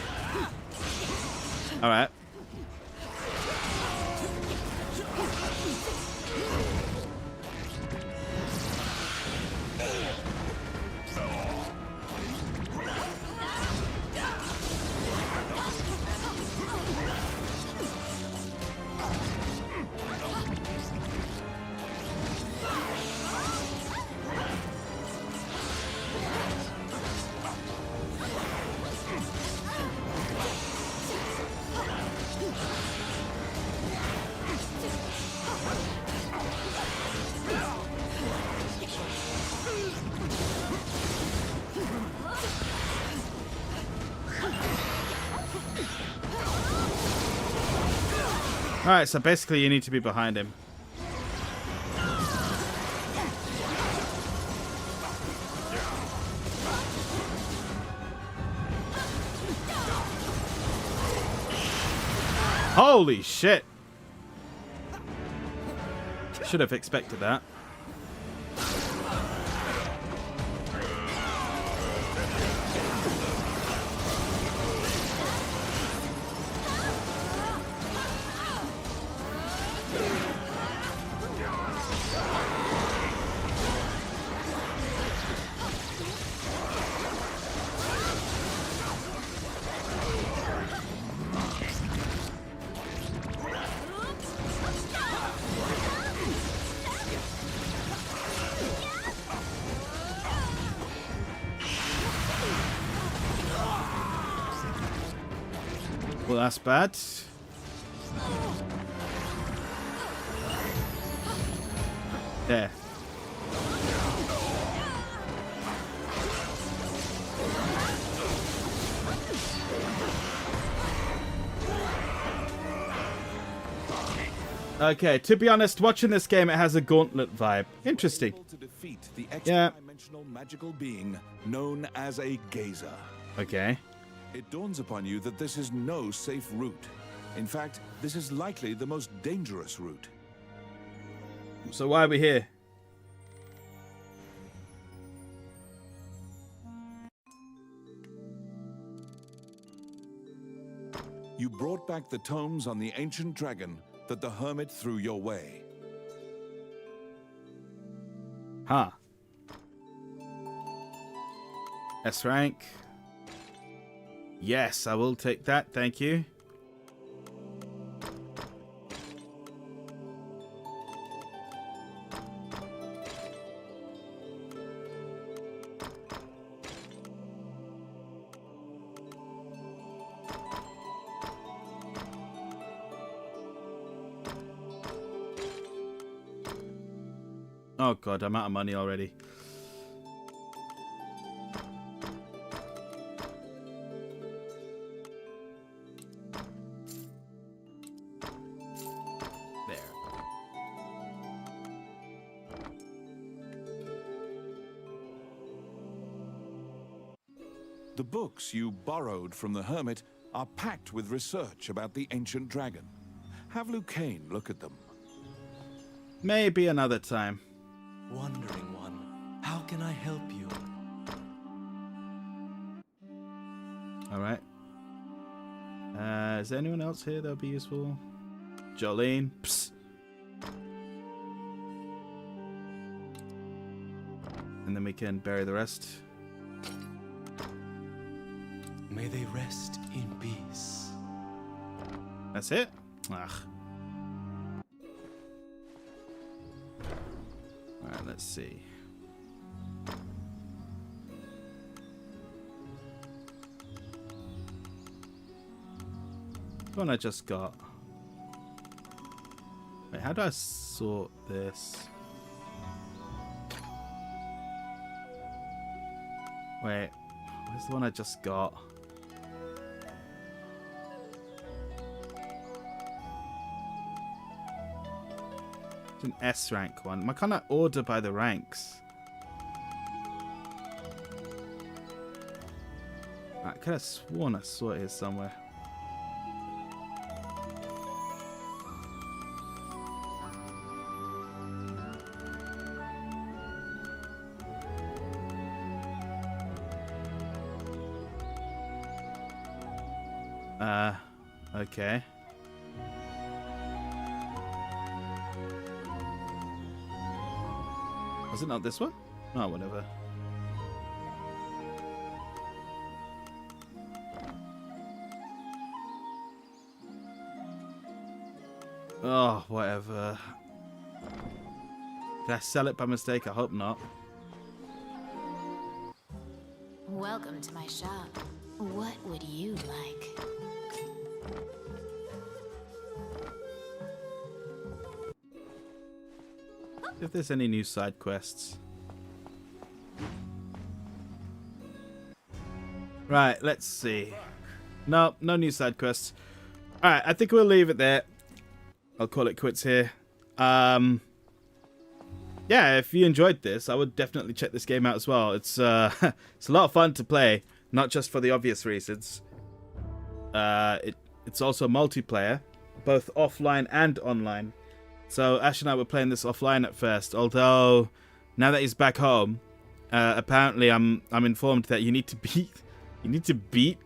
Alright. Alright, so basically you need to be behind him. Holy shit! Should have expected that. Well, that's bad. There. Okay, to be honest, watching this game, it has a gauntlet vibe. Interesting. To defeat the Yeah. extra-dimensional magical being known as a gazer. Okay. It dawns upon you that this is no safe route. In fact, this is likely the most dangerous route. So why are we here? You brought back the tomes on the ancient dragon that the hermit threw your way. Huh. S rank. Yes, I will take that. Thank you. Oh god, I'm out of money already. There. The books you borrowed from the hermit are packed with research about the ancient dragon. Have Lucane look at them. Maybe another time. Wandering one, how can I help you? Alright. Is there anyone else here that would be useful? Jolene. Psst. And then we can bury the rest. May they rest in peace. That's it? Ugh. Alright, let's see. The one I just got. Wait, how do I sort this? Wait, where's the one I just got? It's an S rank one. I can't order by the ranks. I could have sworn I saw it here somewhere. Okay. Was it not this one? No, whatever. Oh, whatever. Did I sell it by mistake? I hope not. Welcome to my shop. What would you like? If there's any new side quests. Right, let's see. No new side quests. Alright, I think we'll leave it there. I'll call it quits here. Yeah, if you enjoyed this, I would definitely check this game out as well. It's it's a lot of fun to play, not just for the obvious reasons. It's also multiplayer, both offline and online. So Ash and I were playing this offline at first, although now that he's back home, apparently I'm informed that you need to beat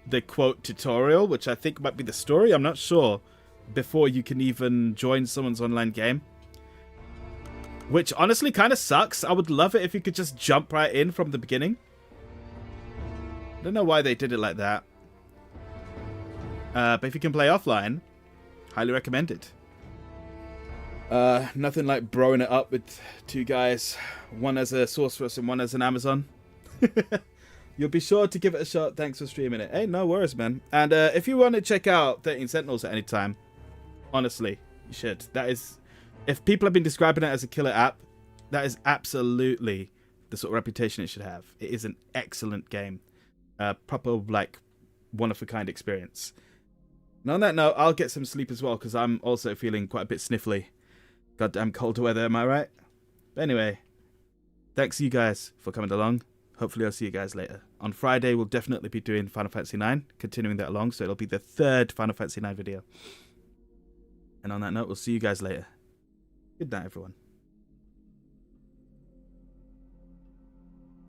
the quote tutorial, which I think might be the story. I'm not sure, before you can even join someone's online game. Which honestly kind of sucks. I would love it if you could just jump right in from the beginning. I don't know why they did it like that. But if you can play offline, highly recommend it. Nothing like broing it up with two guys. One as a sorceress and one as an Amazon. You'll be sure to give it a shot. Thanks for streaming it. Hey, no worries, man. And if you want to check out 13 Sentinels at any time, honestly, you should. That is... If people have been describing it as a killer app, that is absolutely the sort of reputation it should have. It is an excellent game. Proper, like, one-of-a-kind experience. And on that note, I'll get some sleep as well, because I'm also feeling quite a bit sniffly. Goddamn cold weather, am I right? But anyway, thanks you guys for coming along. Hopefully I'll see you guys later. On Friday, we'll definitely be doing Final Fantasy IX, continuing that along, so it'll be the third Final Fantasy IX video. And on that note, we'll see you guys later. Good night, everyone.